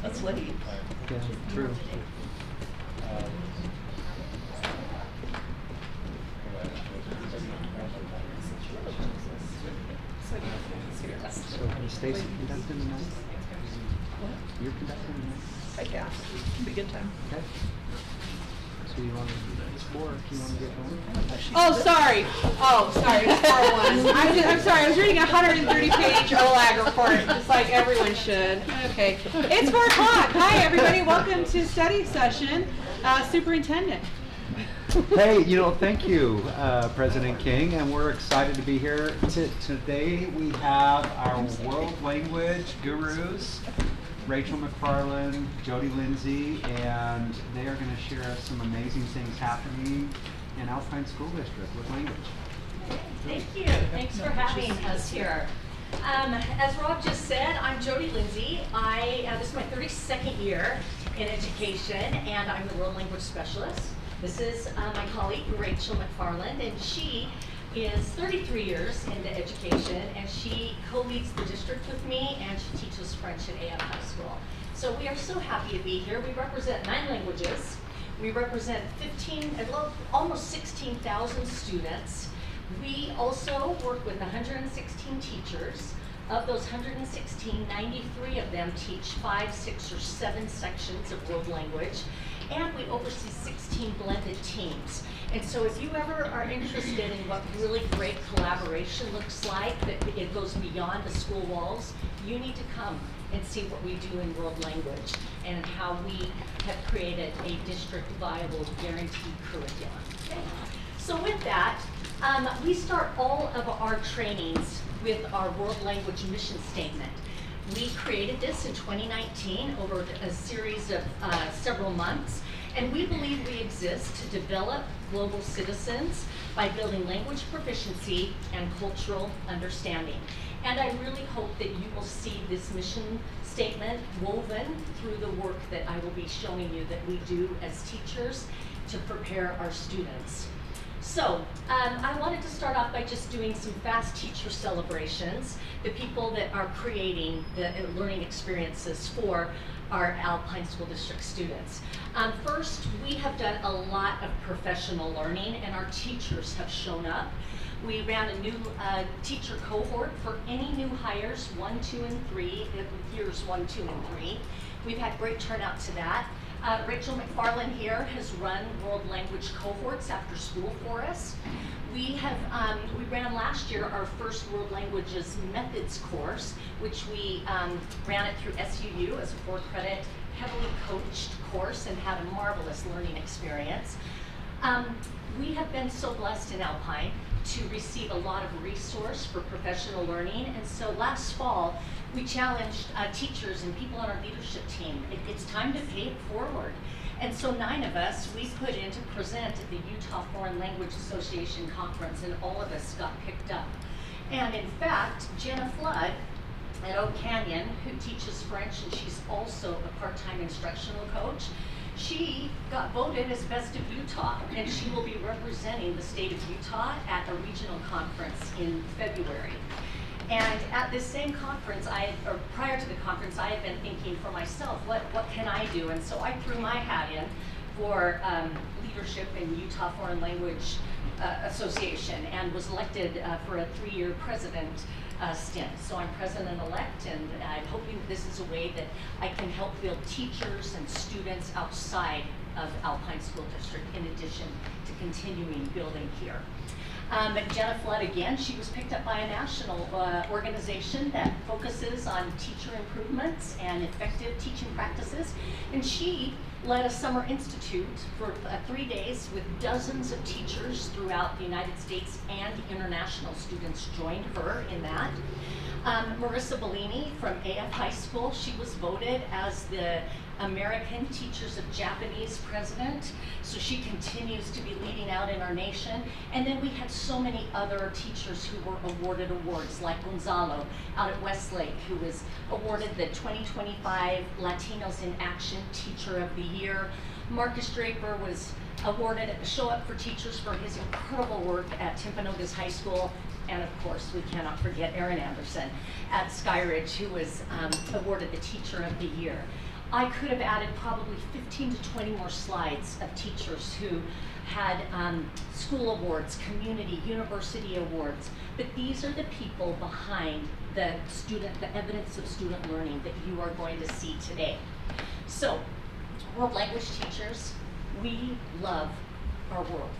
That's late. Yeah, true. So, is Stacy conducting tonight? What? You're conducting tonight? Yeah, it'll be a good time. Okay. So you want to do that before, or do you want to get going? Oh, sorry. It's 4-1. I'm sorry. I was reading a 130-page OLAG report, just like everyone should. Okay. It's 4 o'clock. Hi, everybody. Welcome to study session. Superintendent. Hey, thank you, President King, and we're excited to be here. Today we have our world language gurus, Rachel McFarland, Jody Lindsay, and they are going to share some amazing things happening in Alpine School District with language. Thank you. Thanks for having us here. As Rob just said, I'm Jody Lindsay. This is my 32nd year in education, and I'm the world language specialist. This is my colleague, Rachel McFarland, and she is 33 years into education, and she co-leads the district with me, and she teaches French at AAPPL High School. So we are so happy to be here. We represent 9 languages. We represent almost 16,000 students. We also work with 116 teachers. Of those 116, 93 of them teach 5, 6, or 7 sections of world language, and we oversee 16 blended teams. And so if you ever are interested in what really great collaboration looks like, that it goes beyond the school walls, you need to come and see what we do in world language and how we have created a district viable guaranteed curriculum. Okay. So with that, we start all of our trainings with our world language mission statement. We created this in 2019 over a series of several months, and we believe we exist to develop global citizens by building language proficiency and cultural understanding. And I really hope that you will see this mission statement woven through the work that I will be showing you that we do as teachers to prepare our students. So I wanted to start off by just doing some fast teacher celebrations, the people that are creating the learning experiences for our Alpine School District students. First, we have done a lot of professional learning, and our teachers have shown up. We ran a new teacher cohort for any new hires, 1, 2, and 3, years 1, 2, and 3. We've had great turnout to that. Rachel McFarland here has run world language cohorts after school for us. We ran last year our first world languages methods course, which we ran it through SUU as a 4-credit, heavily coached course, and had a marvelous learning experience. We have been so blessed in Alpine to receive a lot of resource for professional learning, and so last fall we challenged teachers and people on our leadership team. It's time to pay it forward. And so 9 of us, we put in to present at the Utah Foreign Language Association conference, and all of us got picked up. And in fact, Jenna Flood at Oak Canyon, who teaches French, and she's also a part-time instructional coach, she got voted as Best of Utah, and she will be representing the state of Utah at a regional conference in February. And at this same conference, or prior to the conference, I had been thinking for myself, what can I do? And so I threw my hat in for leadership in Utah Foreign Language Association, and was elected for a 3-year president stint. So I'm president-elect, and I'm hoping this is a way that I can help build teachers and students outside of Alpine School District, in addition to continuing building here. Jenna Flood, again, she was picked up by a national organization that focuses on teacher improvements and effective teaching practices, and she led a summer institute for 3 days with dozens of teachers throughout the United States, and international students joined her in that. Marissa Bellini from AF High School, she was voted as the American Teachers of Japanese president, so she continues to be leading out in our nation. And then we had so many other teachers who were awarded awards, like Gonzalo out at Westlake, who was awarded the 2025 Latinos in Action Teacher of the Year. Marcus Draper was awarded at the Show Up for Teachers for his incredible work at Timpanogos High School. And of course, we cannot forget Erin Anderson at Skyridge, who was awarded the Teacher of the Year. I could have added probably 15 to 20 more slides of teachers who had school awards, community, university awards, but these are the people behind the evidence of student learning that you are going to see today. So, world language teachers, we love our world.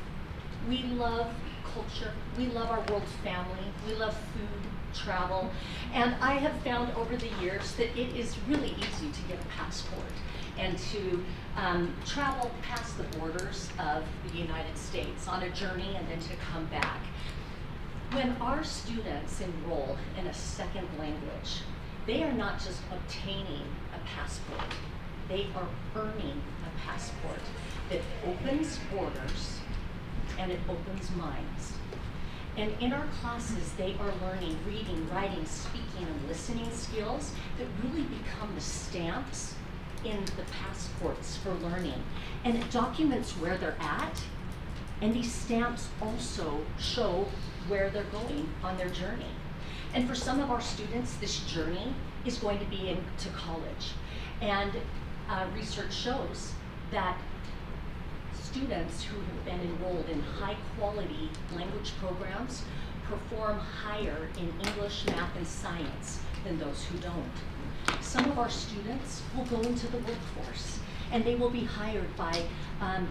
We love culture, we love our world family, we love food, travel, and I have found over the years that it is really easy to get a passport and to travel past the borders of the United States on a journey and then to come back. When our students enroll in a second language, they are not just obtaining a passport, they are earning a passport that opens borders and it opens minds. And in our classes, they are learning reading, writing, speaking, and listening skills that really become the stamps in the passports for learning. And it documents where they're at, and these stamps also show where they're going on their journey. And for some of our students, this journey is going to be into college. And research shows that students who have been enrolled in high quality language programs perform higher in English, math, and science than those who don't. Some of our students will go into the workforce and they will be hired by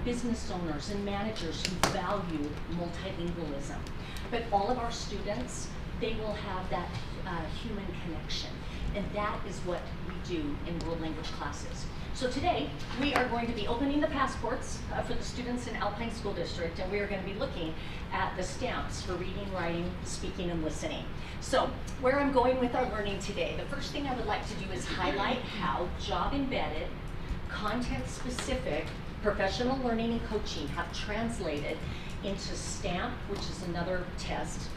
business owners and managers who value multilingualism. But all of our students, they will have that human connection, and that is what we do in world language classes. So today, we are going to be opening the passports for the students in Alpine School District, and we are going to be looking at the stamps for reading, writing, speaking, and listening. So, where I'm going with our learning today, the first thing I would like to do is highlight how job-embedded, content-specific professional learning and coaching have translated into STAMP, which is another test,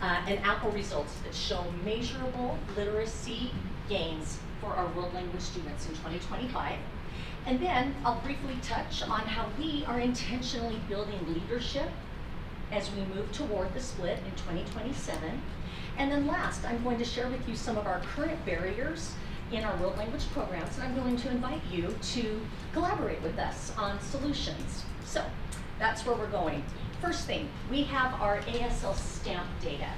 and AAPPL results that show measurable literacy gains for our world language students in 2025. And then I'll briefly touch on how we are intentionally building leadership as we move toward the split in 2027. And then last, I'm going to share with you some of our current barriers in our world language programs, and I'm going to invite you to collaborate with us on solutions. So that's where we're going. First thing, we have our ASL STAMP data.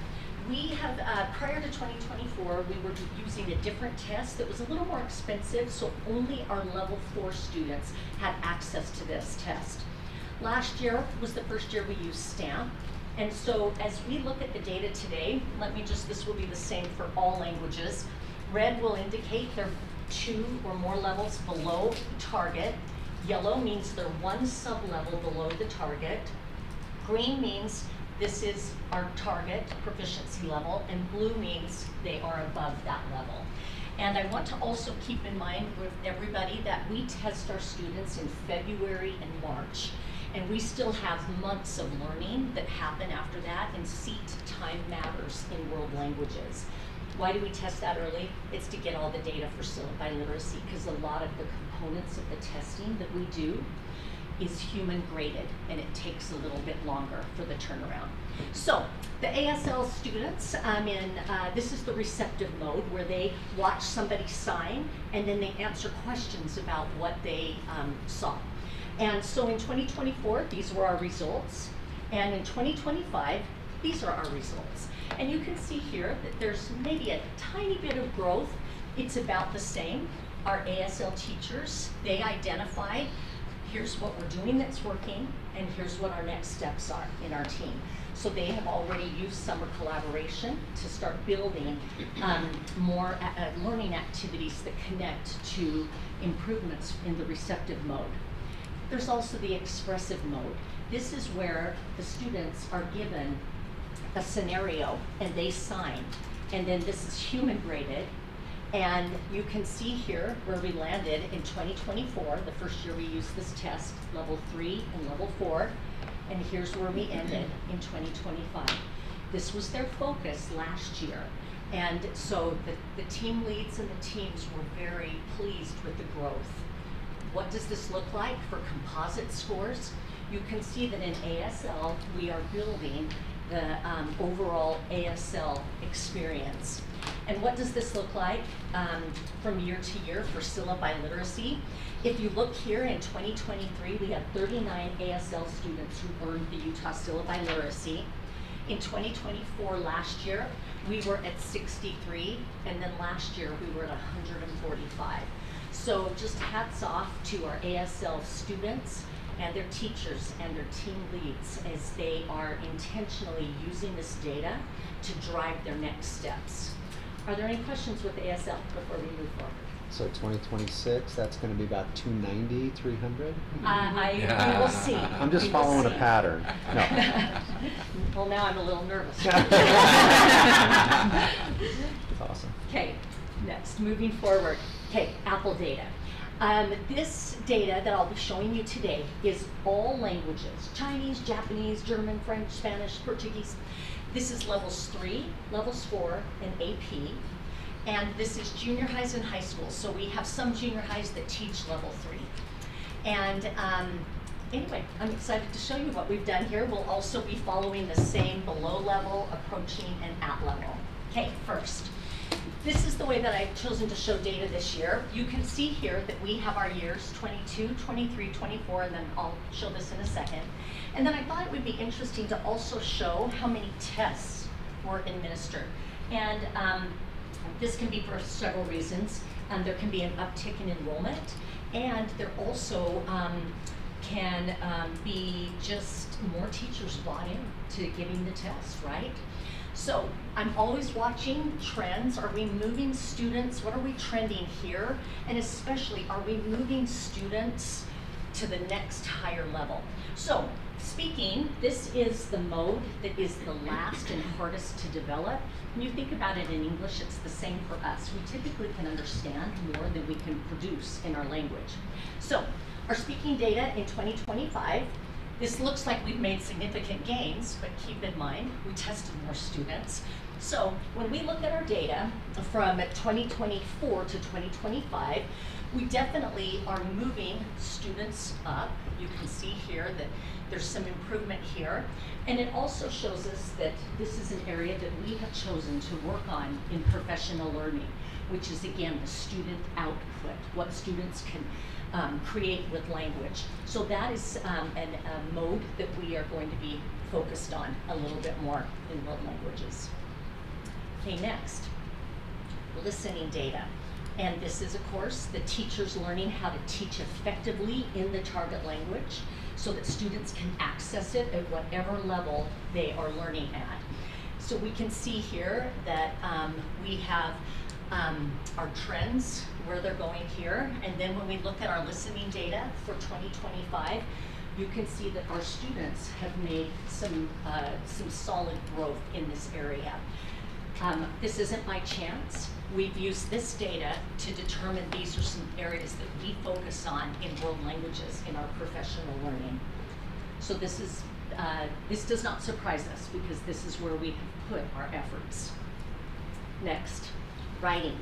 We have, prior to 2024, we were using a different test that was a little more expensive, so only our level 4 students had access to this test. Last year was the first year we used STAMP, and so as we look at the data today, this will be the same for all languages. Red will indicate they're 2 or more levels below target. Yellow means they're 1 sub-level below the target. Green means this is our target proficiency level, and blue means they are above that level. And I want to also keep in mind with everybody that we test our students in February and March, and we still have months of learning that happen after that, and seat time matters in world languages. Why do we test that early? It's to get all the data for syllabi literacy, because a lot of the components of the testing that we do is human graded, and it takes a little bit longer for the turnaround. So the ASL students, this is the receptive mode where they watch somebody sign and then they answer questions about what they saw. And so in 2024, these were our results, and in 2025, these are our results. And you can see here that there's maybe a tiny bit of growth. It's about the same. Our ASL teachers, they identified, here's what we're doing that's working, and here's what our next steps are in our team. So they have already used summer collaboration to start building more learning activities that connect to improvements in the receptive mode. There's also the expressive mode. This is where the students are given a scenario and they sign, and then this is human graded. And you can see here where we landed in 2024, the first year we used this test, level 3 and level 4, and here's where we ended in 2025. This was their focus last year, and so the team leads and the teams were very pleased with the growth. What does this look like for composite scores? You can see that in ASL, we are building the overall ASL experience. And what does this look like from year to year for syllabi literacy? If you look here in 2023, we had 39 ASL students who earned the Utah syllabi literacy. In 2024, last year, we were at 63, and then last year we were at 145. So just hats off to our ASL students and their teachers and their team leads as they are intentionally using this data to drive their next steps. Are there any questions with ASL before we move forward? So 2026, that's going to be about 290, 300? We will see. I'm just We will following a see. pattern. No. Well, now I'm a little nervous. That's awesome. Okay, next, moving forward. Okay, Apple data. This data that I'll be showing you today is all languages: Chinese, Japanese, German, French, Spanish, Portuguese. This is levels 3, levels 4, and AP. And this is junior highs and high schools. So we have some junior highs that teach level 3. And anyway, I'm excited to show you what we've done here. We'll also be following the same below level, approaching, and at level. Okay, first, this is the way that I've chosen to show data this year. You can see here that we have our years 22, 23, 24, and then I'll show this in a second. And then I thought it would be interesting to also show how many tests were administered. And this can be for several reasons. There can be an uptick in enrollment, and there also can be just more teachers bought in to giving the test, right? So I'm always watching trends. Are we moving students? What are we trending here? And especially, are we moving students to the next higher level? So speaking, this is the mode that is the last and hardest to develop. When you think about it in English, it's the same for us. We typically can understand more than we can produce in our language. So our speaking data in 2025, this looks like we've made significant gains, but keep in mind, we tested more students. So when we look at our data from 2024 to 2025, we definitely are moving students up. You can see here that there's some improvement here. And it also shows us that this is an area that we have chosen to work on in professional learning, which is, again, the student output, what students can create with language. So that is a mode that we are going to be focused on a little bit more in world languages. Okay, next, listening data. And this is, of course, the teachers learning how to teach effectively in the target language so that students can access it at whatever level they are learning at. So we can see here that we have our trends, where they're going here, and then when we look at our listening data for 2025, you can see that our students have made some solid growth in this area. This isn't by chance. We've used this data to determine these are some areas that we focus on in world languages in our professional learning. So this does not surprise us because this is where we have put our efforts. Next, writing.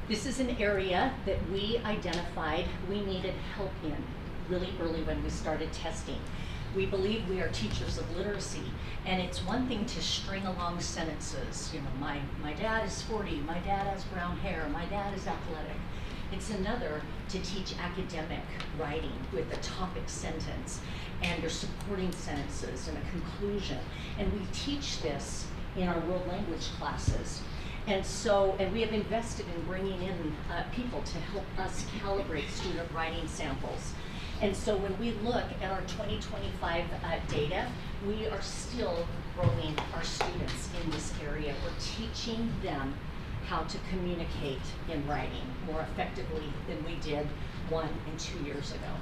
This is an area that we identified we needed help in really early when we started testing. We believe we are teachers of literacy, and it's one thing to string along sentences. You know, my dad is 40, my dad has brown hair, my dad is athletic. It's another to teach academic writing with a topic sentence, and your supporting sentences and a conclusion. And we teach this in our world language classes. And we have invested in bringing in people to help us calibrate student writing samples. And so when we look at our 2025 data, we are still growing our students in this area. We're teaching them how to communicate in writing more effectively than we did 1 and 2 years ago.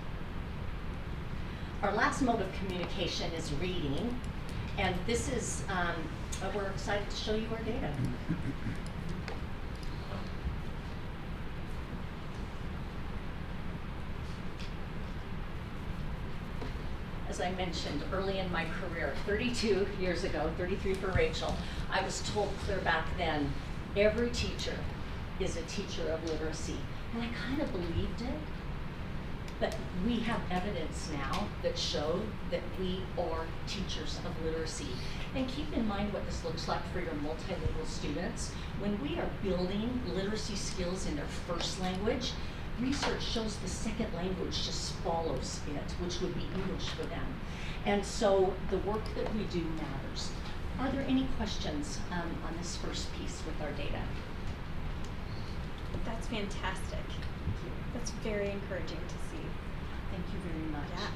Our last mode of communication is reading, and this is, we're excited to show you our data. As I mentioned early in my career, 32 years ago, 33 for Rachel, I was told clear back then, every teacher is a teacher of literacy. And I kind of believed it. But we have evidence now that show that we are teachers of literacy. And keep in mind what this looks like for your multilingual students. When we are building literacy skills in their first language, research shows the second language just follows it, which would be English for them. And so the work that we do matters. Are there any questions on this first piece with our data? That's fantastic. That's very encouraging to see. Thank you very much. Yeah.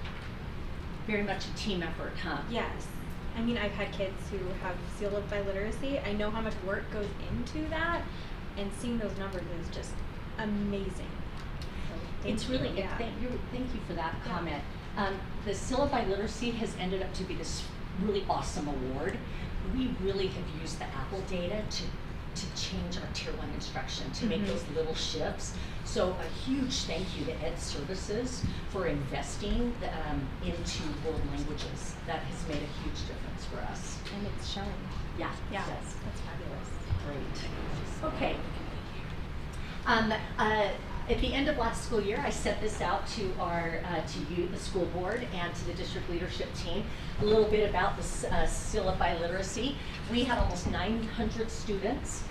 Very much a team effort, huh? Yes. I mean, I've had kids who have sealed by literacy. I know how much work goes into that, and seeing those numbers is just amazing. So It's really, yeah. thank you for that Yeah. comment. The Syllabi Literacy has ended up to be this really awesome award. We really have used the Apple data to change our Tier 1 instruction, to make those little shifts. So a huge thank you to Ed Services for investing into world languages. That has made a huge difference for us. And it's showing. Yeah, Yeah, it does. that's fabulous. Great. Okay. At the end of last school year, I sent this out to to you, the school board, and to the district leadership team, a little bit about the Syllabi Literacy. We had almost 900 students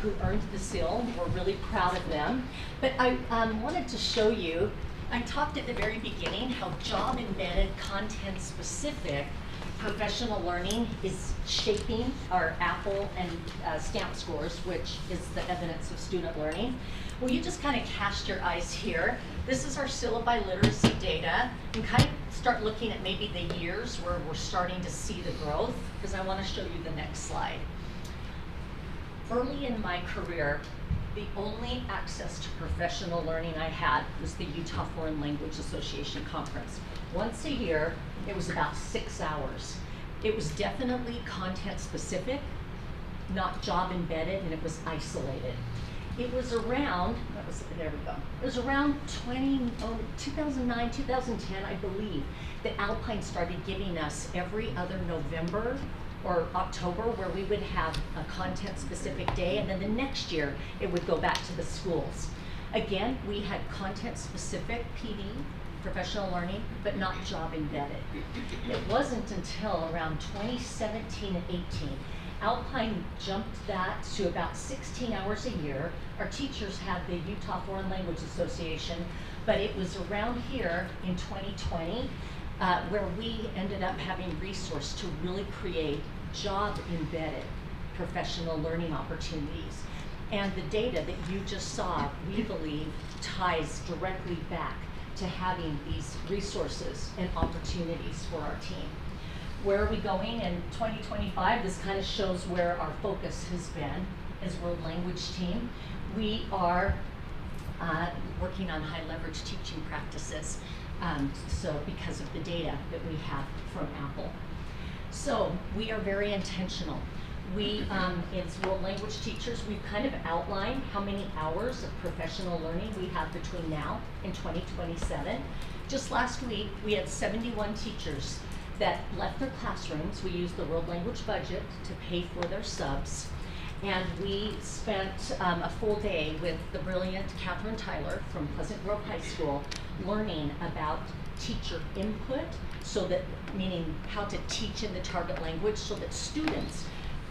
who earned the seal. We're really proud of them. But I wanted to show you, I talked at the very beginning how job-embedded, content-specific professional learning is shaping our AAPPL and STAMP scores, which is the evidence of student learning. Well, you just kind of cast your eyes here. This is our Syllabi literacy data, and kind of start looking at maybe the years where we're starting to see the growth, because I want to show you the next slide. Early in my career, the only access to professional learning I had was the Utah Foreign Language Association conference. Once a year, it was about 6 hours. It was definitely content specific, not job embedded, and it was isolated. It was around, there we go. It was around 2009, 2010, I believe, that Alpine started giving us every other November or October where we would have a content specific day, and then the next year it would go back to the schools. Again, we had content specific PD, professional learning, but not job embedded. It wasn't until around 2017 and 18, Alpine jumped that to about 16 hours a year. Our teachers had the Utah Foreign Language Association, but it was around here in 2020 where we ended up having resource to really create job-embedded professional learning opportunities. And the data that you just saw, we believe, ties directly back to having these resources and opportunities for our team. Where are we going in 2025? This kind of shows where our focus has been as World Language Team. We are working on high leverage teaching practices, so because of the data that we have from Apple. So we are very intentional. We, as World Language teachers, we've kind of outlined how many hours of professional learning we have between now and 2027. Just last week, we had 71 teachers that left their classrooms. We used the World Language budget to pay for their subs. And we spent a full day with the brilliant Catherine Tyler from Pleasant Grove High School learning about teacher input, so that, meaning how to teach in the target language so that students,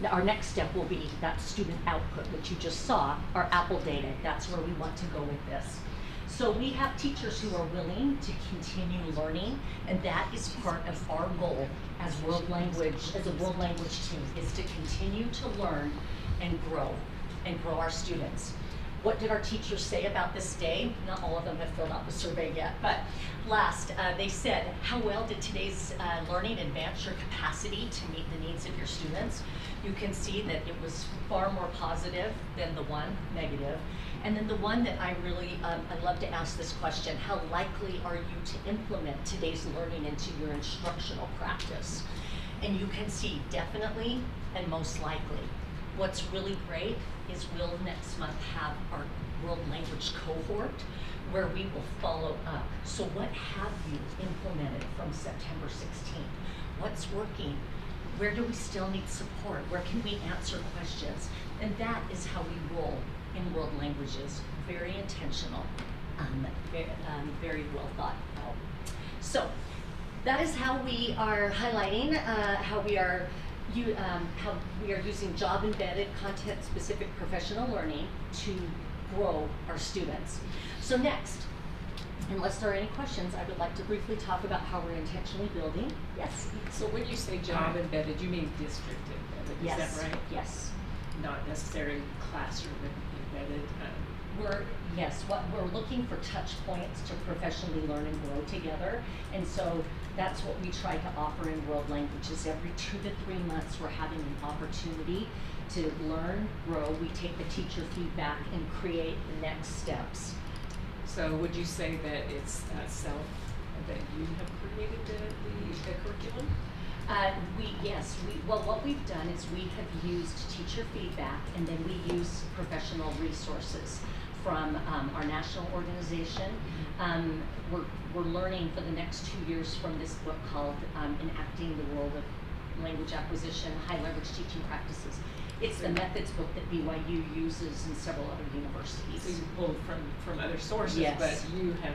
our next step will be that student output, which you just saw, our Apple data. That's where we want to go with this. So we have teachers who are willing to continue learning, and that is part of our goal as a world language team, is to continue to learn and grow our students. What did our teachers say about this day? Not all of them have filled out the survey yet, but last, they said, how well did today's learning advance your capacity to meet the needs of your students? You can see that it was far more positive than the one negative. And then the one that I really, I'd love to ask this question, how likely are you to implement today's learning into your instructional practice? And you can see definitely and most likely. What's really great is we'll next month have our world language cohort where we will follow up. So what have you implemented from September 16th? What's working? Where do we still need support? Where can we answer questions? And that is how we roll in world languages. Very intentional. very well thought out. So that is how we are highlighting how we are using job embedded content specific professional learning to grow our students. So next, unless there are any questions, I would like to briefly talk about how we're intentionally building. Yes. So when you say job embedded, you mean district embedded, Yes. is that right? Yes. Not necessarily classroom embedded. What we're looking for touch points to professionally learn and grow together. And so that's what we try to offer in world languages. Every 2 to 3 months, we're having an opportunity to learn, grow. We take the teacher feedback and create the next steps. So would you say that it's that you have created the curriculum? What we've done is we have used teacher feedback, and then we use professional resources from our national organization. We're learning for the next 2 years from this book called Enacting the World of Language Acquisition, High Leverage Teaching Practices. It's the methods book that BYU uses and several other universities. So you pulled from other sources, Yes. but you have.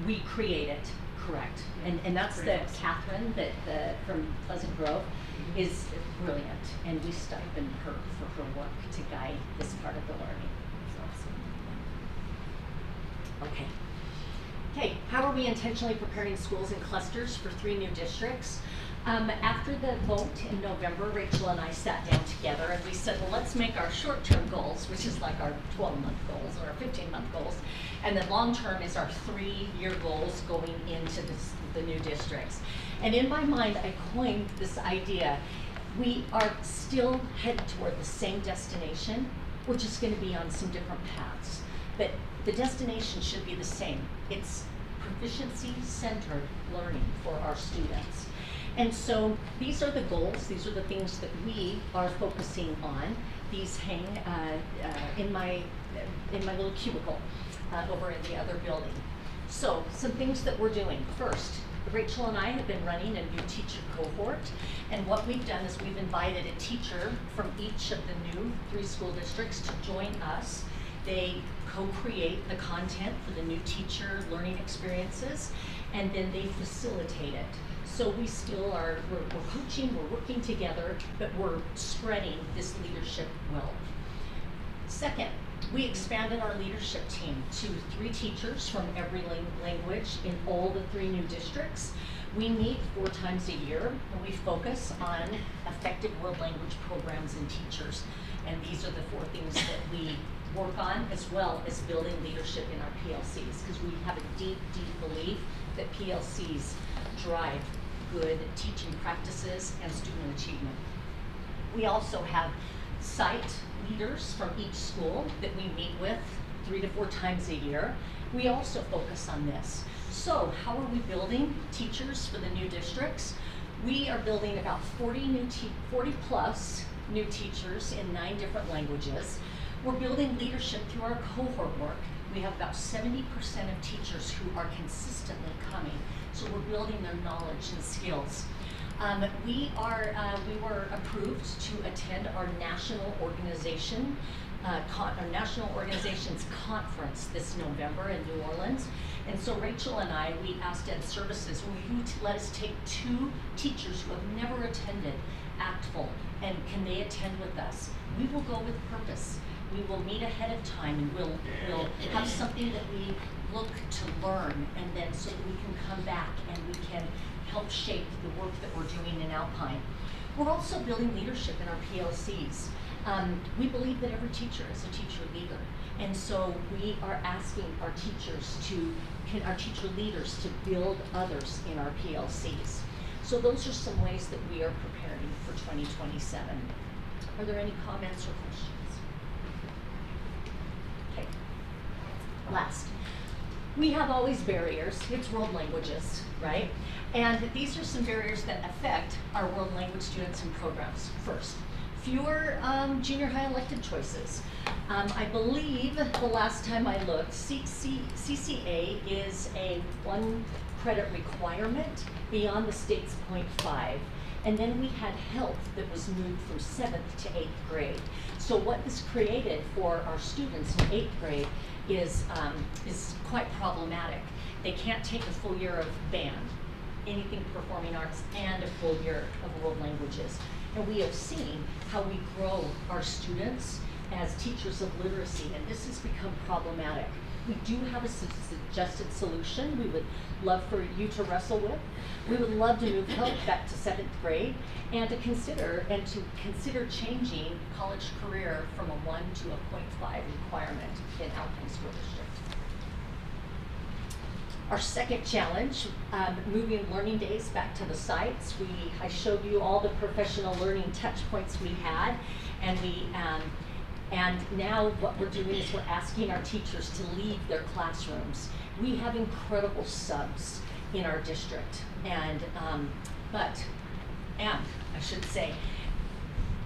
We create it, correct. And that's Pretty the awesome. Catherine from Pleasant Grove is brilliant, and we stipend her for her work to guide this part of the learning. Okay. Okay, how are we intentionally preparing schools and clusters for 3 new districts? After the vote in November, Rachel and I sat down together and we said, well, let's make our short-term goals, which is like our 12-month goals or our 15-month goals, and then long-term is our 3-year goals going into the new districts. And in my mind, I coined this idea. We are still headed toward the same destination. We're just going to be on some different paths. But the destination should be the same. It's proficiency-centered learning for our students. And so these are the goals. These are the things that we are focusing on. These hang in my little cubicle over in the other building. So some things that we're doing. First, Rachel and I have been running a new teacher cohort, and what we've done is we've invited a teacher from each of the new 3 school districts to join us. They co-create the content for the new teacher learning experiences, and then they facilitate it. So we still are, we're coaching, we're working together, but we're spreading this leadership well. Second, we expanded our leadership team to 3 teachers from every language in all the 3 new districts. We meet 4 times a year, and we focus on effective world language programs and teachers. And these are the 4 things that we work on, as well as building leadership in our PLCs, because we have a deep, deep belief that PLCs drive good teaching practices and student achievement. We also have site leaders from each school that we meet with 3 to 4 times a year. We also focus on this. So how are we building teachers for the new districts? We are building about 40 plus new teachers in 9 different languages. We're building leadership through our cohort work. We have about 70% of teachers who are consistently coming. So we're building their knowledge and skills. We were approved to attend our national organization, our national organizations conference this November in New Orleans. And so Rachel and I, we asked Ed Services, will you let us take 2 teachers who have never attended AAPPL, and can they attend with us? We will go with purpose. We will meet ahead of time, and we'll have something that we look to learn, and then so that we can come back and we can help shape the work that we're doing in Alpine. We're also building leadership in our PLCs. We believe that every teacher is a teacher leader, and so we are asking our teacher leaders to build others in our PLCs. So those are some ways that we are preparing for 2027. Are there any comments or questions? Okay. Last. We have always barriers. It's world languages, right? And these are some barriers that affect our world language students and programs. First, fewer junior high elective choices. I believe the last time I looked, CCA is a 1 credit requirement beyond the state's 0.5. And then we had health that was moved from 7th to 8th grade. So what this created for our students in 8th grade is quite problematic. They can't take a full year of band, anything performing arts, and a full year of world languages. And we have seen how we grow our students as teachers of literacy, and this has become problematic. We do have a suggested solution we would love for you to wrestle with. We would love to move health back to 7th grade and to consider changing college career from a 1 to a 0.5 requirement in Alpine School District. Our second challenge, moving learning days back to the sites. I showed you all the professional learning touch points we had, and now what we're doing is we're asking our teachers to leave their classrooms. We have incredible subs in our district, and I should say,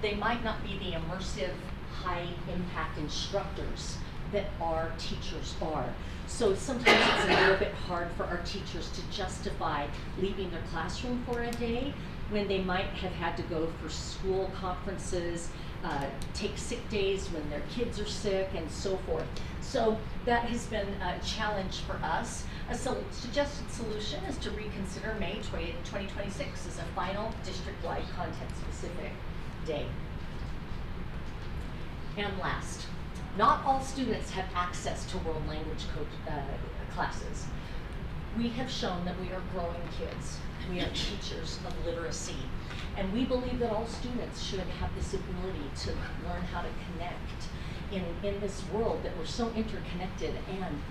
they might not be the immersive, high impact instructors that our teachers are. So sometimes it's a little bit hard for our teachers to justify leaving their classroom for a day when they might have had to go for school conferences, take sick days when their kids are sick, and so forth. So that has been a challenge for us. A suggested solution is to reconsider May 2026 as a final district-wide content-specific day. And last, not all students have access to world language classes. We have shown that we are growing kids. We are teachers of literacy. And we believe that all students should have this ability to learn how to connect in this world that we're so interconnected, and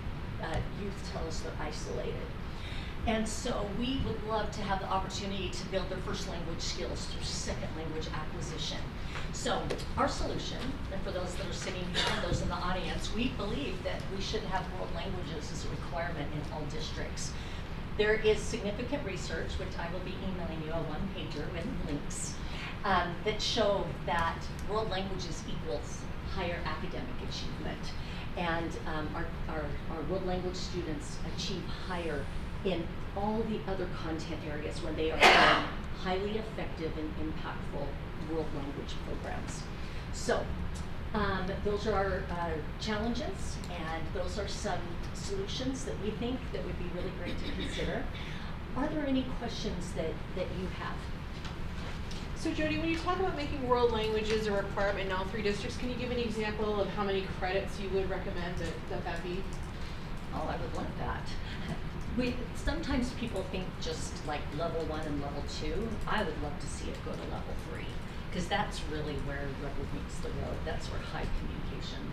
youth tell us they're isolated. And so we would love to have the opportunity to build their first language skills through second language acquisition. So our solution, and for those that are sitting here and those in the audience, we believe that we should have world languages as a requirement in all districts. There is significant research, which I will be emailing you, a one-pager with links, that show that world languages equals higher academic achievement. And our world language students achieve higher in all the other content areas when they are in highly effective and impactful world language programs. So those are our challenges, and those are some solutions that we think that would be really great to consider. Are there any questions that you have? So Jody, when you talk about making world languages a requirement in all 3 districts, can you give an example of how many credits you would recommend that be? Oh, I would love that. Sometimes people think just like level 1 and level 2. I would love to see it go to level 3, because that's really where rubber meets the road. That's where high communication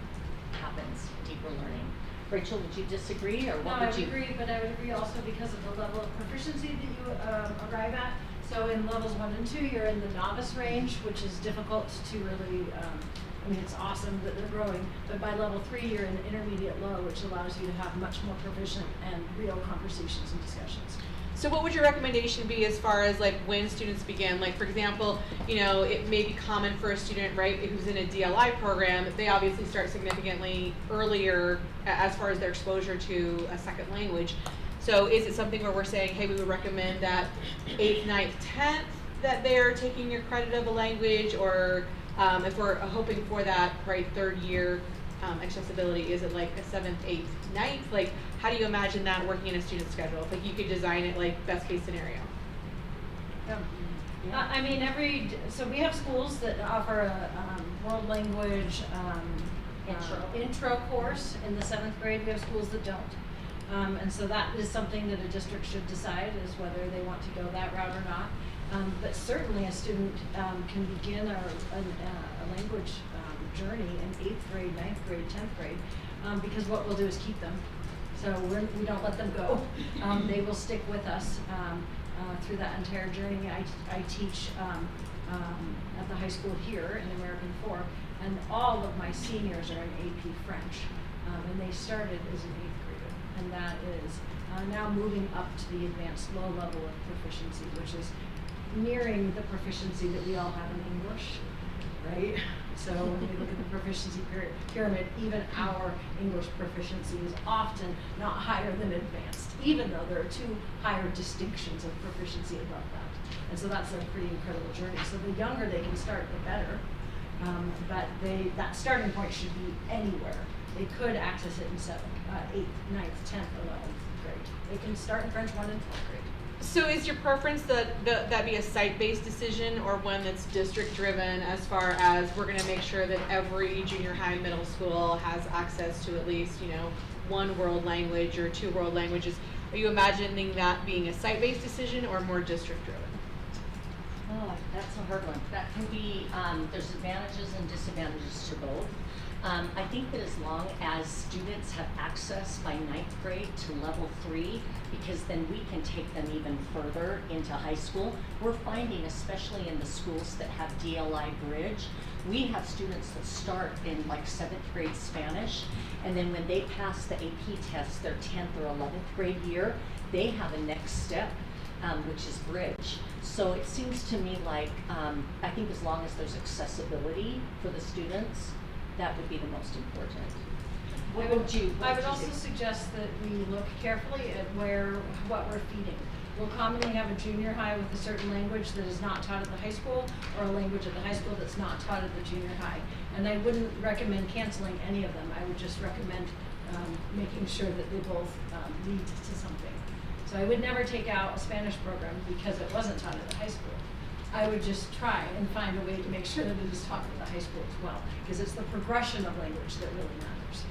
happens, deeper learning. Rachel, would you disagree, or what would you? No, I would agree, but I would agree also because of the level of proficiency that you arrive at. So in levels 1 and 2, you're in the novice range, which is difficult to really, I mean, it's awesome that they're growing, but by level 3, you're in intermediate low, which allows you to have much more proficient and real conversations and discussions. So what would your recommendation be as far as like when students begin? Like, for example, you know, it may be common for a student, right, who's in a DLI program, they obviously start significantly earlier as far as their exposure to a second language. So is it something where we're saying, hey, we would recommend that 8th, 9th, 10th that they're taking your credit of a language, or if we're hoping for that, right, 3rd year accessibility, is it like a 7th, 8th, 9th? Like, how do you imagine that working in a student schedule? If like you could design it like best case scenario. I mean, so we have schools that offer a world language intro course in the 7th grade. We have schools that don't. And so that is something that a district should decide, is whether they want to go that route or not. But certainly a student can begin a language journey in 8th grade, 9th grade, 10th grade, because what we'll do is keep them. So we don't let them go. They will stick with us through that entire journey. I teach at the high school here in American 4, and all of my seniors are in AP French, and they started as an 8th grader, and that is now moving up to the advanced low level of proficiency, which is nearing the proficiency that we all have in English. right? So when we look at the proficiency pyramid, even our English proficiency is often not higher than advanced, even though there are 2 higher distinctions of proficiency above that. And so that's a pretty incredible journey. So the younger they can start, the better. But that starting point should be anywhere. They could access it in 7th, 8th, 9th, 10th, 11th grade. They can start in French 1 and 12th grade. So is your preference that be a site-based decision or one that's district-driven as far as we're gonna make sure that every junior high, middle school has access to at least, 1 world language or 2 world languages? Are you imagining that being a site-based decision or more district-driven? Oh, that's a hard one. That can be, there's advantages and disadvantages to both. I think that as long as students have access by 9th grade to level 3, because then we can take them even further into high school. We're finding, especially in the schools that have DLI Bridge, we have students that start in like 7th grade Spanish, and then when they pass the AP test, their 10th or 11th grade year, they have a next step, which is Bridge. So it seems to me like, I think as long as there's accessibility for the students, that would be the most important. What would you I would say? also suggest that we look carefully at what we're feeding. We'll commonly have a junior high with a certain language that is not taught at the high school, or a language at the high school that's not taught at the junior high. And I wouldn't recommend canceling any of them. I would just recommend making sure that they both lead to something. So I would never take out a Spanish program because it wasn't taught at the high school. I would just try and find a way to make sure that it is taught at the high school as well, because it's the progression of language that really matters.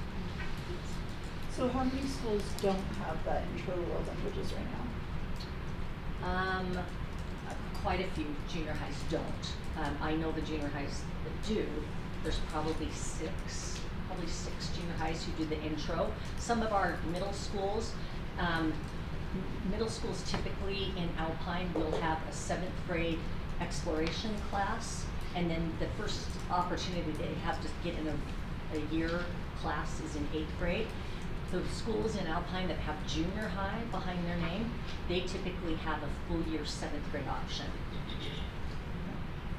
So how many schools don't have that intro to world languages right now? Quite a few junior highs don't. I know the junior highs that do. There's probably six junior highs who do the intro. Some of our middle schools typically in Alpine will have a 7th grade exploration class, and then the first opportunity they have to get in a year class is in 8th grade. The schools in Alpine that have junior high behind their name, they typically have a full year 7th grade option.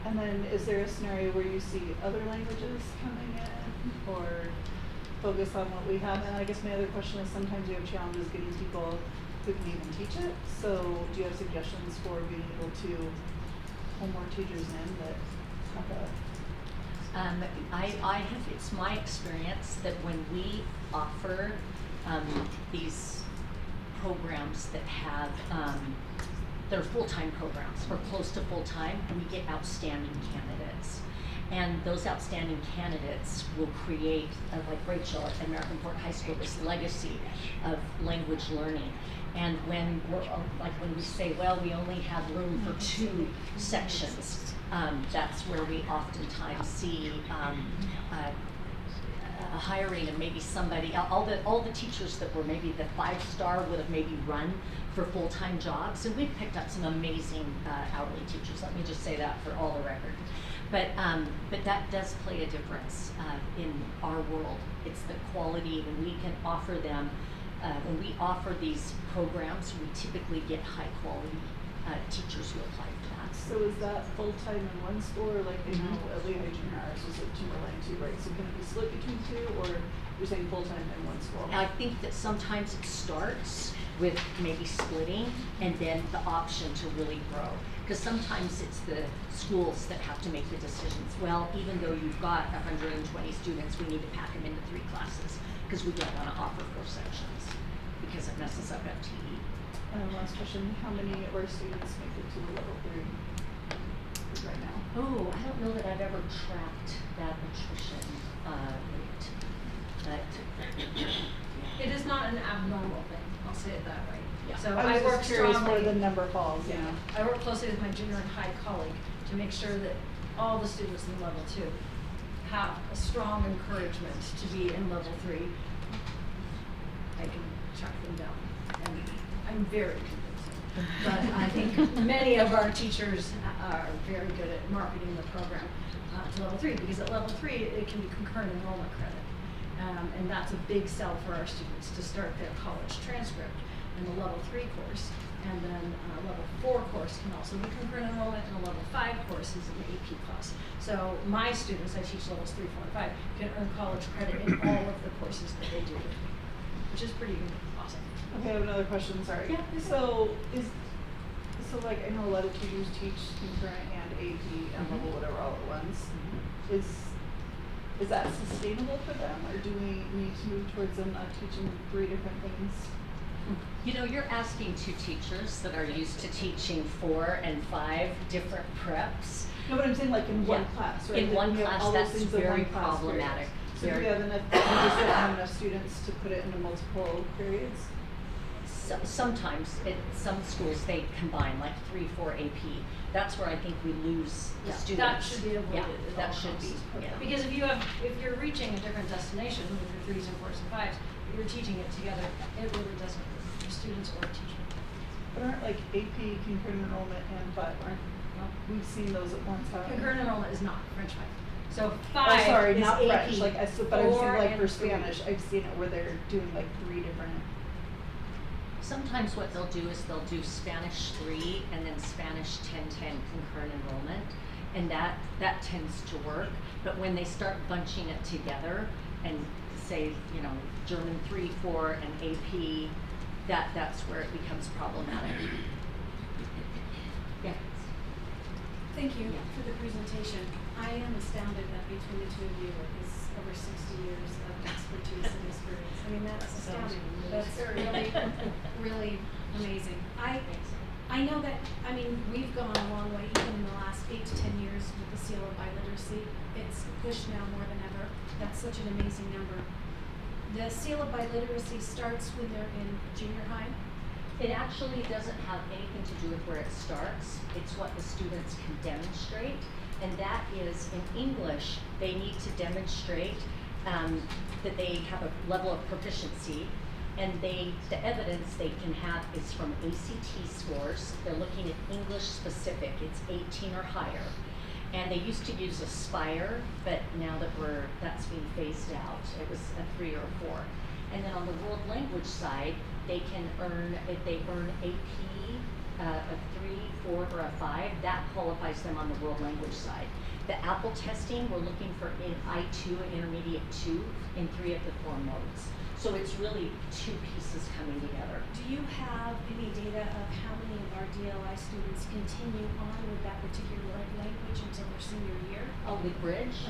And then is there a scenario where you see other languages coming in or focus on what we have? And I guess my other question is sometimes we have challenges getting people who can even teach it. So do you have suggestions for being able to pull more teachers in that have a I have, it's my experience that when we offer these programs that have, they're full-time programs or close to full-time, we get outstanding candidates. And those outstanding candidates will create, like Rachel at American Fork High School, this legacy of language learning. And when when we say, well, we only have room for 2 sections, that's where we oftentimes see a hiring of maybe somebody. All the teachers that were maybe the 5-star would have maybe run for full-time jobs, and we've picked up some amazing hourly teachers. Let me just say that for all the record. But that does play a difference in our world. It's the quality when we can offer them. When we offer these programs, we typically get high-quality teachers who apply for that. So is that full-time in one school, or like they know at Leah Junior Ours was at Timberline too, right? So can it be split between 2, or you're saying full-time in one school? I think that sometimes it starts with maybe splitting and then the option to really grow. Because sometimes it's the schools that have to make the decisions. Well, even though you've got 120 students, we need to pack them into 3 classes because we don't want to offer 4 sections because it messes up FTE. Last question, how many of our students make it to the level 3 right now? Oh, I don't know that I've ever tracked that attrition rate. But It is not an abnormal thing, I'll say it that way. Yeah. So I was work just curious strongly. where the number falls, Yeah, I work closely with my junior and high colleague to make sure that all the students in level 2 have a strong encouragement to be in level 3. I can track them down, and I'm very convincing. But I think many of our teachers are very good at marketing the program to level 3, because at level 3 it can be concurrent enrollment credit. And that's a big sell for our students to start their college transcript in the level 3 course. And then level 4 course can also be concurrent enrollment, and a level 5 course is an AP class. So my students, I teach levels 3, 4, and 5, can earn college credit in all of the courses that they do with me, which is pretty awesome. Okay, I have another question, sorry. Yeah, please. So like I know a lot of teachers teach concurrent and AP and level whatever all at once. Is that sustainable for them, or do we need to move towards them not teaching 3 different things? You know, you're asking 2 teachers that are used to teaching 4 and 5 different preps. No, but I'm saying like in one Yeah. class, right? In Like one we have class, all those that's things in very one class period. problematic. So do we Very- have enough, we just don't have enough students to put it into multiple periods? Sometimes, some schools, they combine like 3, 4 AP. That's where I think we lose the Yeah, students. that should be avoided Yeah, at that all should be, costs. yeah. Because if you're reaching a different destination with your 3s and 4s and 5s, but you're teaching it together, it really doesn't hurt your students or teacher. But aren't like AP, concurrent enrollment, and 5, we've seen those at once, haven't we? Concurrent enrollment is not French 5. So Oh, 5 sorry, is not AP. French, like, but I'm 4 saying like and for 3. Spanish, I've seen it where they're doing like 3 different. Sometimes what they'll do is they'll do Spanish 3 and then Spanish 10-10 concurrent enrollment, and that tends to work. But when they start bunching it together and say, you know, German 3, 4, and AP, that's where it becomes problematic. Yeah. Thank you Yeah. for the presentation. I am astounded that between the 2 of you is over 60 years of expertise and experience. I mean, that's astounding. That's really, really amazing. I know that, I mean, we've gone a long way even in the last 8 to 10 years with the seal of biliteracy. It's pushed now more than ever. That's such an amazing number. The seal of biliteracy starts when they're in junior high. It actually doesn't have anything to do with where it starts. It's what the students can demonstrate. And that is, in English, they need to demonstrate that they have a level of proficiency. And the evidence they can have is from ACT scores. They're looking at English specific. It's 18 or higher. And they used to use Aspire, but now that that's being phased out, it was a 3 or a 4. And then on the world language side, they can earn, if they earn AP, a 3, 4, or a 5, that qualifies them on the world language side. The AAPPL testing, we're looking for in I2 and intermediate 2 in 3 of the 4 modes. So it's really 2 pieces coming together. Do you have any data of how many of our DLI students continue on with that particular language until their senior year? Oh, with Bridge?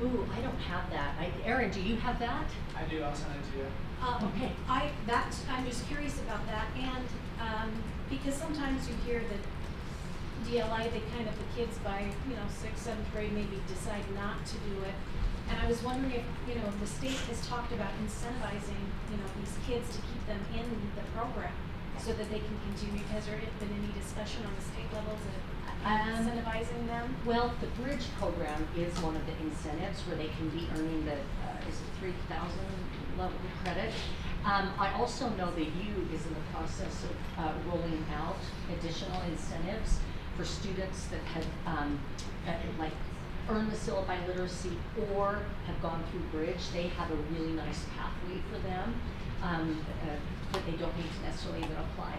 Ooh, I don't have that. Erin, do you have that? I do, I'll send it to you. Okay. I'm just curious about that, and because sometimes you hear that DLI, they kind of, the kids by 6th, 7th grade maybe decide not to do it. And I was wondering if, the state has talked about incentivizing, these kids to keep them in the program so that they can continue. Has there been any discussion on the state levels of incentivizing them? Well, the Bridge program is one of the incentives where they can be earning the, is it 3,000 level credit? I also know the U is in the process of rolling out additional incentives for students that have earned the seal of biliteracy or have gone through Bridge. They have a really nice pathway for them, but they don't need to necessarily even apply.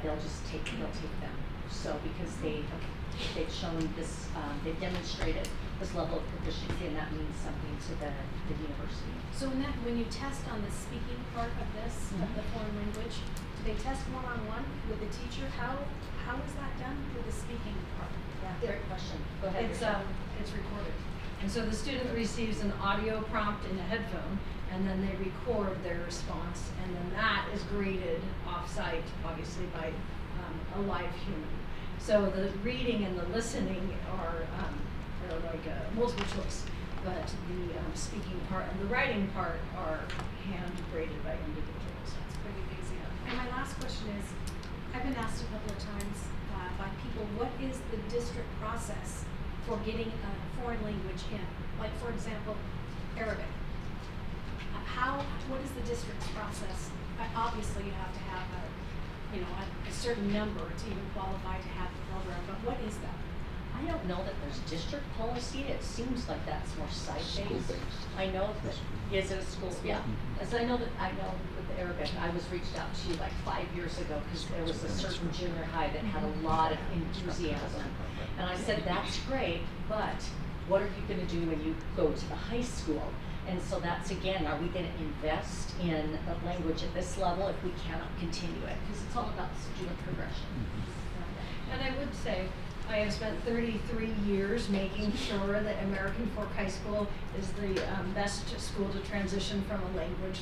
They'll take them. So because they've shown this, they've demonstrated this level of proficiency, and that means something to the university. So when you test on the speaking part of this, of the foreign language, do they test one-on-one with the teacher? How is that done with the speaking part? Yeah, great question. Go ahead. It's recorded. And so the student receives an audio prompt in a headphone, and then they record their response, and then that is graded off-site, obviously, by a live human. So the reading and the listening are like multiple choice, but the speaking part and the writing part are hand graded by individuals. That's pretty amazing. And my last question is, I've been asked a couple of times by people, what is the district process for getting a foreign language in? Like, for example, Arabic. What is the district's process? Obviously, you have to have a certain number to even qualify to have the program, but what is that? I don't know that there's district policy, it seems like that's more site-based. School-based. I know that, is it a school, yeah, as I know with the Arabic, I was reached out to like 5 years ago, because there was a certain junior high that had a lot of enthusiasm. And I said, that's great, but what are you gonna do when you go to the high school? And so that's, again, are we gonna invest in the language at this level if we cannot continue it? Because it's all about student progression. And I would say, I have spent 33 years making sure that American Fork High School is the best school to transition from a language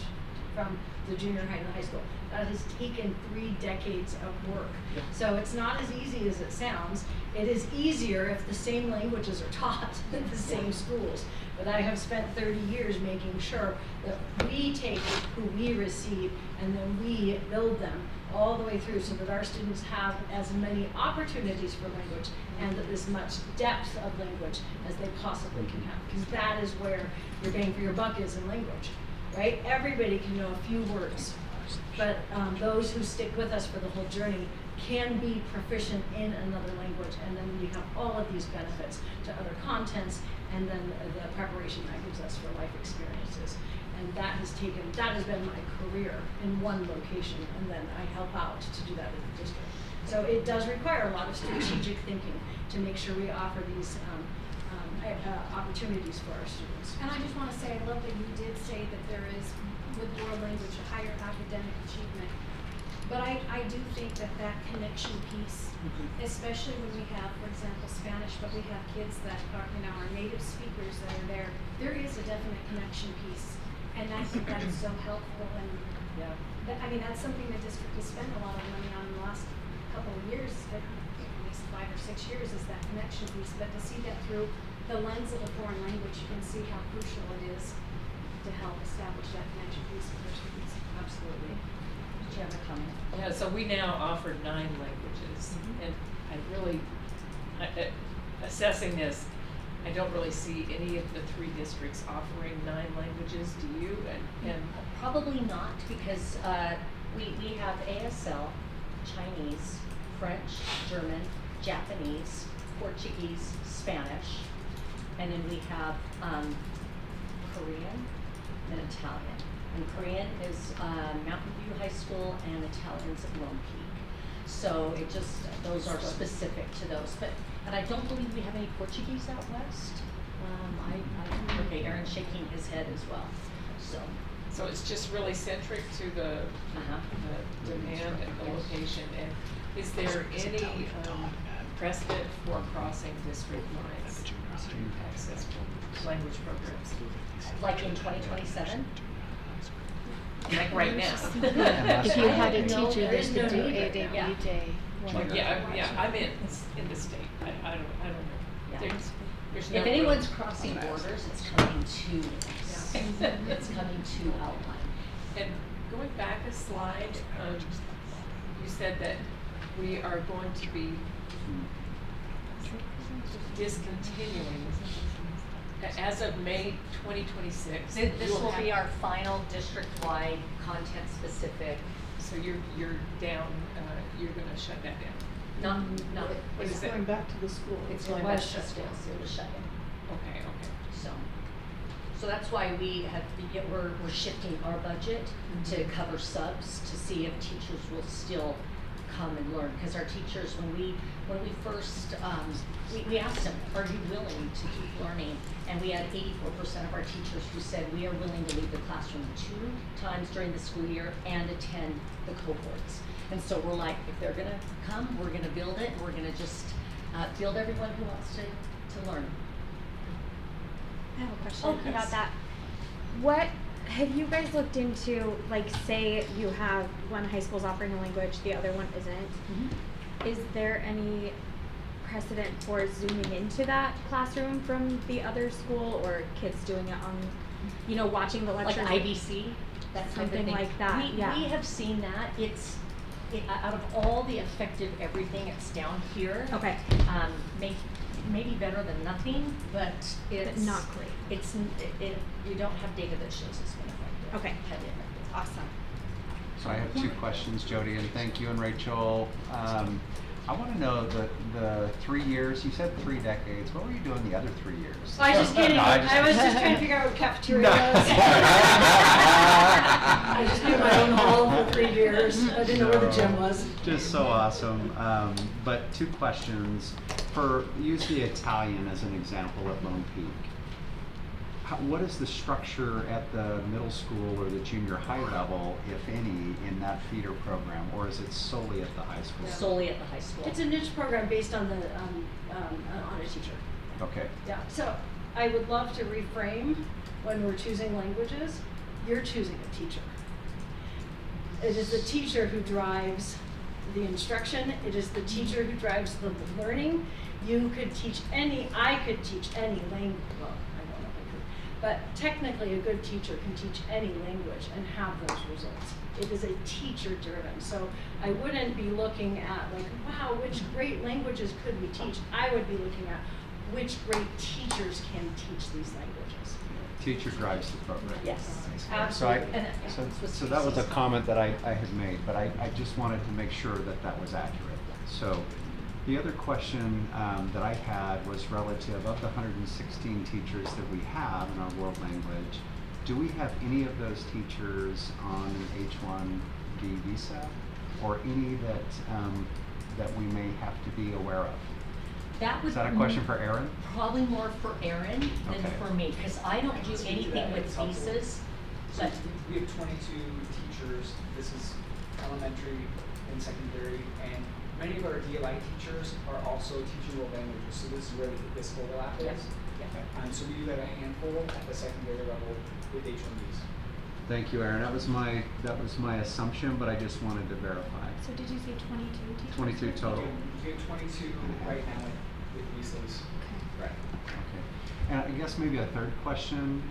from the junior high to the high school. That has taken 3 decades of work. So it's not as easy as it sounds. It is easier if the same languages are taught in the same schools. But I have spent 30 years making sure that we take who we receive and then we build them all the way through so that our students have as many opportunities for language and as much depth of language as they possibly can have. Because that is where your bang for your buck is in language, right? Everybody can know a few words, but those who stick with us for the whole journey can be proficient in another language, and then we have all of these benefits to other contents, and then the preparation that gives us for life experiences. And that has been my career in one location, and then I help out to do that in the district. So it does require a lot of strategic thinking to make sure we offer these opportunities for our students. And I just want to say, I love that you did say that there is, with world language, a higher academic achievement. But I do think that connection piece, especially when we have, for example, Spanish, but we have kids that are, our native speakers that are there, there is a definite connection piece. And I think that is so helpful, and that's something the district has spent a lot of money on in the last couple of years, at least 5 or 6 years, is that connection piece. But to see that through the lens of a foreign language, you can see how crucial it is to help establish that connection piece with their students. Absolutely. Did you have a comment? Yeah, so we now offer 9 languages, and I really, assessing this, I don't really see any of the 3 districts offering 9 languages. Do you? And Probably not, because we have ASL, Chinese, French, German, Japanese, Portuguese, Spanish, and then we have Korean and Italian. And Korean is Mountain View High School, and Italian's at Lone Peak. So those are specific to those. And I don't believe we have any Portuguese out west. Okay, Aaron's shaking his head as well. so it's just really centric to the demand and the location. And is there any precedent for crossing district lines to access language programs? Like in 2027? Like right now? If you had a teacher there is that could no do need. AAPPL. Yeah, I'm in the state. I don't know. Yeah. There's no If anyone's crossing borders, it's coming to us. It's coming to Alpine. And going back a slide, you said that we are going to be discontinuing as of May 2026. This you'll will have- be our final district-wide, content-specific. So you're down. You're going to shut that down. No, What It's is it? going back to the school. it's It going was back to shut schools. down. It was shut down. Okay. So that's why we're shifting our budget to cover subs, to see if teachers will still come and learn. Because our teachers, when we first, we asked them, are you willing to keep learning? And we had 84% of our teachers who said we are willing to leave the classroom 2 times during the school year and attend the cohorts. And so we're like, if they're gonna come, we're gonna build it, and we're gonna just build everyone who wants to learn. I have a question Oh, yes. about that. What have you guys looked into? Like, say you have one high school's offering a language, the other one isn't. Is there any precedent for zooming into that classroom from the other school, or kids doing it on, watching the lecture? Like IBC, that type of Something thing. like that, yeah. We have seen that. Out of all the effective everything, it's down here. Okay. Maybe better than nothing, but it's But not great. You don't have data that shows it's been effective. Okay. Highly effective. Awesome. So I have 2 questions, Jody, and thank you and Rachel. I want to know the 3 years. You said 3 decades. What were you doing the other 3 years? I was just kidding. No, I was just trying to figure out what cafeteria No. was. I just knew my own hall for 3 years. I didn't know where the gym was. Just so awesome. But 2 questions. Use the Italian as an example at Lone Peak. What is the structure at the middle school or the junior high level, if any, in that feeder program, or is it solely at the high school? Solely at the high school. It's a niche program based on the on a teacher. Okay. Yeah. So I would love to reframe when we're choosing languages. You're choosing a teacher. It is the teacher who drives the instruction. It is the teacher who drives the learning. You could teach I could teach any language. Well, I don't know if I could. But technically, a good teacher can teach any language and have those results. It is a teacher driven. So I wouldn't be looking at like, wow, which great languages could we teach? I would be looking at which great teachers can teach these languages. Teacher drives the program. Yes, So, absolutely. so that was a comment that I had made, but I just wanted to make sure that that was accurate. So the other question that I had was relative of the 116 teachers that we have in our world language. Do we have any of those teachers on an H-1B visa, or any that we may have to be aware of? That would Is that a question for Erin? probably more for Erin than Okay. for me, because I don't do anything with visas. So But we have 22 teachers. This is elementary and secondary, and many of our DLI teachers are also teaching world languages. So this is where this overlap is. Yeah. So we do have a handful at the secondary level with H1Bs. Thank you, Erin. That was my assumption, but I just wanted to verify. So did you say 22 teachers? 22 total. We have 22 right now with visas. Okay. Right. Okay. And I guess maybe a third question.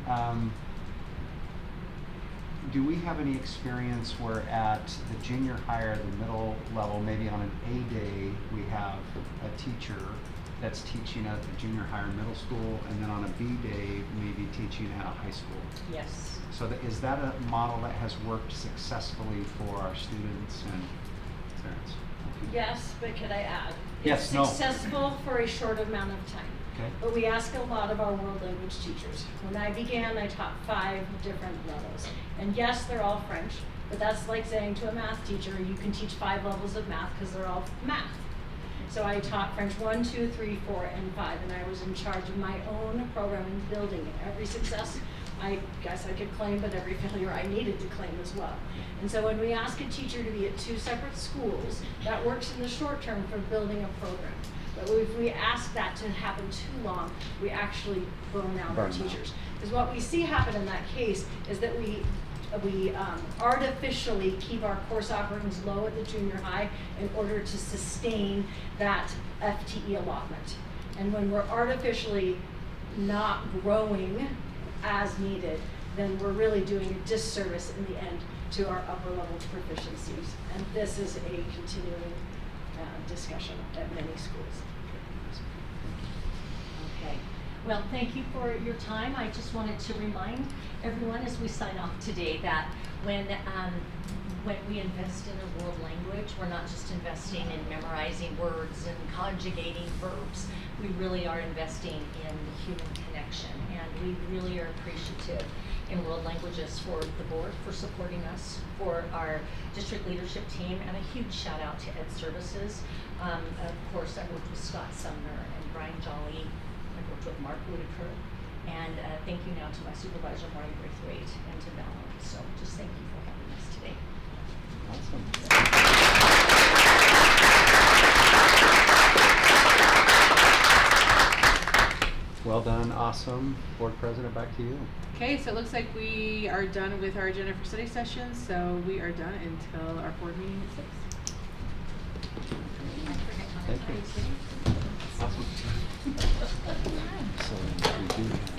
Do we have any experience where at the junior high or the middle level, maybe on an A day, we have a teacher that's teaching at the junior high or middle school, and then on a B day, maybe teaching at a high school? Yes. So is that a model that has worked successfully for our students and parents? Okay. Yes, but could I add? Yes, It's no. successful for a short amount of time. Okay. But we ask a lot of our world language teachers. When I began, I taught 5 different levels. And yes, they're all French, but that's like saying to a math teacher, you can teach 5 levels of math because they're all math. So I taught French 1, 2, 3, 4, and 5, and I was in charge of my own program and building it. Every success, I guess I could claim, but every failure I needed to claim as well. And so when we ask a teacher to be at 2 separate schools, that works in the short term for building a program. But if we ask that to happen too long, we actually burn out our teachers. Because what we see happen in that case is that we artificially keep our course offerings low at the junior high in order to sustain that FTE allotment. And when we're artificially not growing as needed, then we're really doing a disservice in the end to our upper level proficiencies. And this is a continuing discussion at many schools. Okay. Well, thank you for your time. I just wanted to remind everyone as we sign off today that when we invest in a world language, we're not just investing in memorizing words and conjugating verbs. We really are investing in the human connection, and we really are appreciative in world languages for the board for supporting us, for our district leadership team, and a huge shout out to Ed Services. Of course, I worked with Scott Sumner and Brian Jolly. I worked with Mark Whitaker. And thank you now to my supervisor, Maureen Braithwaite, and to Valerie. So just thank you for having us today. Awesome. Well done, awesome. Board President, back to you. Okay, so it looks like we are done with our agenda for study sessions, so we are done until our board meeting at 6. Thank you. Awesome. So we do have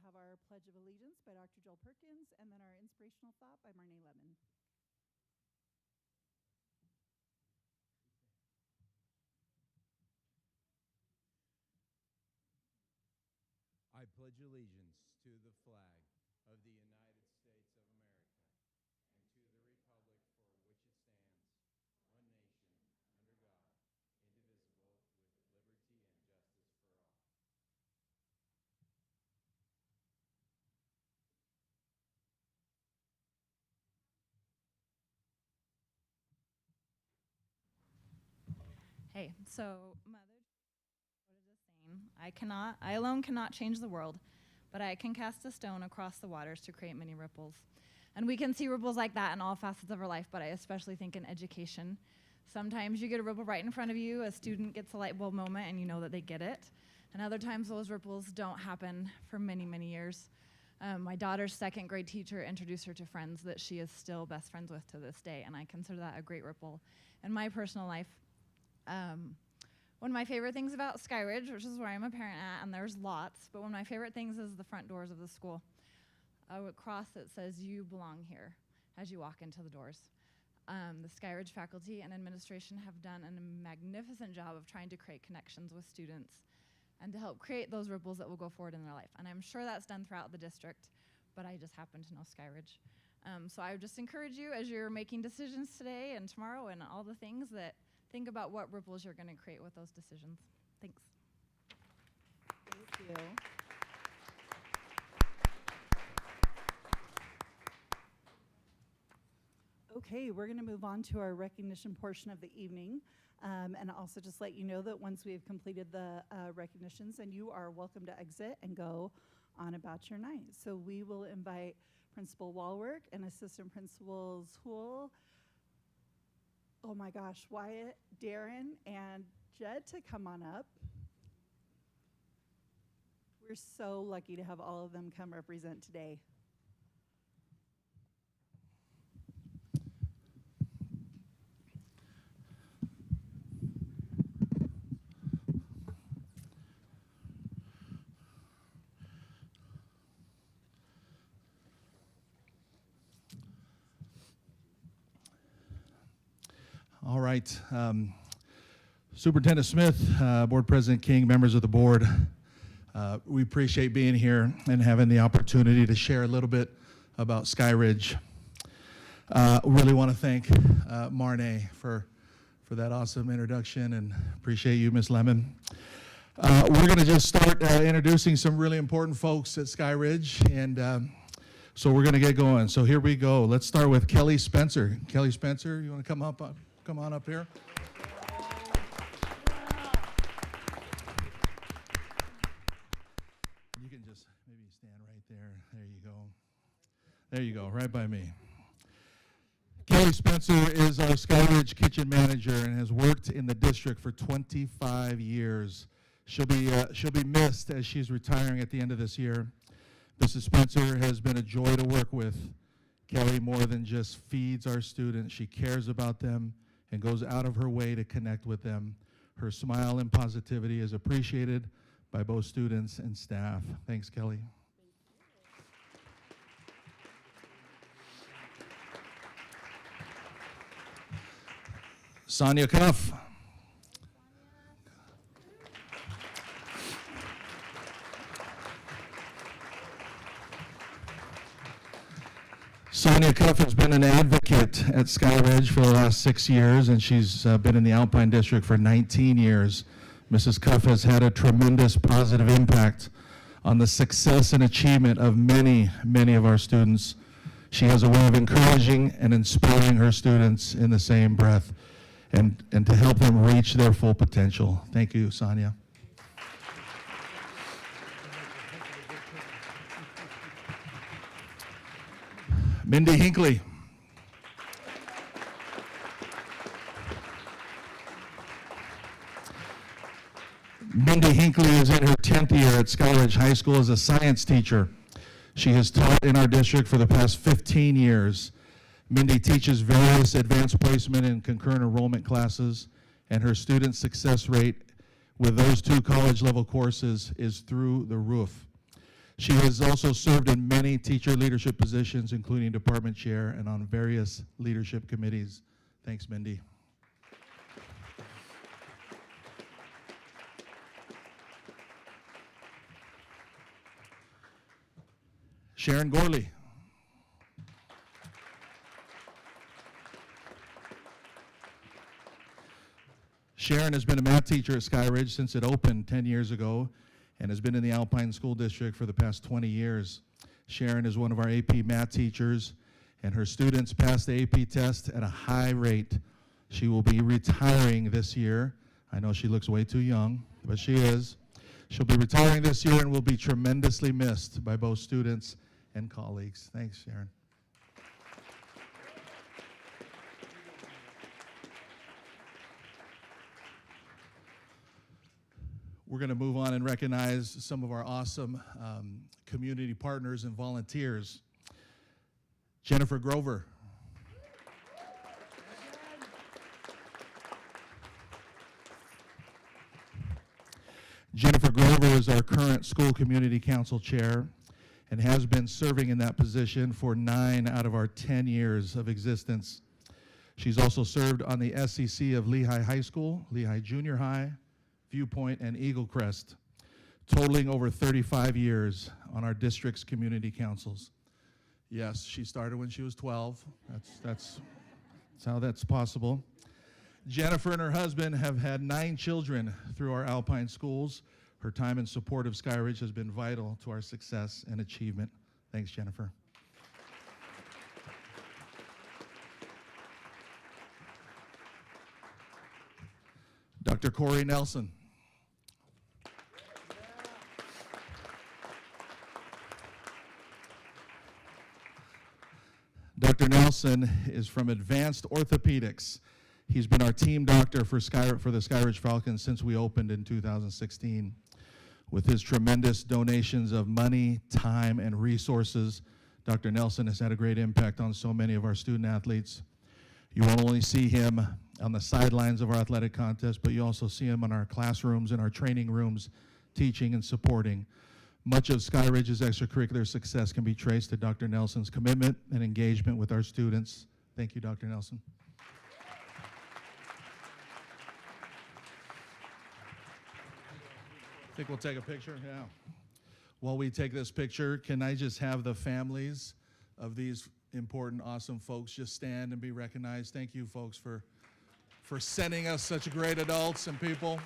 have our Pledge of Allegiance by Dr. Joel Perkins, and then our Inspirational Thought by Marnie Lemon. I pledge allegiance to the flag of the United States of America and to the republic for which it stands, one nation, under God, indivisible, with liberty and justice for all. Hey, so Mother quoted a saying, I alone cannot change the world, but I can cast a stone across the waters to create many ripples. And we can see ripples like that in all facets of our life, but I especially think in education. Sometimes you get a ripple right in front of you, a student gets a light bulb moment and you know that they get it. And other times those ripples don't happen for many, many years. My daughter's second grade teacher introduced her to friends that she is still best friends with to this day, and I consider that a great ripple. In my personal life, one of my favorite things about Skyridge, which is where I'm a parent at, and there's lots, but one of my favorite things is the front doors of the school. A cross that says, "You belong here," as you walk into the doors. The Skyridge faculty and administration have done a magnificent job of trying to create connections with students and to help create those ripples that will go forward in their life. And I'm sure that's done throughout the district, but I just happen to know Skyridge. So I would just encourage you, as you're making decisions today and tomorrow and all the things, that think about what ripples you're going to create with those decisions. Thanks. Thank you. Okay, we're going to move on to our recognition portion of the evening. And also just let you know that once we have completed the recognitions, and you are welcome to exit and go on about your night. So we will invite Principal Walwork and Assistant Principals Hool, oh my gosh, Wyatt, Darren, and Jed to come on up. We're so lucky to have all of them come represent today. All right. Superintendent Smith, Board President King, members of the board, we appreciate being here and having the opportunity to share a little bit about Skyridge. Really want to thank Marnie for that awesome introduction, and appreciate you, Ms. Lemon. We're going to just start introducing some really important folks at Skyridge, and so we're going to get going. So here we go. Let's start with Kelly Spencer. Kelly Spencer, you want to come on up here? You can just maybe stand right there. There you go. There you go, right by me. Kelly Spencer is our Skyridge kitchen manager and has worked in the district for 25 years. She'll be missed as she's retiring at the end of this year. Mrs. Spencer has been a joy to work with. Kelly more than just feeds our students. She cares about them and goes out of her way to connect with them. Her smile and positivity is appreciated by both students and staff. Thanks, Kelly. Sonia Cuff. Sonia Cuff has been an advocate at Skyridge for the last 6 years, and she's been in the Alpine district for 19 years. Mrs. Cuff has had a tremendous positive impact on the success and achievement of many, many of our students. She has a way of encouraging and inspiring her students in the same breath, and to help them reach their full potential. Thank you, Sonia. Mindy Hinckley. Mindy Hinckley is in her 10th year at Skyridge High School as a science teacher. She has taught in our district for the past 15 years. Mindy teaches various advanced placement and concurrent enrollment classes, and her student success rate with those two college-level courses is through the roof. She has also served in many teacher leadership positions, including department chair and on various leadership committees. Thanks, Mindy. Sharon Gorley. Sharon has been a math teacher at Skyridge since it opened 10 years ago and has been in the Alpine School District for the past 20 years. Sharon is one of our AP math teachers, and her students pass the AP test at a high rate. She will be retiring this year. I know she looks way too young, but she is. She'll be retiring this year and will be tremendously missed by both students and colleagues. Thanks, Sharon. We're going to move on and recognize some of our awesome community partners and volunteers. Jennifer Grover. Jennifer Grover is our current school community council chair and has been serving in that position for 9 out of our 10 years of existence. She's also served on the SEC of Lehigh High School, Lehigh Junior High, Viewpoint, and Eagle Crest, totaling over 35 years on our district's community councils. Yes, she started when she was 12. That's how that's possible. Jennifer and her husband have had 9 children through our Alpine schools. Her time and support of Skyridge has been vital to our success and achievement. Thanks, Jennifer. Dr. Corey Nelson. Dr. Nelson is from Advanced Orthopedics. He's been our team doctor for the Skyridge Falcons since we opened in 2016. With his tremendous donations of money, time, and resources, Dr. Nelson has had a great impact on so many of our student athletes. You won't only see him on the sidelines of our athletic contests, but you also see him in our classrooms and our training rooms, teaching and supporting. Much of Skyridge's extracurricular success can be traced to Dr. Nelson's commitment and engagement with our students. Thank you, Dr. Nelson. I think we'll take a picture, yeah. While we take this picture, can I just have the families of these important, awesome folks just stand and be recognized? Thank you, folks, for sending us such great adults and people.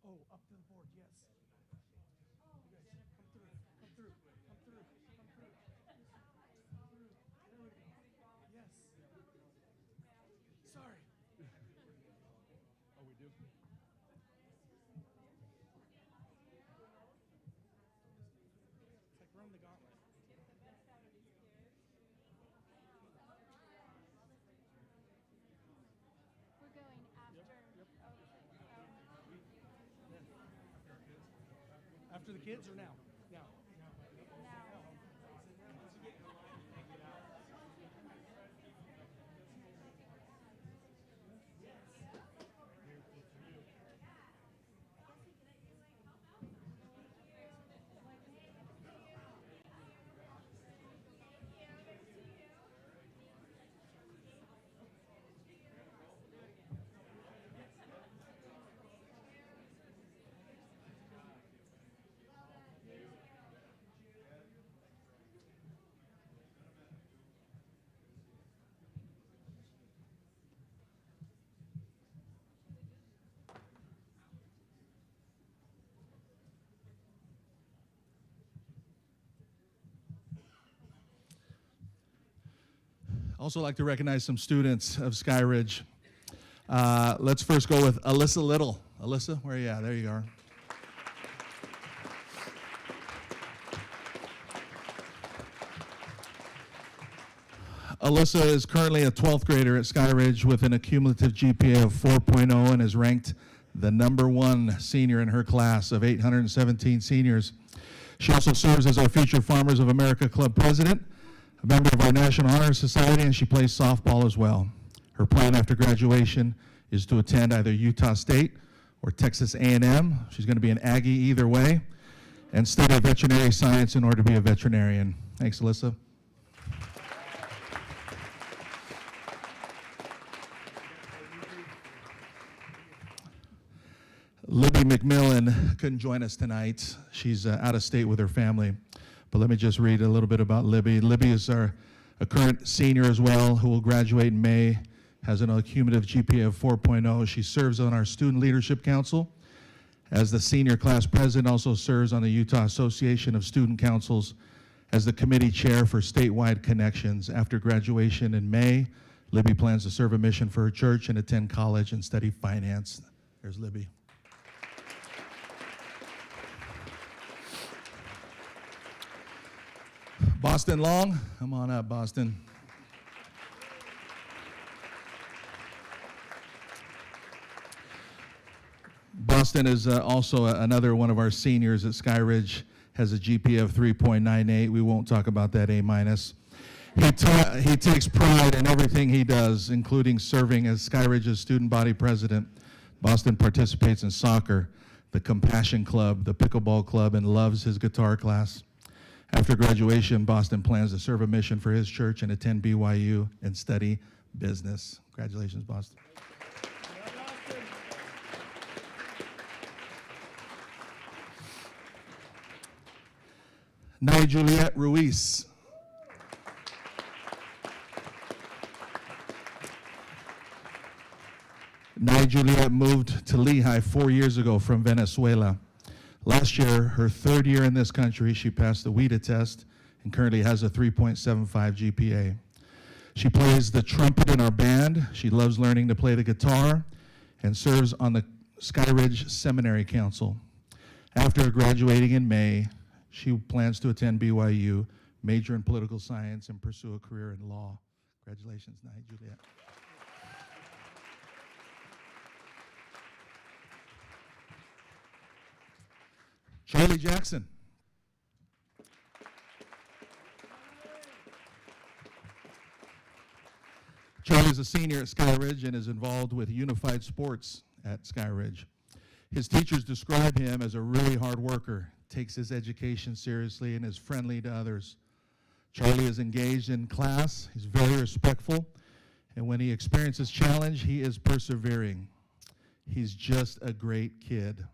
Oh, up to the board, yes. You guys, come through, come through, come through, come through. Yes. Sorry. Oh, we do? It's like run the gauntlet. We're going after. After the kids or now? Now. Also like to recognize some students of Skyridge. Let's first go with Alyssa Little. Alyssa, where are you at? There you are. Alyssa is currently a 12th grader at Skyridge with an accumulative GPA of 4.0 and is ranked the #1 senior in her class of 817 seniors. She also serves as our Future Farmers of America Club president, a member of our National Honor Society, and she plays softball as well. Her plan after graduation is to attend either Utah State or Texas A&M. She's going to be an Aggie either way, and study veterinary science in order to be a veterinarian. Thanks, Alyssa. Libby McMillan couldn't join us tonight. She's out of state with her family. But let me just read a little bit about Libby. Libby is a current senior as well who will graduate in May, has an cumulative GPA of 4.0. She serves on our Student Leadership Council. As the senior class president, also serves on the Utah Association of Student Councils as the committee chair for statewide connections. After graduation in May, Libby plans to serve a mission for her church and attend college and study finance. There's Libby. Boston Long, come on up, Boston. Boston is also another one of our seniors at Skyridge, has a GPA of 3.98. We won't talk about that A-. He takes pride in everything he does, including serving as Skyridge's student body president. Boston participates in soccer, the Compassion Club, the Pickleball Club, and loves his guitar class. After graduation, Boston plans to serve a mission for his church and attend BYU and study business. Congratulations, Boston. Nay Juliet Ruiz. Nay Juliet moved to Lehigh 4 years ago from Venezuela. Last year, her 3rd year in this country, she passed the WIDA test and currently has a 3.75 GPA. She plays the trumpet in our band. She loves learning to play the guitar and serves on the Skyridge Seminary Council. After graduating in May, she plans to attend BYU, major in political science, and pursue a career in law. Congratulations, Nay Juliet. Charlie Jackson. Charlie's a senior at Skyridge and is involved with Unified Sports at Skyridge. His teachers describe him as a really hard worker, takes his education seriously, and is friendly to others. Charlie is engaged in class, he's very respectful, and when he experiences challenge, he is persevering. He's just a great kid.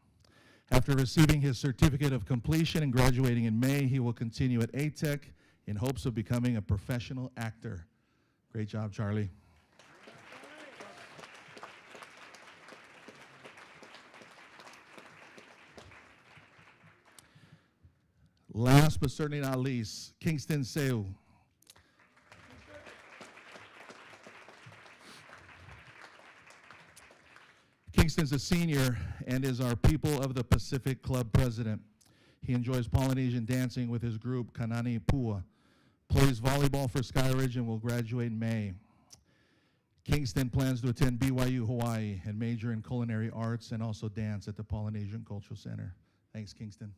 After receiving his certificate of completion and graduating in May, he will continue at ATech in hopes of becoming a professional actor. Great job, Charlie. Last but certainly not least, Kingston Seu. Kingston's a senior and is our People of the Pacific Club president. He enjoys Polynesian dancing with his group, Kanani Pua, plays volleyball for Skyridge and will graduate in May. Kingston plans to attend BYU Hawaii and major in culinary arts and also dance at the Polynesian Cultural Center. Thanks, Kingston.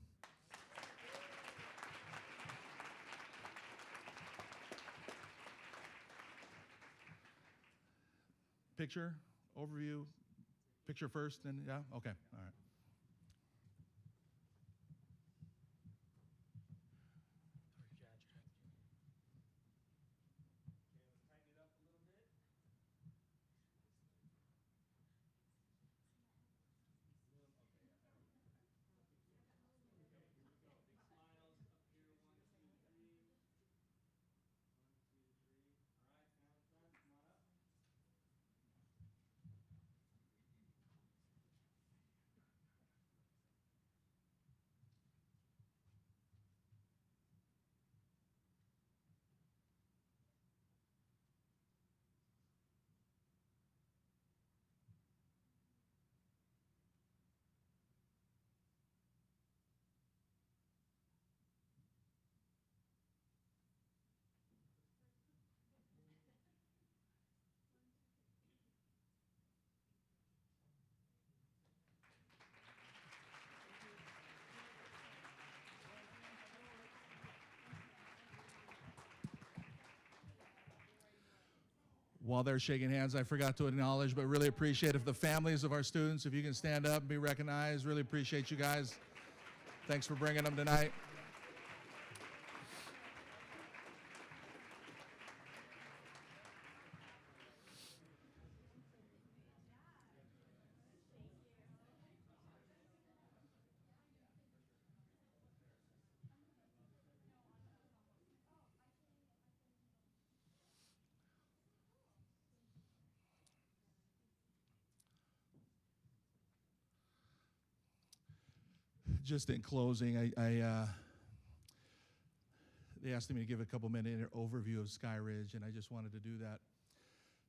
Picture, overview, picture first, and yeah, okay, all right. While they're shaking hands, I forgot to acknowledge, but really appreciate if the families of our students, if you can stand up and be recognized, really appreciate you guys. Thanks for bringing them tonight. Just in closing, they asked me to give a couple minute overview of Sky Ridge, and I just wanted to do that.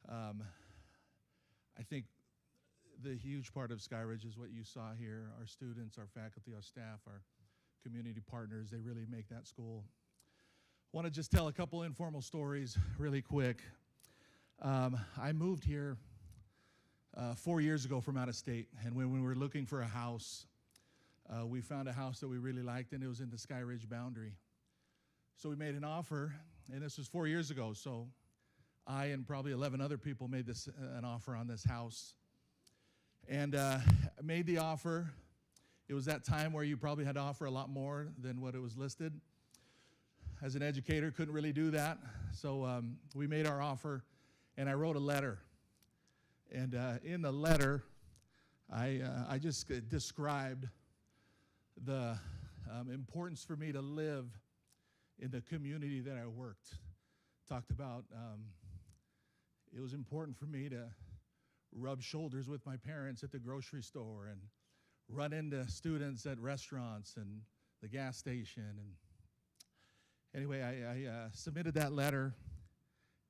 I think the huge part of Sky Ridge is what you saw here. Our students, our faculty, our staff, our community partners, they really make that school. I want to just tell a couple informal stories really quick. I moved here 4 years ago from out of state, and when we were looking for a house, we found a house that we really liked, and it was in the Sky Ridge boundary. So we made an offer, and this was 4 years ago, so I and probably 11 other people made an offer on this house. And I made the offer. It was that time where you probably had to offer a lot more than what it was listed. As an educator, couldn't really do that. So we made our offer, and I wrote a letter. And in the letter, I just described the importance for me to live in the community that I worked. Talked about it was important for me to rub shoulders with my parents at the grocery store and run into students at restaurants and the gas station. And anyway, I submitted that letter,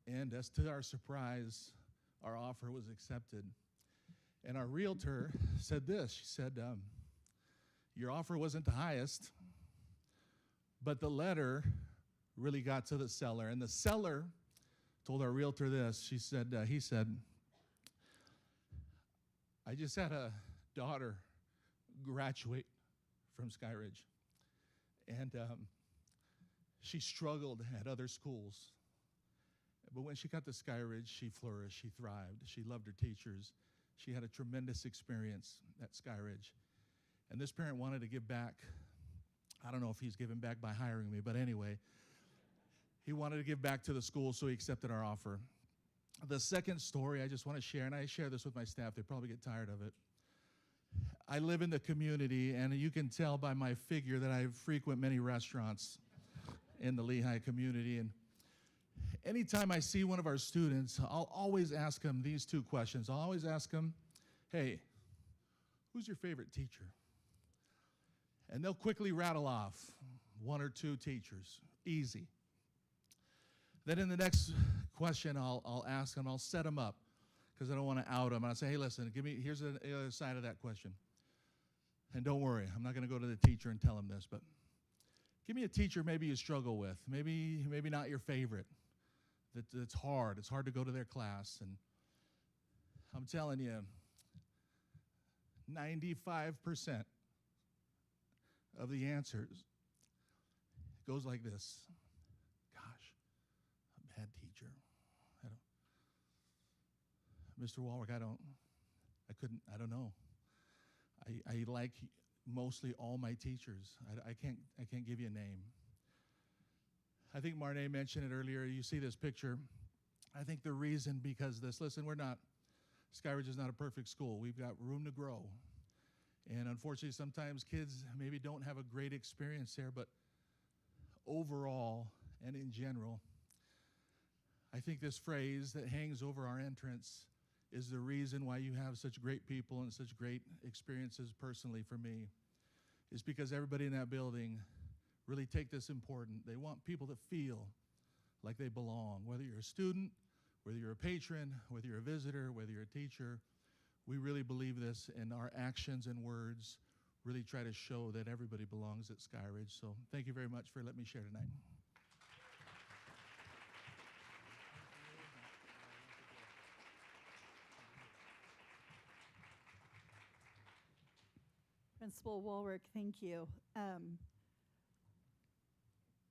and as to our surprise, our offer was accepted. And our realtor said this. She said, your offer wasn't the highest, but the letter really got to the seller. And the seller told our realtor this. He said, I just had a daughter graduate from Sky Ridge, and she struggled at other schools. But when she got to Sky Ridge, she flourished, she thrived, she loved her teachers. She had a tremendous experience at Sky Ridge. And this parent wanted to give back. I don't know if he's giving back by hiring me, but anyway, he wanted to give back to the school, so he accepted our offer. The second story I just want to share, and I share this with my staff, they probably get tired of it. I live in the community, and you can tell by my figure that I frequent many restaurants in the Lehigh community. And anytime I see one of our students, I'll always ask them these two questions. I'll always ask them, hey, who's your favorite teacher? And they'll quickly rattle off one or two teachers, easy. Then in the next question, I'll ask them, I'll set them up, because I don't want to out them. I'll say, hey, listen, here's the other side of that question. And don't worry, I'm not going to go to the teacher and tell them this, but give me a teacher maybe you struggle with, maybe not your favorite, that's hard. It's hard to go to their class. And I'm telling you, 95% of the answers goes like this. Gosh, a bad teacher. Mr. Walrick, I don't know. I like mostly all my teachers. I can't give you a name. I think Marnay mentioned it earlier. You see this picture. I think the reason because Sky Ridge is not a perfect school. We've got room to grow. And unfortunately, sometimes kids maybe don't have a great experience there, but overall and in general, I think this phrase that hangs over our entrance is the reason why you have such great people and such great experiences personally for me, is because everybody in that building really take this important. They want people to feel like they belong, whether you're a student, whether you're a patron, whether you're a visitor, whether you're a teacher. We really believe this, and our actions and words really try to show that everybody belongs at Sky Ridge. So thank you very much for letting me share tonight. Principal Walrick, thank you. I'm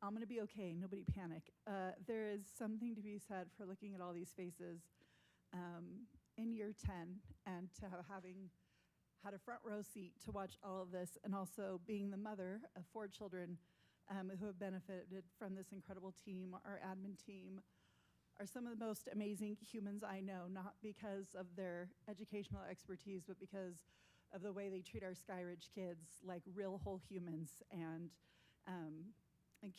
going to be okay. Nobody panic. There is something to be said for looking at all these faces in year 10 and to having had a front row seat to watch all of this, and also being the mother of 4 children who have benefited from this incredible team. Our admin team are some of the most amazing humans I know, not because of their educational expertise, but because of the way they treat our Skyridge kids like real whole humans, and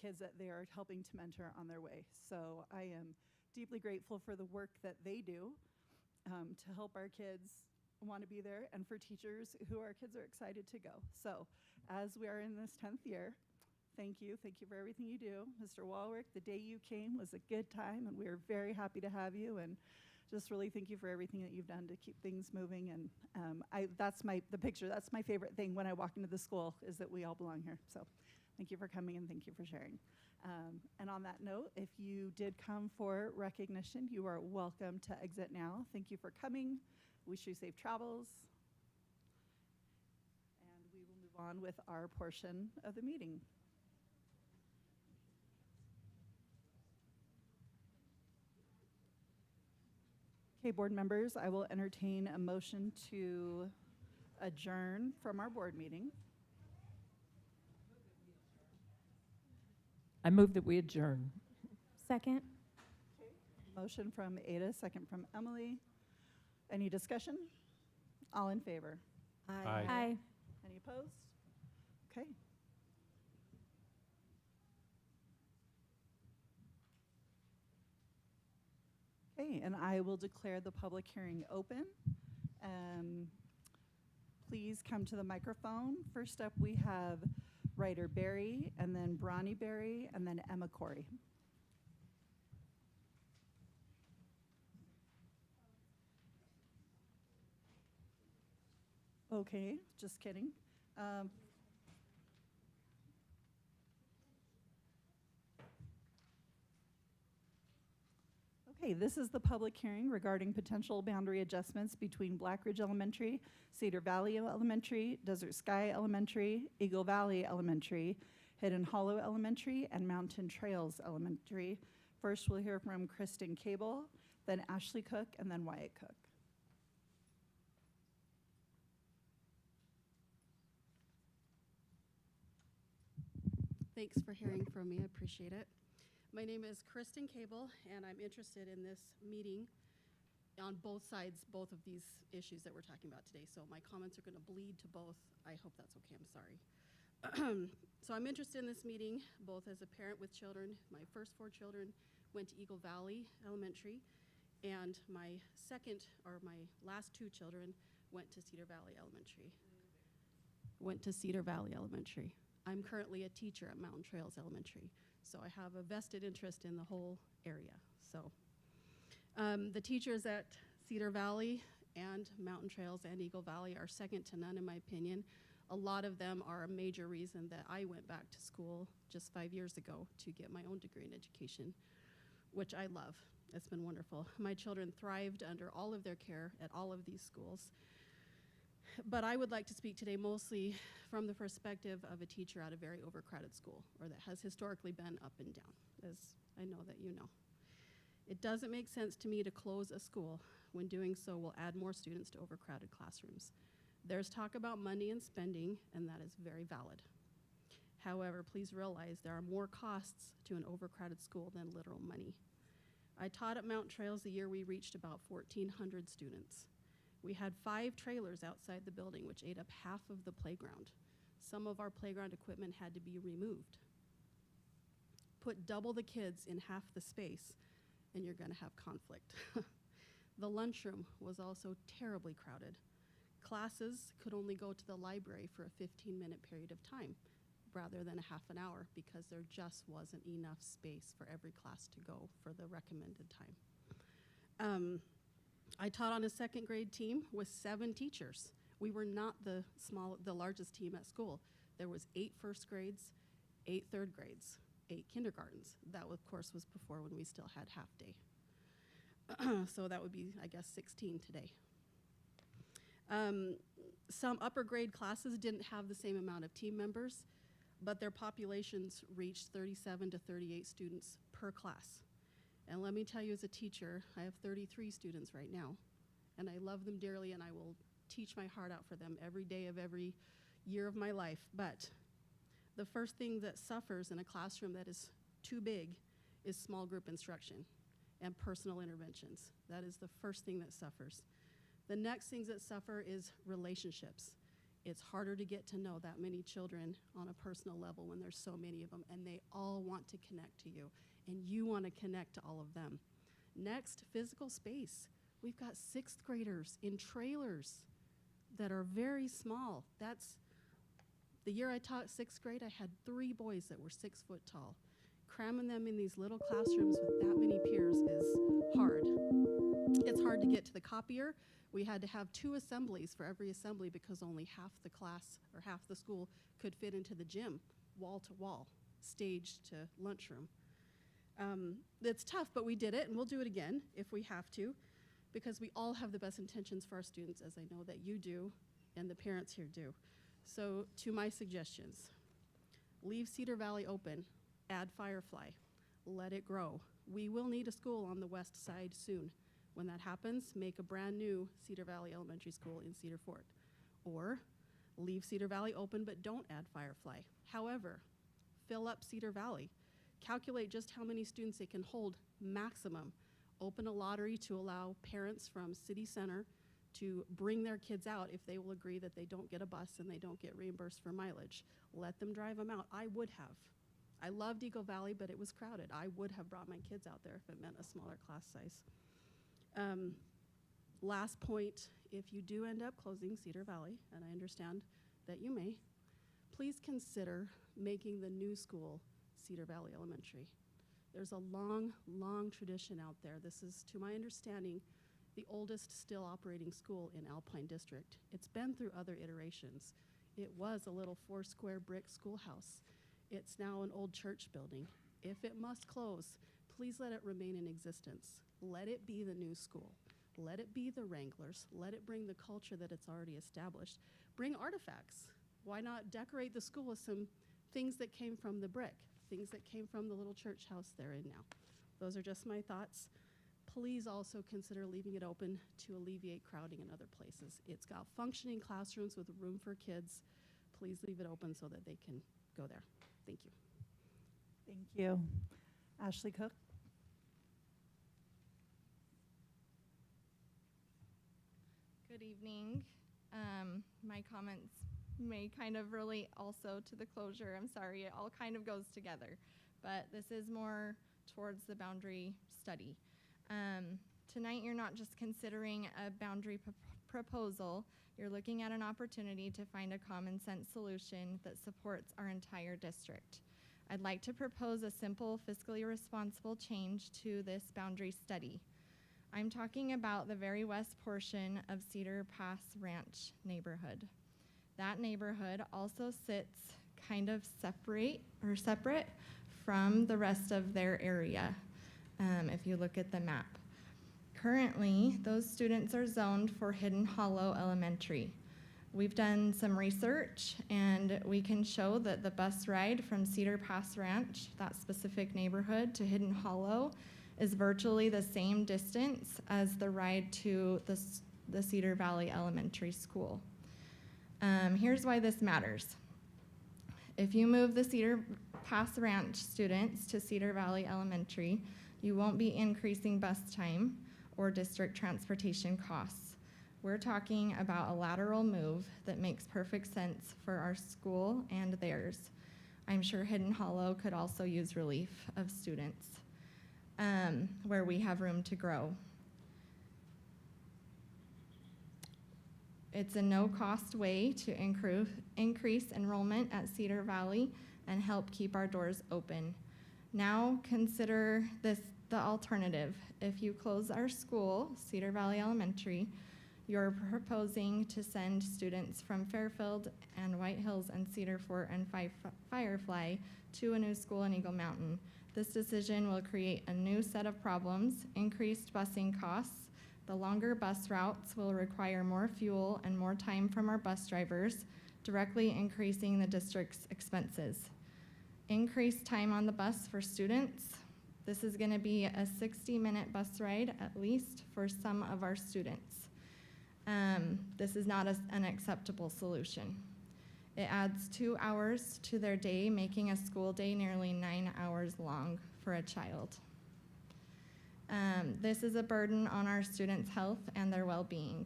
kids that they are helping to mentor on their way. So I am deeply grateful for the work that they do to help our kids want to be there, and for teachers who our kids are excited to go. So as we are in this 10th year, thank you for everything you do. Mr. Walwork, the day you came was a good time, and we are very happy to have you, and just really thank you for everything that you've done to keep things moving. And that's the picture, that's my favorite thing when I walk into the school, is that we all belong here. So thank you for coming, and thank you for sharing. And on that note, if you did come for recognition, you are welcome to exit now. Thank you for coming. Wish you safe travels. And we will move on with our portion of the meeting. Okay, board members, I will entertain a motion to adjourn from our board meeting. I move that we adjourn. Second. Motion from Ada, second from Emily. Any discussion? All in favor? Aye. Any opposed? Okay. Okay, and I will declare the public hearing open. Please come to the microphone. First up, we have Ryder Berry, and then Bronny Berry, and then Emma Corey. Okay, just kidding. Okay, this is the public hearing regarding potential boundary adjustments between Black Ridge Elementary, Cedar Valley Elementary, Desert Sky Elementary, Eagle Valley Elementary, Hidden Hollow Elementary, and Mountain Trails Elementary. First, we'll hear from Kristen Cable, then Ashley Cook, and then Wyatt Cook. Thanks for hearing from me. I appreciate it. My name is Kristen Cable, and I'm interested in this meeting on both sides, both of these issues that we're talking about today. So my comments are going to bleed to both. I hope that's okay. I'm sorry. So I'm interested in this meeting, both as a parent with children. My first 4 children went to Eagle Valley Elementary, and my last 2 children went to Cedar Valley Elementary. I'm currently a teacher at Mountain Trails Elementary, so I have a vested interest in the whole area. So the teachers at Cedar Valley and Mountain Trails and Eagle Valley are second to none, in my opinion. A lot of them are a major reason that I went back to school just 5 years ago to get my own degree in education, which I love. It's been wonderful. My children thrived under all of their care at all of these schools. But I would like to speak today mostly from the perspective of a teacher at a very overcrowded school, or that has historically been up and down, as I know that you know. It doesn't make sense to me to close a school when doing so will add more students to overcrowded classrooms. There's talk about money and spending, and that is very valid. However, please realize there are more costs to an overcrowded school than literal money. I taught at Mountain Trails the year we reached about 1,400 students. We had 5 trailers outside the building, which ate up half of the playground. Some of our playground equipment had to be removed. Put double the kids in half the space, and you're going to have conflict. The lunchroom was also terribly crowded. Classes could only go to the library for a 15-minute period of time rather than a half an hour, because there just wasn't enough space for every class to go for the recommended time. I taught on a 2nd grade team with 7 teachers. We were not the largest team at school. There was 8 first grades, 8 third grades, 8 kindergartens. That, of course, was before when we still had half day. So that would be, I guess, 16 today. Some upper grade classes didn't have the same amount of team members, but their populations reached 37 to 38 students per class. And let me tell you, as a teacher, I have 33 students right now, and I love them dearly, and I will teach my heart out for them every day of every year of my life. But the first thing that suffers in a classroom that is too big is small group instruction and personal interventions. That is the first thing that suffers. The next things that suffer is relationships. It's harder to get to know that many children on a personal level when there's so many of them, and they all want to connect to you, and you want to connect to all of them. Next, physical space. We've got 6th graders in trailers that are very small. That's the year I taught 6th grade, I had 3 boys that were 6 foot tall. Cramming them in these little classrooms with that many peers is hard. It's hard to get to the copier. We had to have 2 assemblies for every assembly because only half the class or half the school could fit into the gym, wall to wall, stage to lunchroom. It's tough, but we did it, and we'll do it again if we have to, because we all have the best intentions for our students, as I know that you do and the parents here do. So to my suggestions, leave Cedar Valley open, add Firefly, let it grow. We will need a school on the west side soon. When that happens, make a brand new Cedar Valley Elementary School in Cedar Fort. Or leave Cedar Valley open but don't add Firefly. However, fill up Cedar Valley. Calculate just how many students they can hold maximum. Open a lottery to allow parents from City Center to bring their kids out if they will agree that they don't get a bus and they don't get reimbursed for mileage. Let them drive them out. I would have. I loved Eagle Valley, but it was crowded. I would have brought my kids out there if it meant a smaller class size. Last point, if you do end up closing Cedar Valley, and I understand that you may, please consider making the new school Cedar Valley Elementary. There's a long, long tradition out there. This is, to my understanding, the oldest still operating school in Alpine District. It's been through other iterations. It was a little 4-square brick schoolhouse. It's now an old church building. If it must close, please let it remain in existence. Let it be the new school. Let it be the Wranglers. Let it bring the culture that it's already established. Bring artifacts. Why not decorate the school with some things that came from the brick, things that came from the little church house they're in now. Those are just my thoughts. Please also consider leaving it open to alleviate crowding in other places. It's got functioning classrooms with room for kids. Please leave it open so that they can go there. Thank you. Thank you. Ashley Cook. Good evening. My comments may kind of relate also to the closure. I'm sorry, it all kind of goes together, but this is more towards the boundary study. Tonight, you're not just considering a boundary proposal, you're looking at an opportunity to find a common sense solution that supports our entire district. I'd like to propose a simple, fiscally responsible change to this boundary study. I'm talking about the very west portion of Cedar Pass Ranch neighborhood. That neighborhood also sits kind of separate from the rest of their area, if you look at the map. Currently, those students are zoned for Hidden Hollow Elementary. We've done some research, and we can show that the bus ride from Cedar Pass Ranch, that specific neighborhood, to Hidden Hollow is virtually the same distance as the ride to the Cedar Valley Elementary School. Here's why this matters. If you move the Cedar Pass Ranch students to Cedar Valley Elementary, you won't be increasing bus time or district transportation costs. We're talking about a lateral move that makes perfect sense for our school and theirs. I'm sure Hidden Hollow could also use relief of students where we have room to grow. It's a no-cost way to increase enrollment at Cedar Valley and help keep our doors open. Now consider this the alternative. If you close our school, Cedar Valley Elementary, you're proposing to send students from Fairfield and White Hills and Cedar Fort and Firefly to a new school in Eagle Mountain. This decision will create a new set of problems, increased busing costs. The longer bus routes will require more fuel and more time from our bus drivers, directly increasing the district's expenses. Increased time on the bus for students, This is going to be a 60-minute bus ride at least for some of our students. This is not an acceptable solution. It adds 2 hours to their day, making a school day nearly 9 hours long for a child. This is a burden on our students' health and their well-being.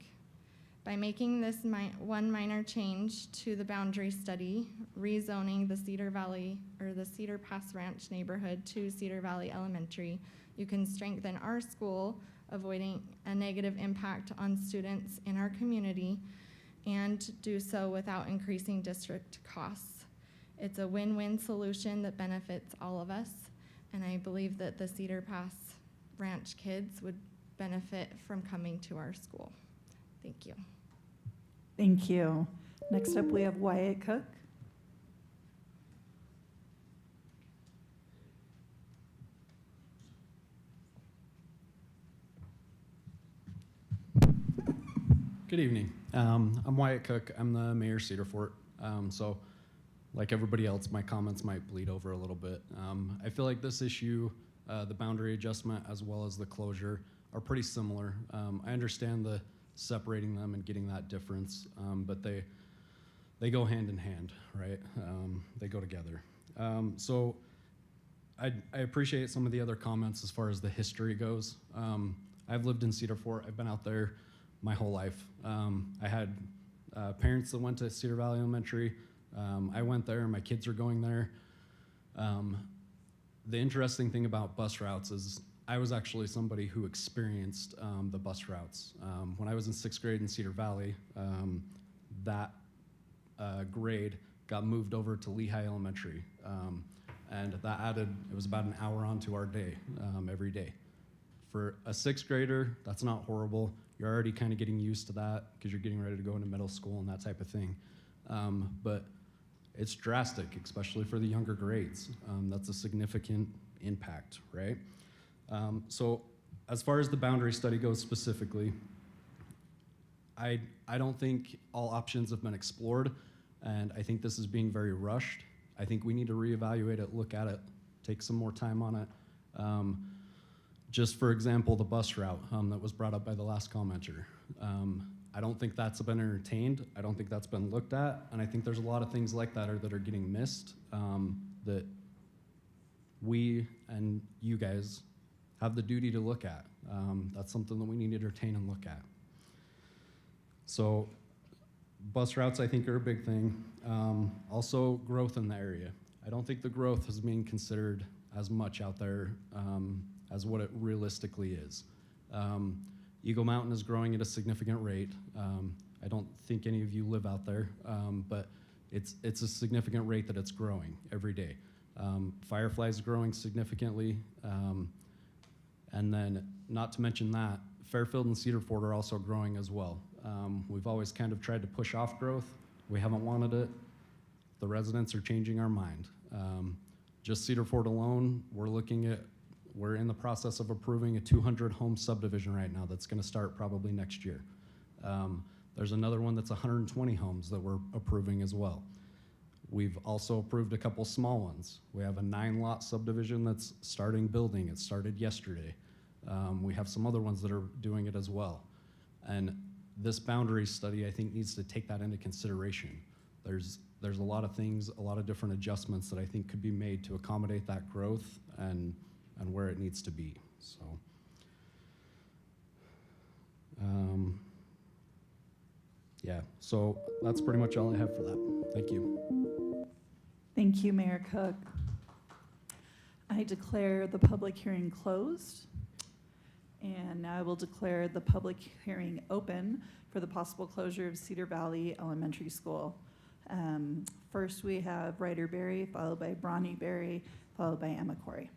By making this one minor change to the boundary study, rezoning the Cedar Valley or the Cedar Pass Ranch neighborhood to Cedar Valley Elementary, you can strengthen our school, avoiding a negative impact on students in our community, and do so without increasing district costs. It's a win-win solution that benefits all of us, and I believe that the Cedar Pass Ranch kids would benefit from coming to our school. Thank you. Thank you. Next up, we have Wyatt Cook. Good evening. I'm Wyatt Cook. I'm the mayor of Cedar Fort. So like everybody else, my comments might bleed over a little bit. I feel like this issue, the boundary adjustment as well as the closure, are pretty similar. I understand the separating them and getting that difference, but they go hand in hand, right? They go together. So I appreciate some of the other comments as far as the history goes. I've lived in Cedar Fort. I've been out there my whole life. I had parents that went to Cedar Valley Elementary. I went there, my kids are going there. The interesting thing about bus routes is I was actually somebody who experienced the bus routes. When I was in 6th grade in Cedar Valley, that grade got moved over to Lehigh Elementary. And that added, it was about an hour onto our day, every day. For a 6th grader, that's not horrible. You're already kind of getting used to that because you're getting ready to go into middle school and that type of thing. But it's drastic, especially for the younger grades. That's a significant impact, right? So as far as the boundary study goes specifically, I don't think all options have been explored, and I think this is being very rushed. I think we need to reevaluate it, look at it, take some more time on it. Just for example, the bus route that was brought up by the last commenter. I don't think that's been entertained. I don't think that's been looked at, and I think there's a lot of things like that are getting missed that we and you guys have the duty to look at. That's something that we need to entertain and look at. So bus routes, I think, are a big thing. Also, growth in the area. I don't think the growth is being considered as much out there as what it realistically is. Eagle Mountain is growing at a significant rate. I don't think any of you live out there, but it's a significant rate that it's growing every day. Firefly's growing significantly, and then not to mention that, Fairfield and Cedar Fort are also growing as well. We've always kind of tried to push off growth. We haven't wanted it. The residents are changing our mind. Just Cedar Fort alone, we're in the process of approving a 200 home subdivision right now that's gonna start probably next year. There's another one that's 120 homes that we're approving as well. We've also approved a couple small ones. We have a 9-lot subdivision that's starting building. It started yesterday. We have some other ones that are doing it as well. And this boundary study, I think, needs to take that into consideration. There's a lot of things, a lot of different adjustments that I think could be made to accommodate that growth and where it needs to be, so. Yeah, so that's pretty much all I have for that. Thank you. Thank you, Mayor Cook. I declare the public hearing closed. And now I will declare the public hearing open for the possible closure of Cedar Valley Elementary School. First, we have Ryder Berry, followed by Bronny Berry, followed by Emma Corey.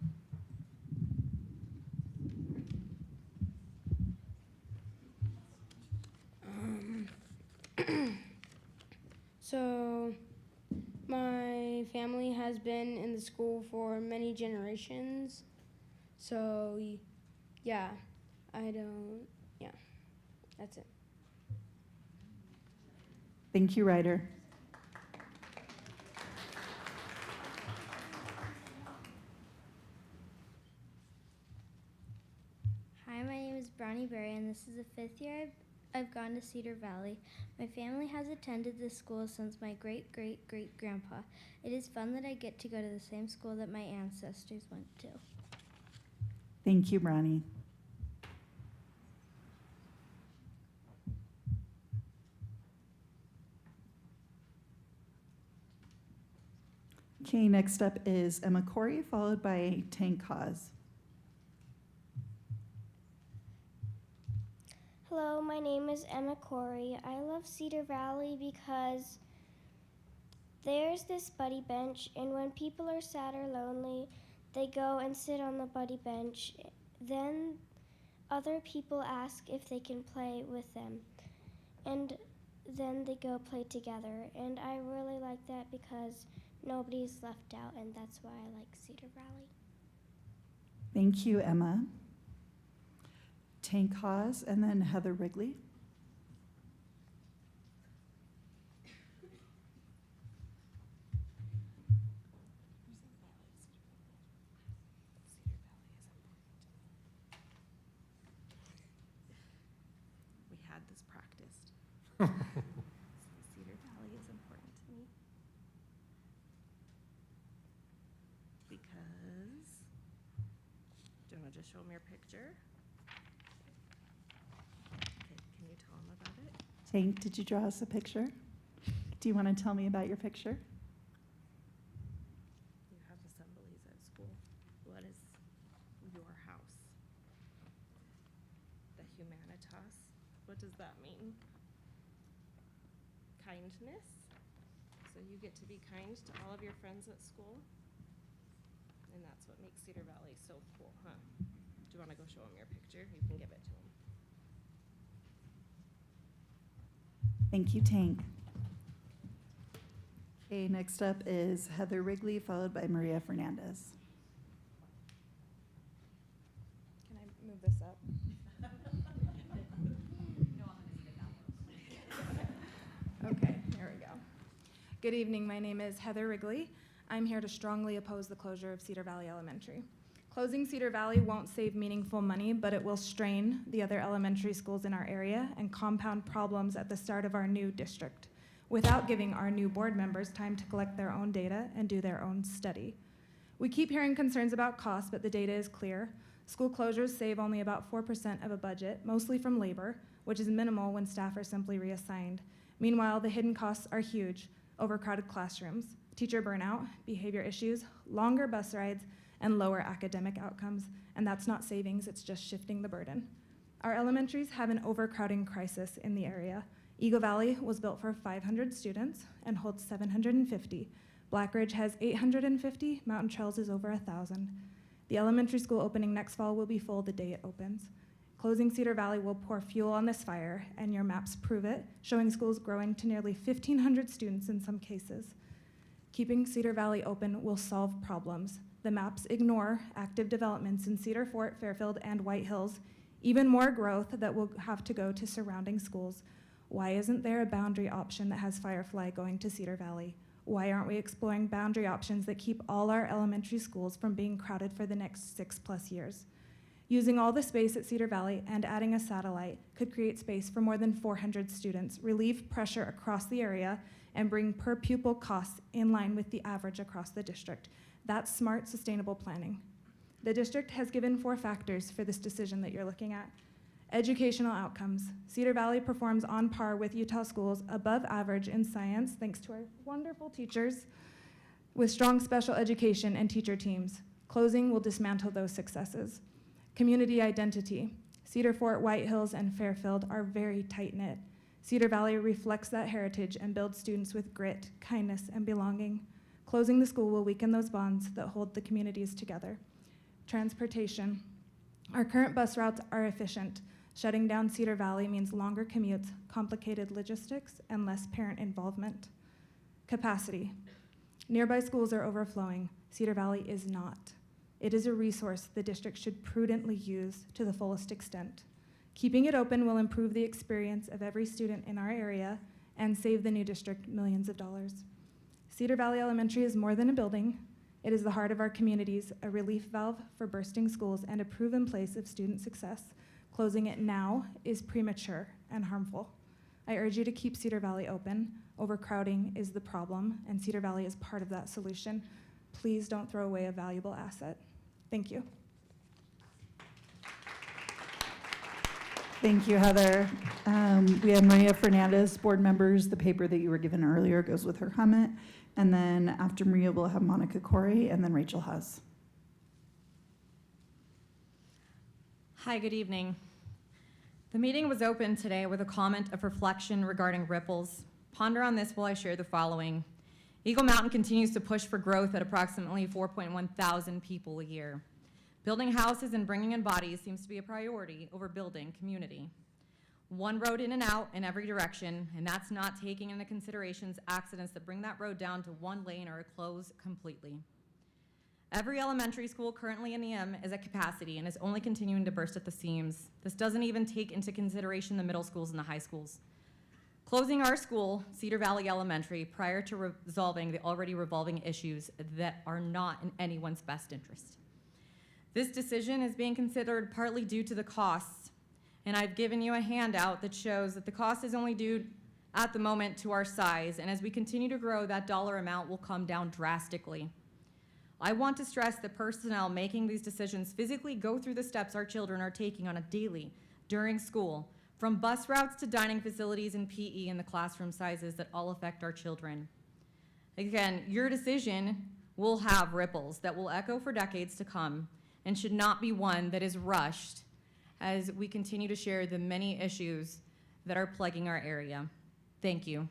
So, my family has been in the school for many generations. So, yeah, that's it. Thank you, Ryder. Brownie Berry, and this is the 5th year I've gone to Cedar Valley. My family has attended this school since my great-great-great-grandpa. It is fun that I get to go to the same school that my ancestors went to. Thank you, Bronny. Okay, next up is Emma Corey, followed by Tank Haas. Hello, my name is Emma Corey. I love Cedar Valley because there's this buddy bench, and when people are sad or lonely, they go and sit on the buddy bench. Then other people ask if they can play with them, and then they go play together. And I really like that because nobody's left out, and that's why I like Cedar Valley. Thank you, Emma. Tank Haas, and then Heather Wrigley. We had this practiced. Cedar Valley is important to me because, do you want to just show them your picture? Okay, can you tell them about it? Tank, did you draw us a picture? Do you want to tell me about your picture? You have assemblies at school. What is your house? The humanitas. What does that mean? Kindness. So you get to be kind to all of your friends at school. And that's what makes Cedar Valley so cool, huh? Do you want to go show them your picture? You can give it to them. Thank you, Tank. Okay, next up is Heather Wrigley, followed by Maria Fernandez. Can I move this up? Okay, here we go. Good evening, my name is Heather Wrigley. I'm here to strongly oppose the closure of Cedar Valley Elementary. Closing Cedar Valley won't save meaningful money, but it will strain the other elementary schools in our area and compound problems at the start of our new district, without giving our new board members time to collect their own data and do their own study. We keep hearing concerns about costs, but the data is clear. School closures save only about 4% of a budget, mostly from labor, which is minimal when staff are simply reassigned. Meanwhile, the hidden costs are huge: overcrowded classrooms, teacher burnout, behavior issues, longer bus rides, and lower academic outcomes. And that's not savings, it's just shifting the burden. Our elementaries have an overcrowding crisis in the area. Eagle Valley was built for 500 students and holds 750. Black Ridge has 850, Mountain Trails is over 1,000. The elementary school opening next fall will be full the day it opens. Closing Cedar Valley will pour fuel on this fire, and your maps prove it, showing schools growing to nearly 1,500 students in some cases. Keeping Cedar Valley open will solve problems. The maps ignore active developments in Cedar Fort, Fairfield, and White Hills, even more growth that will have to go to surrounding schools. Why isn't there a boundary option that has Firefly going to Cedar Valley? Why aren't we exploring boundary options that keep all our elementary schools from being crowded for the next 6+ years? Using all the space at Cedar Valley and adding a satellite could create space for more than 400 students, relieve pressure across the area, and bring per pupil costs in line with the average across the district. That's smart, sustainable planning. The district has given 4 factors for this decision that you're looking at. Educational outcomes. Cedar Valley performs on par with Utah schools, above average in science, thanks to our wonderful teachers, with strong special education and teacher teams. Closing will dismantle those successes. Community identity. Cedar Fort, White Hills, and Fairfield are very tight-knit. Cedar Valley reflects that heritage and builds students with grit, kindness, and belonging. Closing the school will weaken those bonds that hold the communities together. Transportation. Our current bus routes are efficient. Shutting down Cedar Valley means longer commutes, complicated logistics, and less parent involvement. Capacity. Nearby schools are overflowing. Cedar Valley is not. It is a resource the district should prudently use to the fullest extent. Keeping it open will improve the experience of every student in our area and save the new district millions of dollars. Cedar Valley Elementary is more than a building. It is the heart of our communities, a relief valve for bursting schools, and a proven place of student success. Closing it now is premature and harmful. I urge you to keep Cedar Valley open. Overcrowding is the problem, and Cedar Valley is part of that solution. Please don't throw away a valuable asset. Thank you. Thank you, Heather. We have Maria Fernandez, board members. The paper that you were given earlier goes with her comment. And then after Maria, we'll have Monica Corey and then Rachel Haas. Hi, good evening. The meeting was opened today with a comment of reflection regarding ripples. Ponder on this while I share the following. Eagle Mountain continues to push for growth at approximately 4.1 thousand people a year. Building houses and bringing in bodies seems to be a priority over building community. One road in and out in every direction, and that's not taking into considerations accidents that bring that road down to one lane or close completely. Every elementary school currently in EM is at capacity and is only continuing to burst at the seams. This doesn't even take into consideration the middle schools and the high schools. Closing our school, Cedar Valley Elementary, prior to resolving the already revolving issues that are not in anyone's best interest. This decision is being considered partly due to the costs, and I've given you a handout that shows that the cost is only due at the moment to our size, and as we continue to grow, that dollar amount will come down drastically. I want to stress that personnel making these decisions physically go through the steps our children are taking on a daily during school, from bus routes to dining facilities and PE and the classroom sizes that all affect our children. Again, your decision will have ripples that will echo for decades to come, and should not be one that is rushed as we continue to share the many issues that are plaguing our area. Thank you.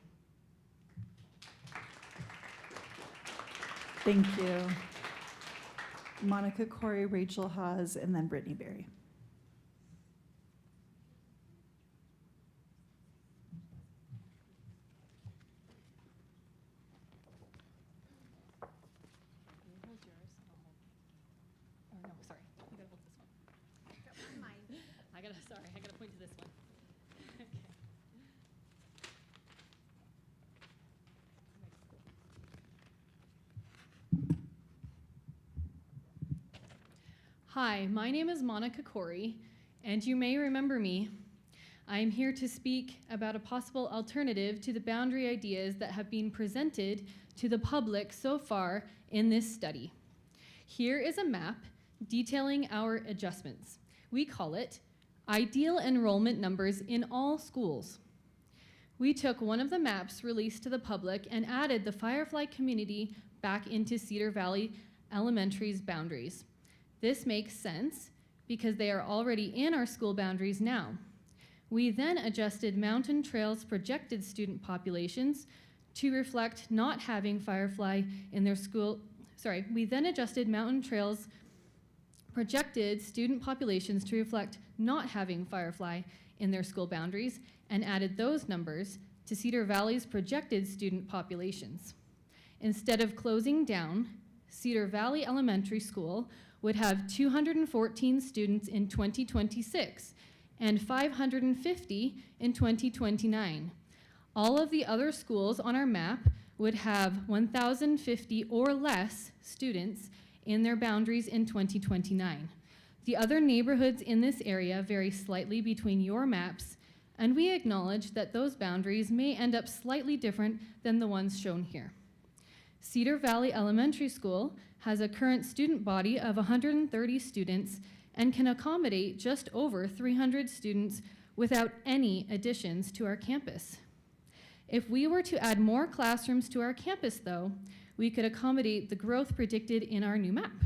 Thank you. Monica Corey, Rachel Haas, and then Brittany Berry. I gotta point to this one. Okay. Hi, my name is Monica Corey, and you may remember me. I am here to speak about a possible alternative to the boundary ideas that have been presented to the public so far in this study. Here is a map detailing our adjustments. We call it Ideal Enrollment Numbers in All Schools. We took one of the maps released to the public and added the Firefly community back into Cedar Valley Elementary's boundaries. This makes sense because they are already in our school boundaries now. We then adjusted Mountain Trail's projected student populations to reflect not having Firefly in their school. We then adjusted Mountain Trail's projected student populations to reflect not having Firefly in their school boundaries and added those numbers to Cedar Valley's projected student populations. Instead of closing down, Cedar Valley Elementary School would have 214 students in 2026 and 550 in 2029. All of the other schools on our map would have 1,050 or less students in their boundaries in 2029. The other neighborhoods in this area vary slightly between your maps, and we acknowledge that those boundaries may end up slightly different than the ones shown here. Cedar Valley Elementary School has a current student body of 130 students and can accommodate just over 300 students without any additions to our campus. If we were to add more classrooms to our campus, though, we could accommodate the growth predicted in our new map.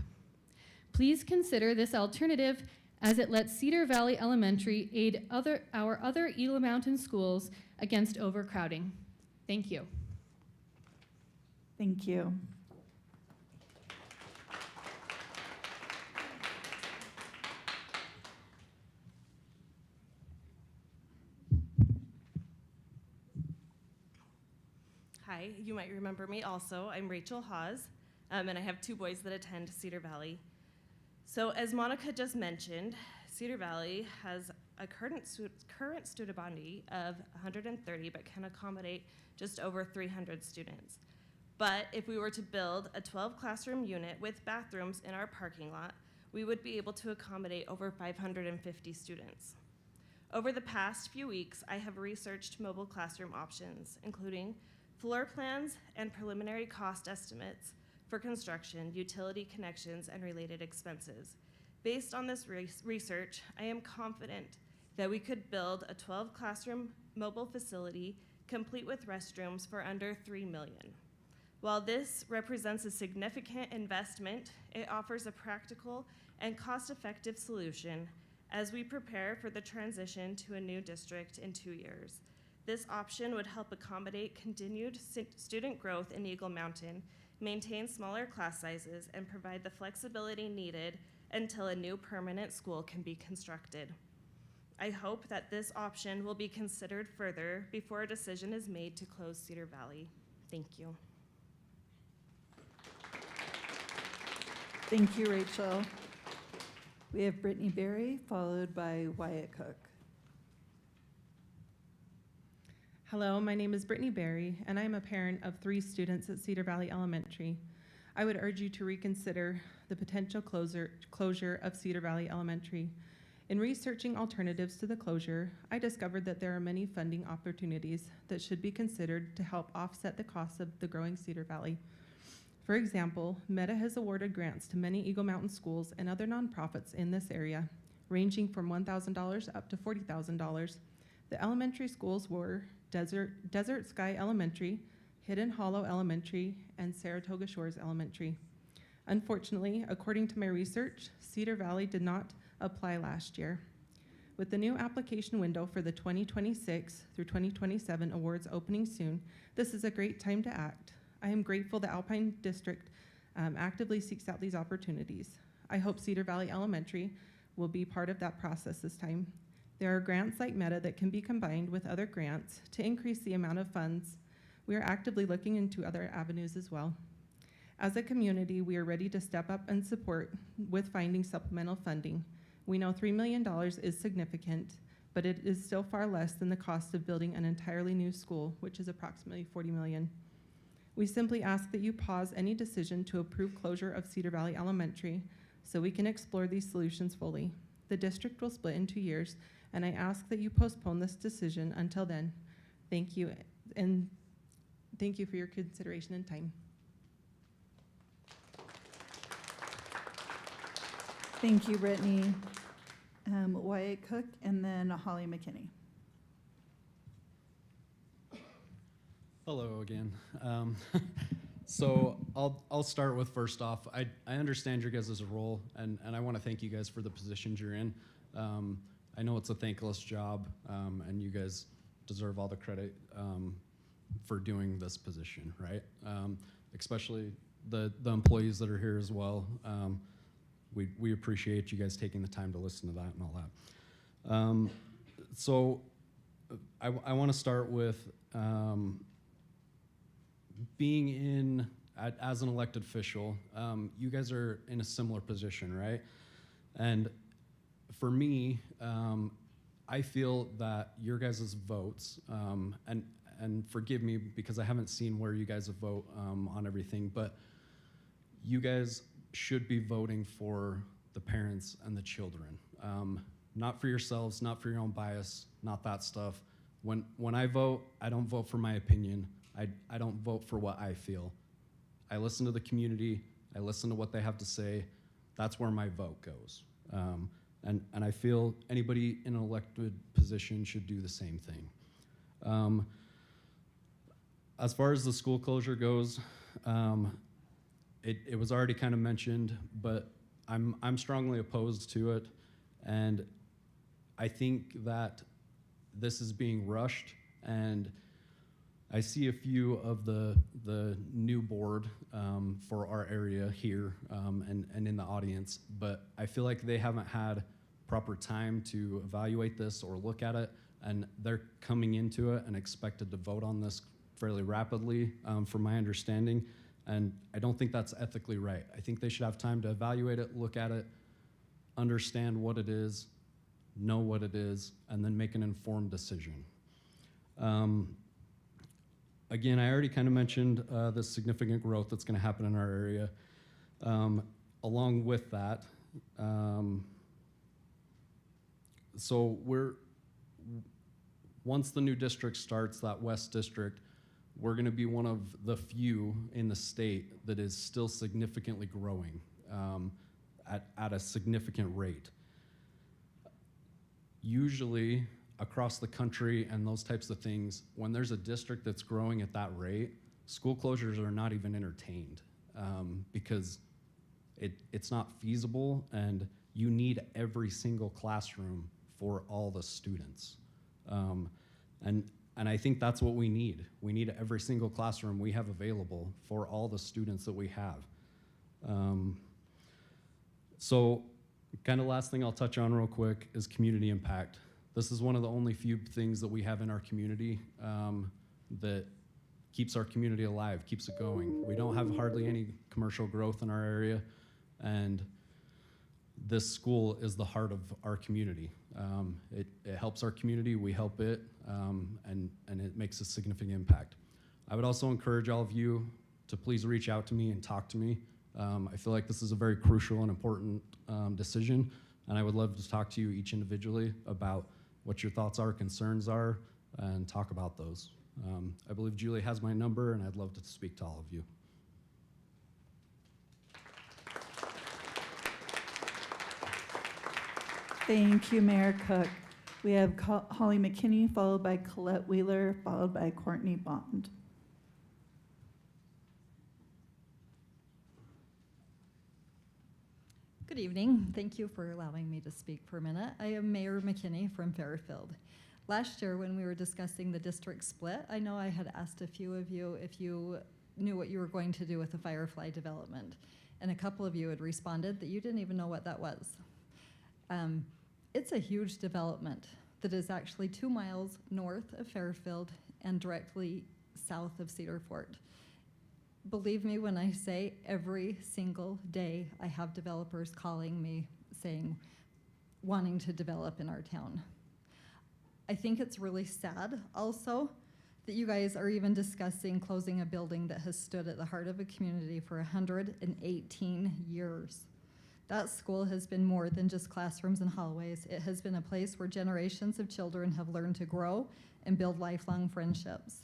Please consider this alternative as it lets Cedar Valley Elementary aid our other Eagle Mountain schools against overcrowding. Thank you. Thank you. Hi, you might remember me also. I'm Rachel Haas, and I have two boys that attend Cedar Valley. So as Monica just mentioned, Cedar Valley has a current student body of 130, but can accommodate just over 300 students. But if we were to build a 12 classroom unit with bathrooms in our parking lot, we would be able to accommodate over 550 students. Over the past few weeks, I have researched mobile classroom options, including floor plans and preliminary cost estimates for construction, utility connections, and related expenses. Based on this research, I am confident that we could build a 12 classroom mobile facility complete with restrooms for under $3 million. While this represents a significant investment, it offers a practical and cost-effective solution as we prepare for the transition to a new district in 2 years. This option would help accommodate continued student growth in Eagle Mountain, maintain smaller class sizes, and provide the flexibility needed until a new permanent school can be constructed. I hope that this option will be considered further before a decision is made to close Cedar Valley. Thank you. Thank you, Rachel. We have Brittany Berry, followed by Wyatt Cook. Hello, my name is Brittany Berry, and I'm a parent of 3 students at Cedar Valley Elementary. I would urge you to reconsider the potential closure of Cedar Valley Elementary. In researching alternatives to the closure, I discovered that there are many funding opportunities that should be considered to help offset the costs of the growing Cedar Valley. For example, Meta has awarded grants to many Eagle Mountain schools and other nonprofits in this area, ranging from $1,000 up to $40,000. The elementary schools were Desert Sky Elementary, Hidden Hollow Elementary, and Saratoga Shores Elementary. Unfortunately, according to my research, Cedar Valley did not apply last year. With the new application window for the 2026 through 2027 awards opening soon, this is a great time to act. I am grateful the Alpine District actively seeks out these opportunities. I hope Cedar Valley Elementary will be part of that process this time. There are grants like Meta that can be combined with other grants to increase the amount of funds. We are actively looking into other avenues as well. As a community, we are ready to step up and support with finding supplemental funding. We know $3 million is significant, but it is still far less than the cost of building an entirely new school, which is approximately $40 million. We simply ask that you pause any decision to approve closure of Cedar Valley Elementary so we can explore these solutions fully. The district will split in 2 years, and I ask that you postpone this decision until then. Thank you, and thank you for your consideration and time. Thank you, Brittany. Wyatt Cook, and then Holly McKinney. Hello again. So I'll start with first off, I understand your guys' role, and I want to thank you guys for the positions you're in. I know it's a thankless job, and you guys deserve all the credit for doing this position, right? Especially the employees that are here as well. We appreciate you guys taking the time to listen to that and all that. So I want to start with being in, as an elected official, you guys are in a similar position, right? And for me, I feel that your guys' votes, and forgive me because I haven't seen where you guys vote on everything, but you guys should be voting for the parents and the children. Not for yourselves, not for your own bias, not that stuff. When I vote, I don't vote for my opinion. I don't vote for what I feel. I listen to the community. I listen to what they have to say. That's where my vote goes. And I feel anybody in an elected position should do the same thing. As far as the school closure goes, it was already kind of mentioned, but I'm strongly opposed to it. And I think that this is being rushed, and I see a few of the new board for our area here and in the audience, but I feel like they haven't had proper time to evaluate this or look at it, and they're coming into it and expected to vote on this fairly rapidly, from my understanding, and I don't think that's ethically right. I think they should have time to evaluate it, look at it, understand what it is, know what it is, and then make an informed decision. Again, I already kind of mentioned the significant growth that's going to happen in our area. Along with that, so once the new district starts, that West District, we're going to be one of the few in the state that is still significantly growing at a significant rate. Usually across the country and those types of things, when there's a district that's growing at that rate, school closures are not even entertained because it's not feasible, and you need every single classroom for all the students. And I think that's what we need. We need every single classroom we have available for all the students that we have. So kind of last thing I'll touch on real quick is community impact. This is one of the only few things that we have in our community that keeps our community alive, keeps it going. We don't have hardly any commercial growth in our area, and this school is the heart of our community. It helps our community, we help it, and it makes a significant impact. I would also encourage all of you to please reach out to me and talk to me. I feel like this is a very crucial and important decision, and I would love to talk to you each individually about what your thoughts are, concerns are, and talk about those. I believe Julie has my number, and I'd love to speak to all of you. Thank you, Mayor Cook. We have Holly McKinney, followed by Colette Wheeler, followed by Courtney Bond. Good evening. Thank you for allowing me to speak for a minute. I am Mayor McKinney from Fairfield. Last year when we were discussing the district split, I know I had asked a few of you if you knew what you were going to do with the Firefly development. And a couple of you had responded that you didn't even know what that was. It's a huge development that is actually 2 miles north of Fairfield and directly south of Cedar Fort. Believe me when I say every single day I have developers calling me saying, wanting to develop in our town. I think it's really sad also that you guys are even discussing closing a building that has stood at the heart of a community for 118 years. That school has been more than just classrooms and hallways. It has been a place where generations of children have learned to grow and build lifelong friendships.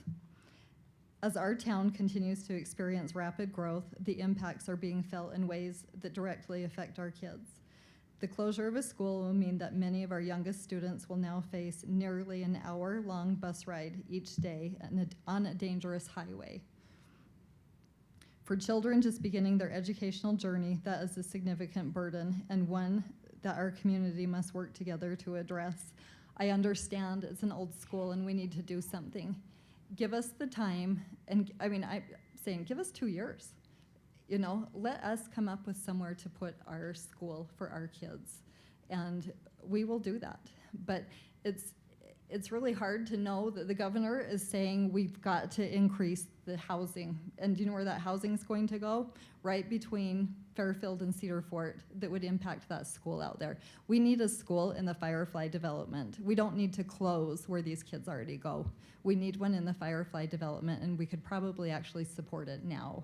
As our town continues to experience rapid growth, the impacts are being felt in ways that directly affect our kids. The closure of a school will mean that many of our youngest students will now face nearly an hour-long bus ride each day on a dangerous highway. For children just beginning their educational journey, that is a significant burden and one that our community must work together to address. I understand it's an old school and we need to do something. Give us the time, and I'm saying give us 2 years. You know, let us come up with somewhere to put our school for our kids, and we will do that. But it's really hard to know that the governor is saying we've got to increase the housing. And do you know where that housing is going to go? Right between Fairfield and Cedar Fort that would impact that school out there. We need a school in the Firefly development. We don't need to close where these kids already go. We need one in the Firefly development, and we could probably actually support it now.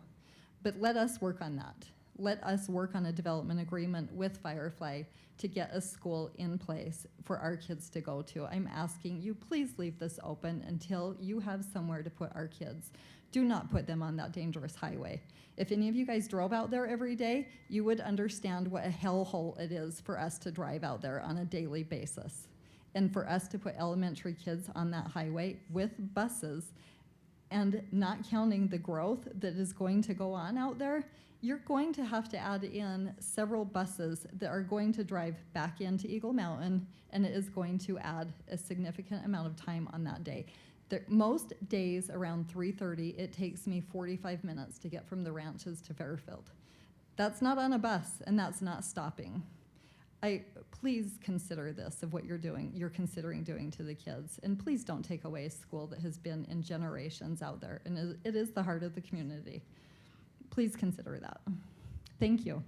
But let us work on that. Let us work on a development agreement with Firefly to get a school in place for our kids to go to. I'm asking you, please leave this open until you have somewhere to put our kids. Do not put them on that dangerous highway. If any of you guys drove out there every day, you would understand what a hellhole it is for us to drive out there on a daily basis. And for us to put elementary kids on that highway with buses, and not counting the growth that is going to go on out there, you're going to have to add in several buses that are going to drive back into Eagle Mountain, and it is going to add a significant amount of time on that day. Most days around 3:30, it takes me 45 minutes to get from the ranches to Fairfield. That's not on a bus, and that's not stopping. Please consider this of what you're considering doing to the kids, and please don't take away a school that has been in generations out there, and it is the heart of the community. Please consider that. Thank you.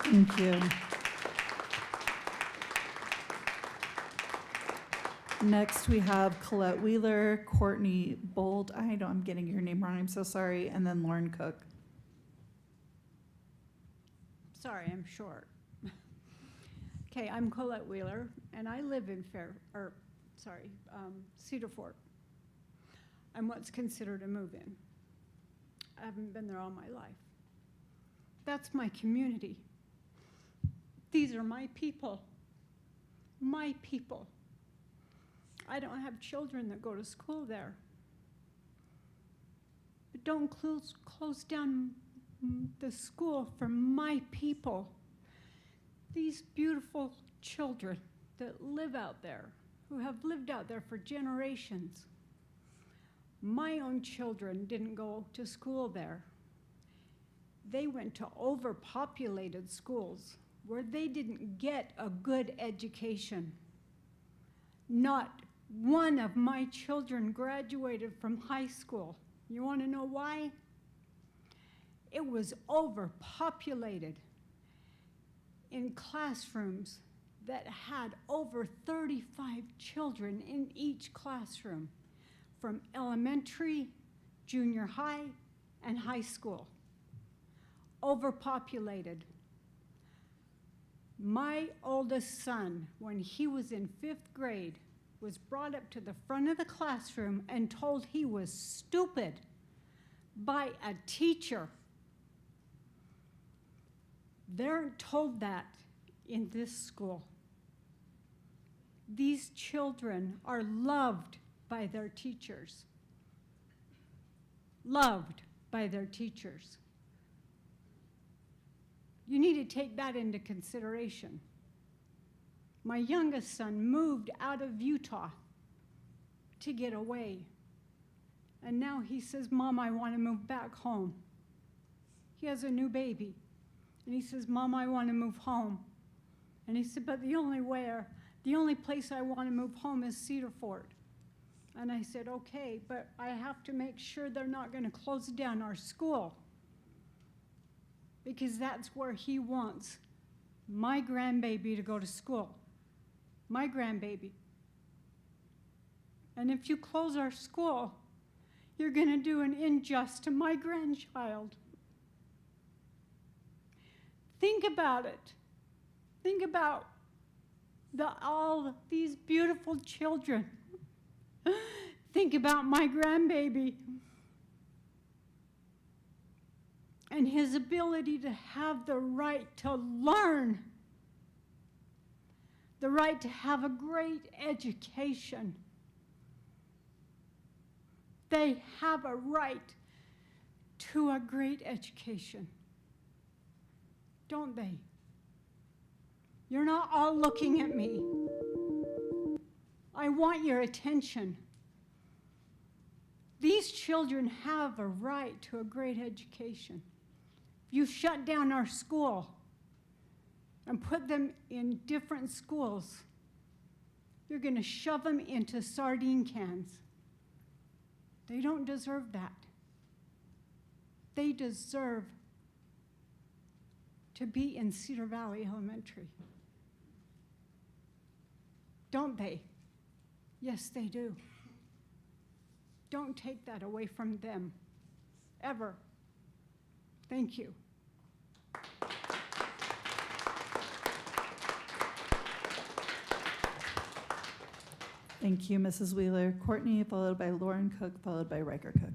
Thank you. Next, we have Colette Wheeler, Courtney Bold. I know I'm getting your name wrong. I'm so sorry. And then Lauren Cook. Sorry, I'm short. Okay, I'm Colette Wheeler, and I live in Cedar Fort. I'm what's considered a move-in. I haven't been there all my life. That's my community. These are my people. My people. I don't have children that go to school there. But don't close down the school for my people. These beautiful children that live out there, who have lived out there for generations. My own children didn't go to school there. They went to overpopulated schools where they didn't get a good education. Not one of my children graduated from high school. You want to know why? It was overpopulated in classrooms that had over 35 children in each classroom, from elementary, junior high, and high school. Overpopulated. My oldest son, when he was in 5th grade, was brought up to the front of the classroom and told he was stupid by a teacher. They aren't told that in this school. These children are loved by their teachers. Loved by their teachers. You need to take that into consideration. My youngest son moved out of Utah to get away. And now he says, Mom, I want to move back home. He has a new baby. And he says, Mom, I want to move home. And he said, but the only place I want to move home is Cedar Fort. And I said, okay, but I have to make sure they're not going to close down our school, because that's where he wants my grandbaby to go to school. My grandbaby. And if you close our school, you're going to do an injustice to my grandchild. Think about it. Think about all these beautiful children. Think about my grandbaby and his ability to have the right to learn, the right to have a great education. They have a right to a great education, don't they? You're not all looking at me. I want your attention. These children have a right to a great education. You shut down our school and put them in different schools. You're going to shove them into sardine cans. They don't deserve that. They deserve to be in Cedar Valley Elementary. Don't they? Yes, they do. Don't take that away from them, ever. Thank you. Thank you, Mrs. Wheeler. Courtney, followed by Lauren Cook, followed by Riker Cook.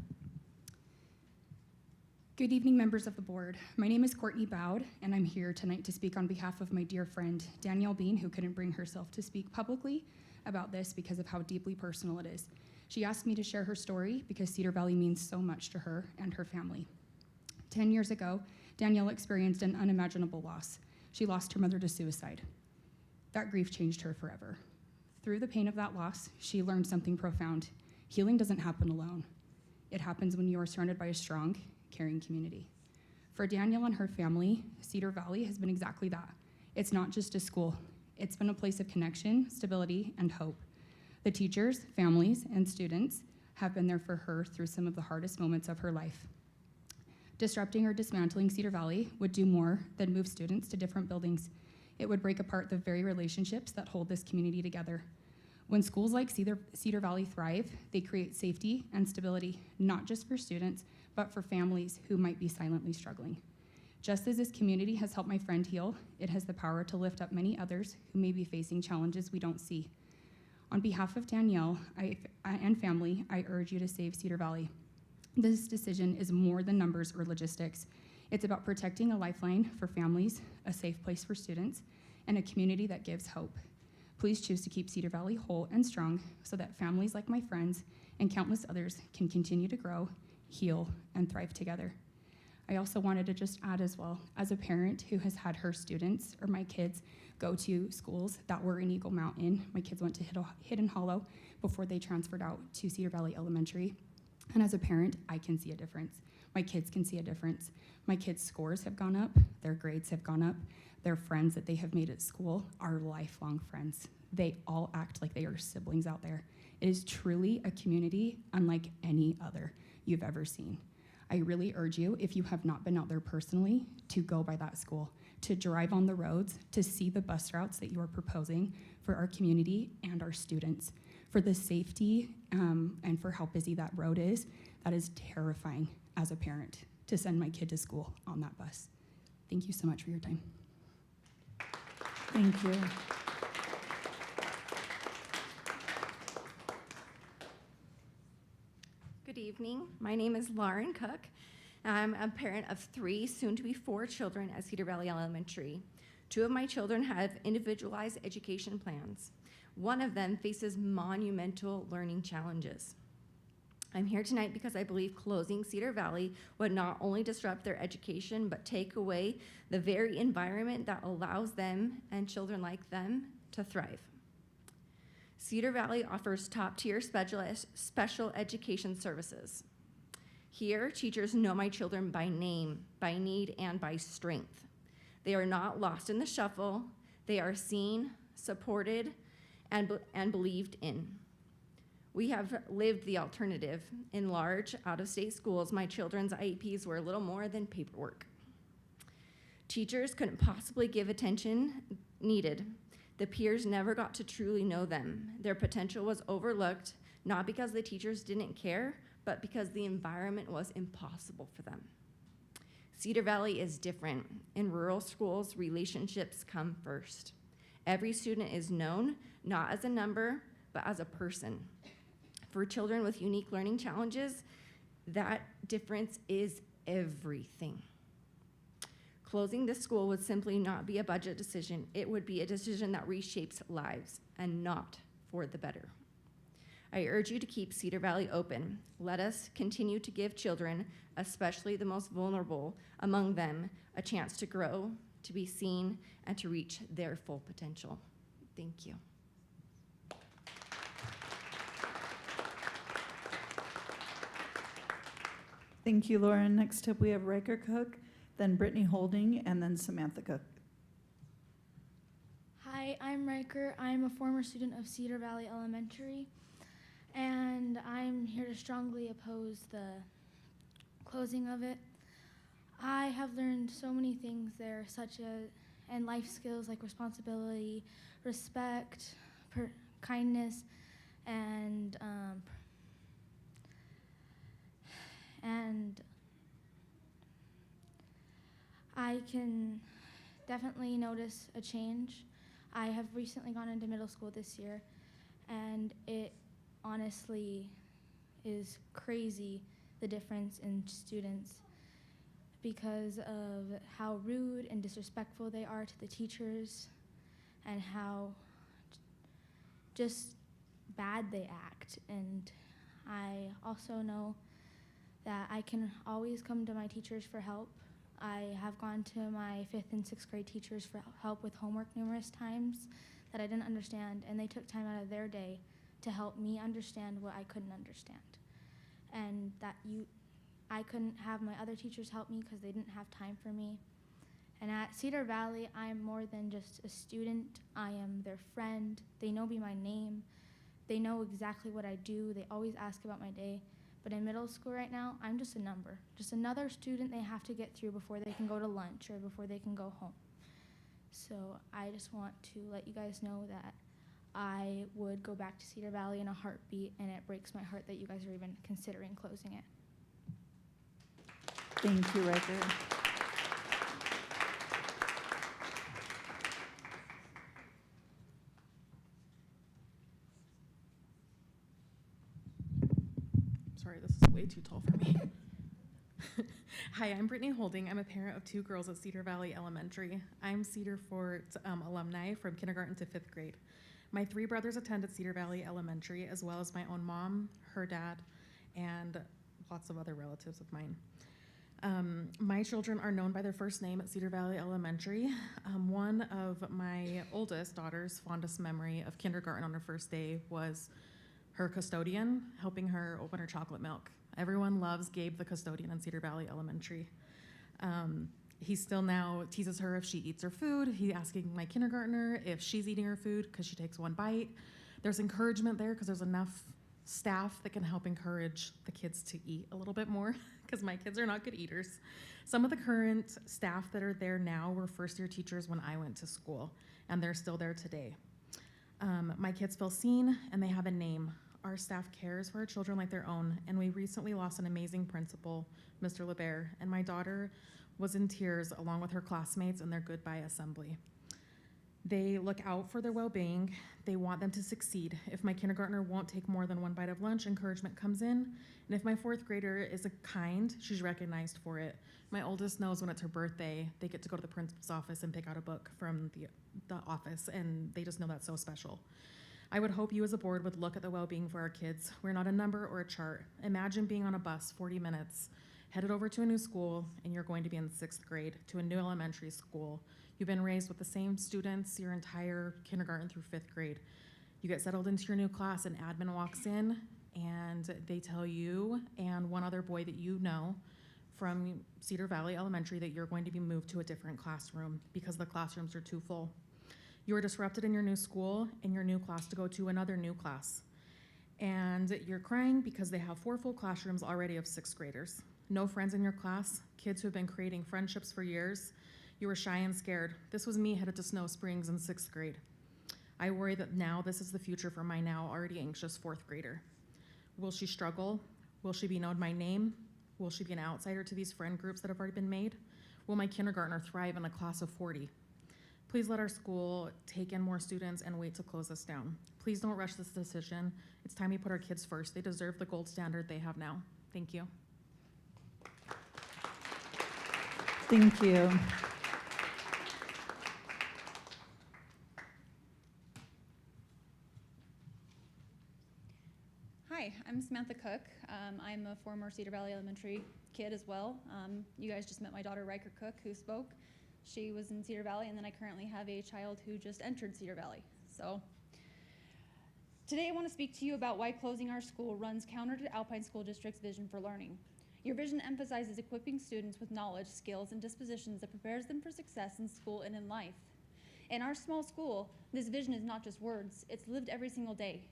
Good evening, members of the board. My name is Courtney Bowd, and I'm here tonight to speak on behalf of my dear friend, Danielle Bean, who couldn't bring herself to speak publicly about this because of how deeply personal it is. She asked me to share her story because Cedar Valley means so much to her and her family. 10 years ago, Danielle experienced an unimaginable loss. She lost her mother to suicide. That grief changed her forever. Through the pain of that loss, she learned something profound. Healing doesn't happen alone. It happens when you are surrounded by a strong, caring community. For Danielle and her family, Cedar Valley has been exactly that. It's not just a school. It's been a place of connection, stability, and hope. The teachers, families, and students have been there for her through some of the hardest moments of her life. Disrupting or dismantling Cedar Valley would do more than move students to different buildings. It would break apart the very relationships that hold this community together. When schools like Cedar Valley thrive, they create safety and stability, not just for students, but for families who might be silently struggling. Just as this community has helped my friend heal, it has the power to lift up many others who may be facing challenges we don't see. On behalf of Danielle and family, I urge you to save Cedar Valley. This decision is more than numbers or logistics. It's about protecting a lifeline for families, a safe place for students, and a community that gives hope. Please choose to keep Cedar Valley whole and strong so that families like my friends and countless others can continue to grow, heal, and thrive together. I also wanted to just add as well, as a parent who has had her students or my kids go to schools that were in Eagle Mountain, my kids went to Hidden Hollow before they transferred out to Cedar Valley Elementary. And as a parent, I can see a difference. My kids can see a difference. My kids' scores have gone up, their grades have gone up, their friends that they have made at school are lifelong friends. They all act like they are siblings out there. It is truly a community unlike any other you've ever seen. I really urge you, if you have not been out there personally, to go by that school, to drive on the roads, to see the bus routes that you are proposing for our community and our students. For the safety and for how busy that road is, that is terrifying as a parent to send my kid to school on that bus. Thank you so much for your time. Thank you. Good evening. My name is Lauren Cook. I'm a parent of 3, soon to be 4 children at Cedar Valley Elementary. 2 of my children have individualized education plans. One of them faces monumental learning challenges. I'm here tonight because I believe closing Cedar Valley would not only disrupt their education, but take away the very environment that allows them and children like them to thrive. Cedar Valley offers top-tier special education services. Here, teachers know my children by name, by need, and by strength. They are not lost in the shuffle. They are seen, supported, and believed in. We have lived the alternative. In large, out-of-state schools, my children's IEPs were little more than paperwork. Teachers couldn't possibly give attention needed. The peers never got to truly know them. Their potential was overlooked, not because the teachers didn't care, but because the environment was impossible for them. Cedar Valley is different. In rural schools, relationships come first. Every student is known, not as a number, but as a person. For children with unique learning challenges, that difference is everything. Closing this school would simply not be a budget decision. It would be a decision that reshapes lives and not for the better. I urge you to keep Cedar Valley open. Let us continue to give children, especially the most vulnerable among them, a chance to grow, to be seen, and to reach their full potential. Thank you. Thank you, Lauren. Next up, we have Riker Cook, then Brittany Holding, and then Samantha Cook. Hi, I'm Riker. I'm a former student of Cedar Valley Elementary, and I'm here to strongly oppose the closing of it. I have learned so many things there, such as and life skills like responsibility, respect, kindness, and I can definitely notice a change. I have recently gone into middle school this year, and it honestly is crazy, the difference in students, because of how rude and disrespectful they are to the teachers and how just bad they act. And I also know that I can always come to my teachers for help. I have gone to my 5th and 6th grade teachers for help with homework numerous times that I didn't understand, and they took time out of their day to help me understand what I couldn't understand. And I couldn't have my other teachers help me because they didn't have time for me. And at Cedar Valley, I am more than just a student. I am their friend. They know me by name. They know exactly what I do. They always ask about my day. But in middle school right now, I'm just a number, just another student they have to get through before they can go to lunch or before they can go home. So I just want to let you guys know that I would go back to Cedar Valley in a heartbeat, and it breaks my heart that you guys are even considering closing it. Thank you, Riker. sorry, this is way too tall for me. Hi, I'm Brittany Holding. I'm a parent of 2 girls at Cedar Valley Elementary. I'm Cedar Fort alumni from kindergarten to 5th grade. My 3 brothers attended Cedar Valley Elementary, as well as my own mom, her dad, and lots of other relatives of mine. My children are known by their first name at Cedar Valley Elementary. One of my oldest daughters' fondest memory of kindergarten on her first day was her custodian helping her open her chocolate milk. Everyone loves Gabe, the custodian in Cedar Valley Elementary. He still now teases her if she eats her food. He's asking my kindergartner if she's eating her food because she takes one bite. There's encouragement there because there's enough staff that can help encourage the kids to eat a little bit more because my kids are not good eaters. Some of the current staff that are there now were first-year teachers when I went to school, and they're still there today. My kids feel seen, and they have a name. Our staff cares for our children like their own, and we recently lost an amazing principal, Mr. LeBear, and my daughter was in tears along with her classmates in their goodbye assembly. They look out for their well-being. They want them to succeed. If my kindergartner won't take more than one bite of lunch, encouragement comes in. And if my 4th grader is kind, she's recognized for it. My oldest knows when it's her birthday, they get to go to the principal's office and pick out a book from the office, and they just know that's so special. I would hope you as a board would look at the well-being for our kids. We're not a number or a chart. Imagine being on a bus 40 minutes, headed over to a new school, and you're going to be in 6th grade, to a new elementary school. You've been raised with the same students your entire kindergarten through 5th grade. You get settled into your new class, and admin walks in, and they tell you and one other boy that you know from Cedar Valley Elementary that you're going to be moved to a different classroom because the classrooms are too full. You are disrupted in your new school and your new class to go to another new class. And you're crying because they have 4 full classrooms already of 6th graders. No friends in your class, kids who have been creating friendships for years. You were shy and scared. This was me headed to Snow Springs in 6th grade. I worry that now this is the future for my now already anxious 4th grader. Will she struggle? Will she be known by name? Will she be an outsider to these friend groups that have already been made? Will my kindergartner thrive in a class of 40? Please let our school take in more students and wait to close this down. Please don't rush this decision. It's time we put our kids first. They deserve the gold standard they have now. Thank you. Thank you. Hi, I'm Samantha Cook. I'm a former Cedar Valley Elementary kid as well. You guys just met my daughter, Riker Cook, who spoke. She was in Cedar Valley, and then I currently have a child who just entered Cedar Valley. So today I want to speak to you about why closing our school runs counter to Alpine School District's vision for learning. Your vision emphasizes equipping students with knowledge, skills, and dispositions that prepares them for success in school and in life. In our small school, this vision is not just words, it's lived every single day.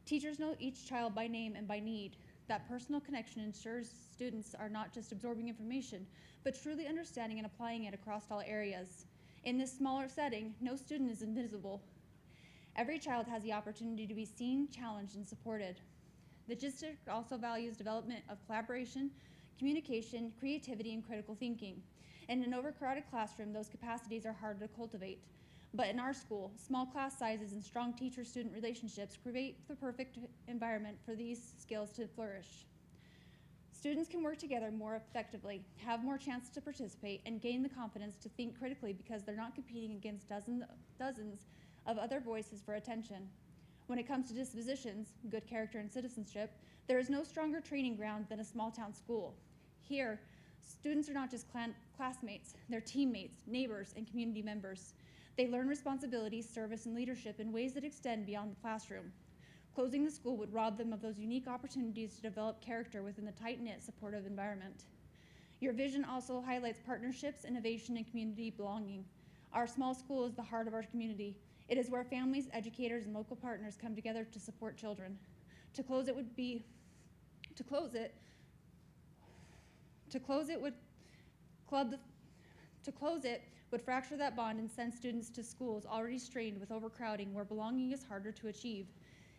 Teachers know each child by name and by need. That personal connection ensures students are not just absorbing information, but truly understanding and applying it across all areas. In this smaller setting, no student is invisible. Every child has the opportunity to be seen, challenged, and supported. The district also values development of collaboration, communication, creativity, and critical thinking. In an overcrowded classroom, those capacities are hard to cultivate. But in our school, small class sizes and strong teacher-student relationships create the perfect environment for these skills to flourish. Students can work together more effectively, have more chances to participate, and gain the confidence to think critically because they're not competing against dozens of other voices for attention. When it comes to dispositions, good character, and citizenship, there is no stronger training ground than a small town school. Here, students are not just classmates, they're teammates, neighbors, and community members. They learn responsibility, service, and leadership in ways that extend beyond the classroom. Closing the school would rob them of those unique opportunities to develop character within the tight-knit, supportive environment. Your vision also highlights partnerships, innovation, and community belonging. Our small school is the heart of our community. It is where families, educators, and local partners come together to support children. To close it would fracture that bond and send students to schools already strained with overcrowding where belonging is harder to achieve.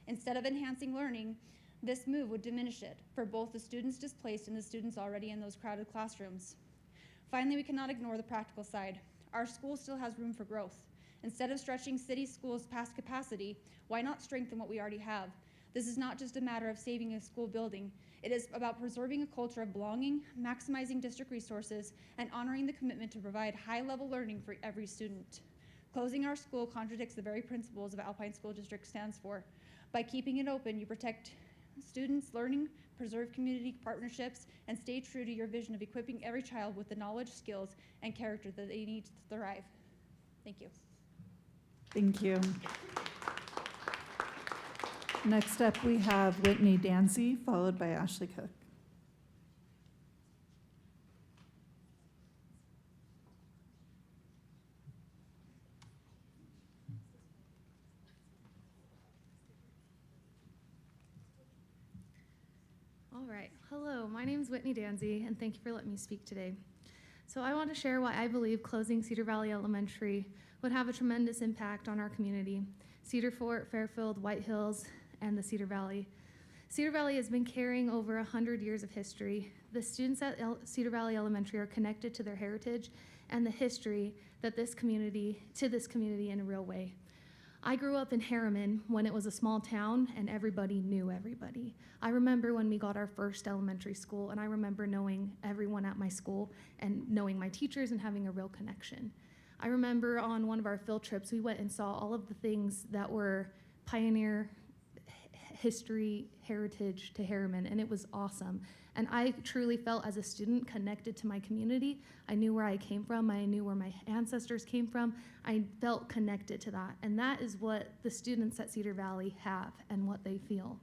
Instead of enhancing learning, this move would diminish it for both the students displaced and the students already in those crowded classrooms. Finally, we cannot ignore the practical side. Our school still has room for growth. Instead of stretching city schools past capacity, why not strengthen what we already have? This is not just a matter of saving a school building. It is about preserving a culture of belonging, maximizing district resources, and honoring the commitment to provide high-level learning for every student. Closing our school contradicts the very principles of Alpine School District stands for. By keeping it open, you protect students' learning, preserve community partnerships, and stay true to your vision of equipping every child with the knowledge, skills, and character that they need to thrive. Thank you. Thank you. Next up, we have Whitney Dancy, followed by Ashley Cook. All right. Hello, my name is Whitney Danzy, and thank you for letting me speak today. So I want to share why I believe closing Cedar Valley Elementary would have a tremendous impact on our community, Cedar Fort, Fairfield, White Hills, and the Cedar Valley. Cedar Valley has been carrying over 100 years of history. The students at Cedar Valley Elementary are connected to their heritage and the history that this community in a real way. I grew up in Harriman when it was a small town and everybody knew everybody. I remember when we got our first elementary school, and I remember knowing everyone at my school and knowing my teachers and having a real connection. I remember on one of our field trips, we went and saw all of the things that were pioneer history, heritage to Harriman, and it was awesome. And I truly felt as a student connected to my community. I knew where I came from. I knew where my ancestors came from. I felt connected to that. And that is what the students at Cedar Valley have and what they feel.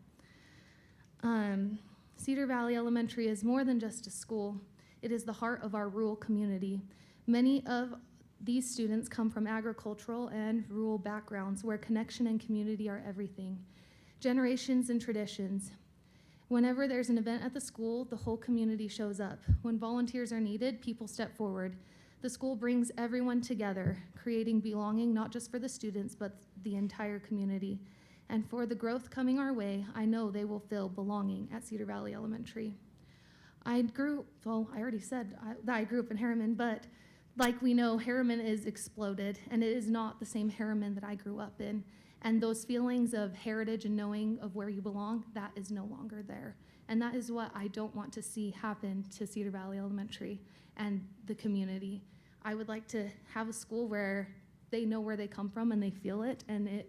Cedar Valley Elementary is more than just a school. It is the heart of our rural community. Many of these students come from agricultural and rural backgrounds where connection and community are everything. Generations and traditions. Whenever there's an event at the school, the whole community shows up. When volunteers are needed, people step forward. The school brings everyone together, creating belonging not just for the students, but the entire community. And for the growth coming our way, I know they will feel belonging at Cedar Valley Elementary. I already said that I grew up in Harriman, but like we know, Harriman is exploded, and it is not the same Harriman that I grew up in. And those feelings of heritage and knowing of where you belong, that is no longer there. And that is what I don't want to see happen to Cedar Valley Elementary and the community. I would like to have a school where they know where they come from and they feel it, and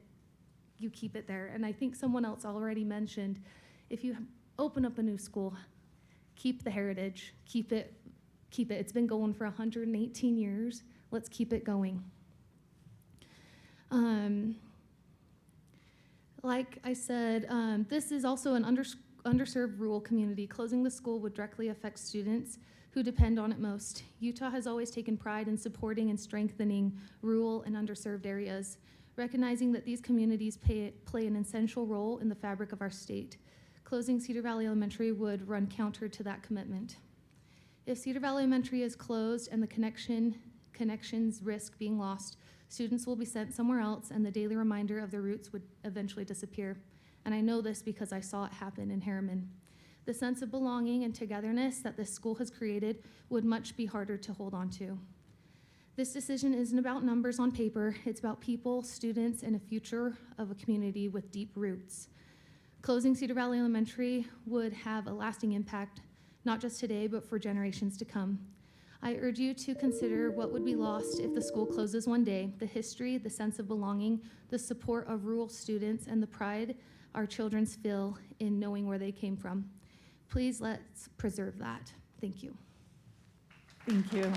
you keep it there. And I think someone else already mentioned, if you open up a new school, keep the heritage, keep it. It's been going for 118 years. Let's keep it going. Like I said, this is also an underserved rural community. Closing the school would directly affect students who depend on it most. Utah has always taken pride in supporting and strengthening rural and underserved areas, recognizing that these communities play an essential role in the fabric of our state. Closing Cedar Valley Elementary would run counter to that commitment. If Cedar Valley Elementary is closed and the connections risk being lost, students will be sent somewhere else, and the daily reminder of their roots would eventually disappear. And I know this because I saw it happen in Harriman. The sense of belonging and togetherness that this school has created would much be harder to hold on to. This decision isn't about numbers on paper. It's about people, students, and a future of a community with deep roots. Closing Cedar Valley Elementary would have a lasting impact, not just today, but for generations to come. I urge you to consider what would be lost if the school closes one day: the history, the sense of belonging, the support of rural students, and the pride our children feel in knowing where they came from. Please let's preserve that. Thank you. Thank you.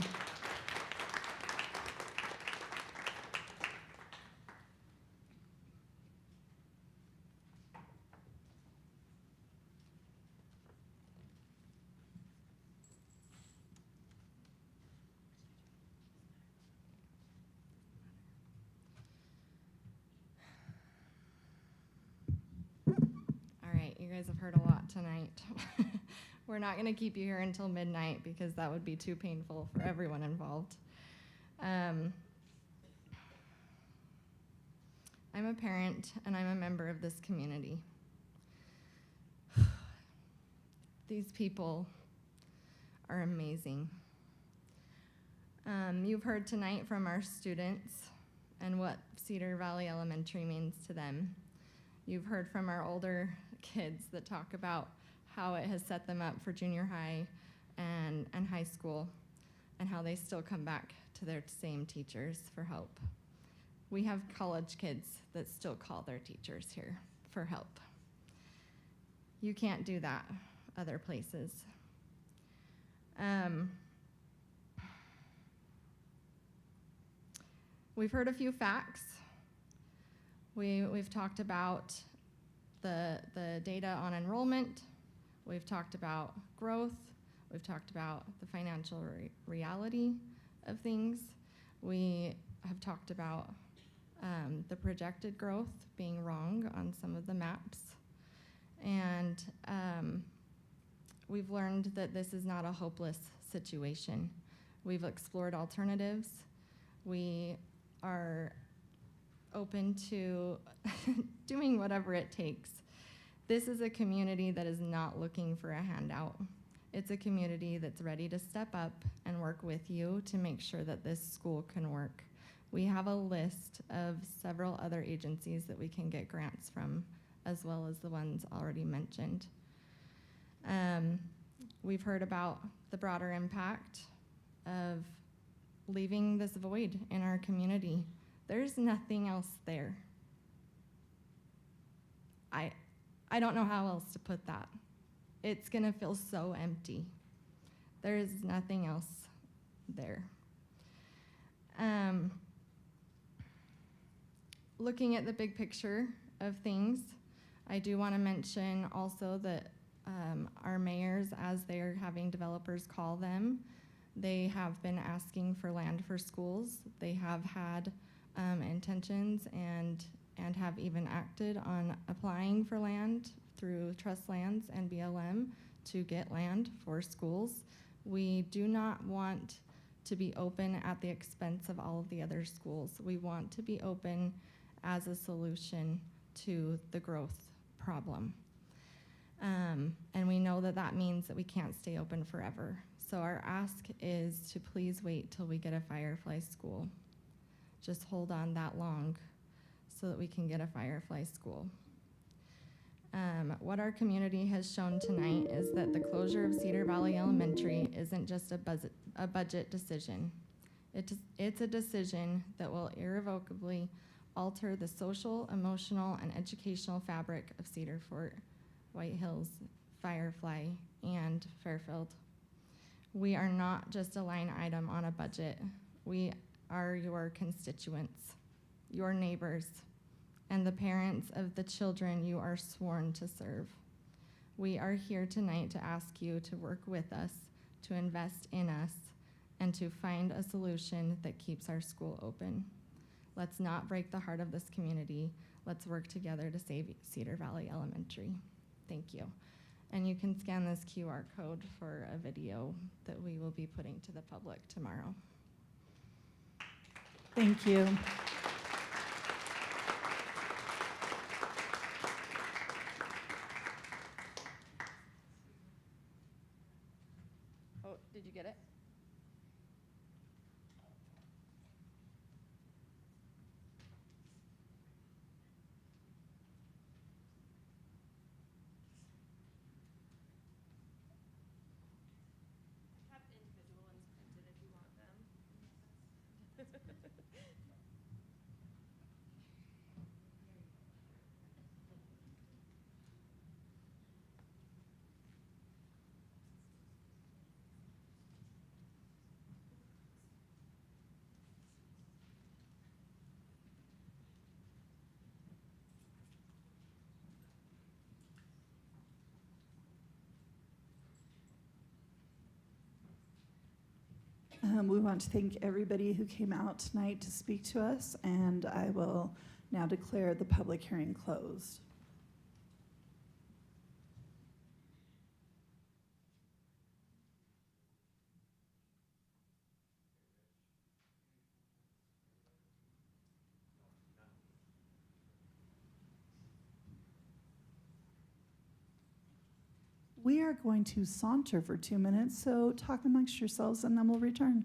You guys have heard a lot tonight. We're not going to keep you here until midnight because that would be too painful for everyone involved. I'm a parent and I'm a member of this community. These people are amazing. You've heard tonight from our students and what Cedar Valley Elementary means to them. You've heard from our older kids that talk about how it has set them up for junior high and high school, and how they still come back to their same teachers for help. We have college kids that still call their teachers here for help. You can't do that other places. We've heard a few facts. We've talked about the data on enrollment. We've talked about growth. We've talked about the financial reality of things. We have talked about the projected growth being wrong on some of the maps. And we've learned that this is not a hopeless situation. We've explored alternatives. We are open to doing whatever it takes. This is a community that is not looking for a handout. It's a community that's ready to step up and work with you to make sure that this school can work. We have a list of several other agencies that we can get grants from, as well as the ones already mentioned. We've heard about the broader impact of leaving this void in our community. There's nothing else there. I don't know how else to put that. It's gonna feel so empty. There is nothing else there. Looking at the big picture of things, I do want to mention also that our mayors, as they're having developers call them, they have been asking for land for schools. They have had intentions and have even acted on applying for land through Trust Lands and BLM to get land for schools. We do not want to be open at the expense of all of the other schools. We want to be open as a solution to the growth problem. And we know that that means that we can't stay open forever. So our ask is to please wait till we get a Firefly school. Just hold on that long so that we can get a Firefly school. What our community has shown tonight is that the closure of Cedar Valley Elementary isn't just a budget decision. It's a decision that will irrevocably alter the social, emotional, and educational fabric of Cedar Fort, White Hills, Firefly, and Fairfield. We are not just a line item on a budget. We are your constituents, your neighbors, and the parents of the children you are sworn to serve. We are here tonight to ask you to work with us, to invest in us, and to find a solution that keeps our school open. Let's not break the heart of this community. Let's work together to save Cedar Valley Elementary. Thank you. And you can scan this QR code for a video that we will be putting to the public tomorrow. Thank you. Oh, did you get it? We want to thank everybody who came out tonight to speak to us, and I will now declare the public hearing closed. We are going to saunter for 2 minutes, so talk amongst yourselves and then we'll return.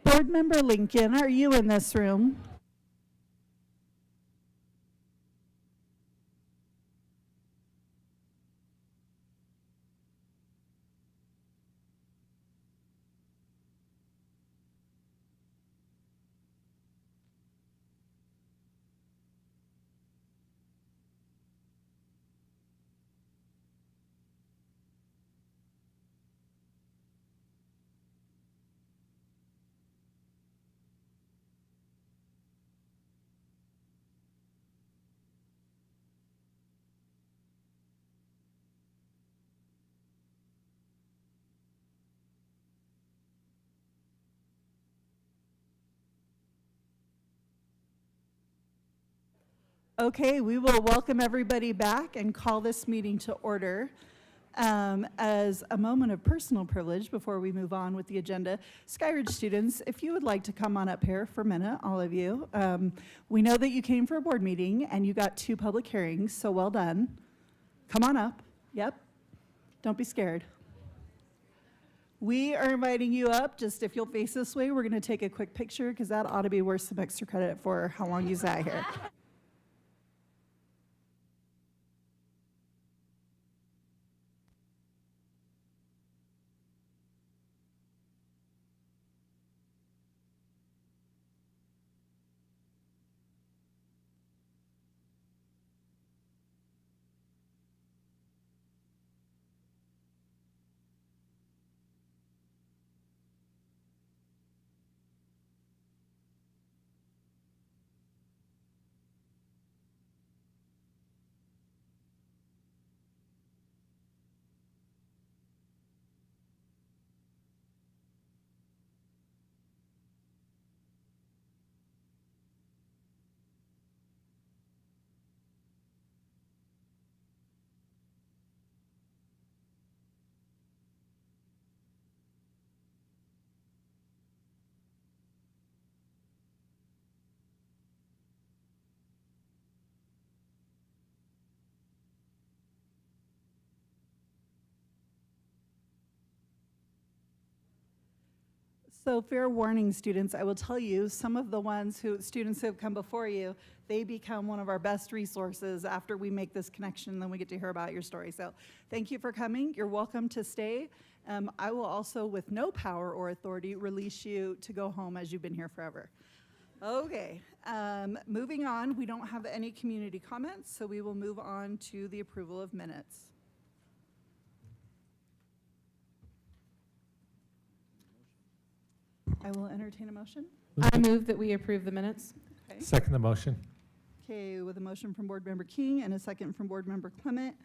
Board Member Lincoln, are you in this room? Okay, we will welcome everybody back and call this meeting to order. As a moment of personal privilege before we move on with the agenda, Skyridge students, if you would like to come on up here for a minute, all of you. We know that you came for a board meeting and you got 2 public hearings, so well done. Come on up. Yep. Don't be scared. We are inviting you up. Just if you'll face this way, we're going to take a quick picture because that ought to be worth some extra credit for how long you sat here. So fair warning, students, I will tell you, some of the students who have come before you, they become one of our best resources after we make this connection, then we get to hear about your story. So thank you for coming. You're welcome to stay. I will also, with no power or authority, release you to go home as you've been here forever. Okay, moving on, we don't have any community comments, so we will move on to the approval of minutes. I will entertain a motion. I move that we approve the minutes. Okay. Second the motion. Okay, with a motion from Board Member King and a second from Board Member Clement.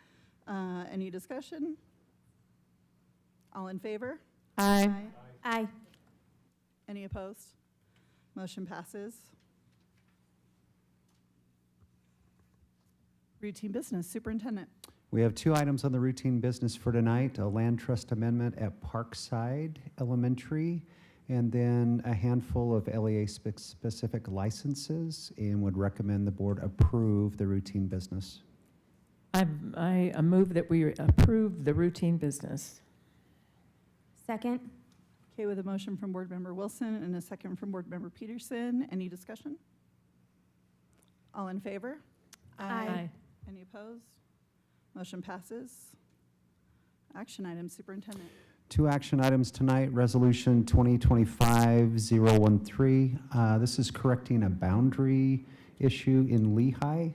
Any discussion? All in favor? Aye. Aye. Any opposed? Motion passes. Routine business, Superintendent. We have 2 items on the routine business for tonight, a land trust amendment at Parkside Elementary, and then a handful of LEA-specific licenses, and would recommend the board approve the routine business. I move that we approve the routine business. Second. Okay, with a motion from Board Member Wilson and a second from Board Member Peterson. Any discussion? All in favor? Aye. Any opposed? Motion passes. Action item, Superintendent. 2 action items tonight, Resolution 2025-013. This is correcting a boundary issue in Lehigh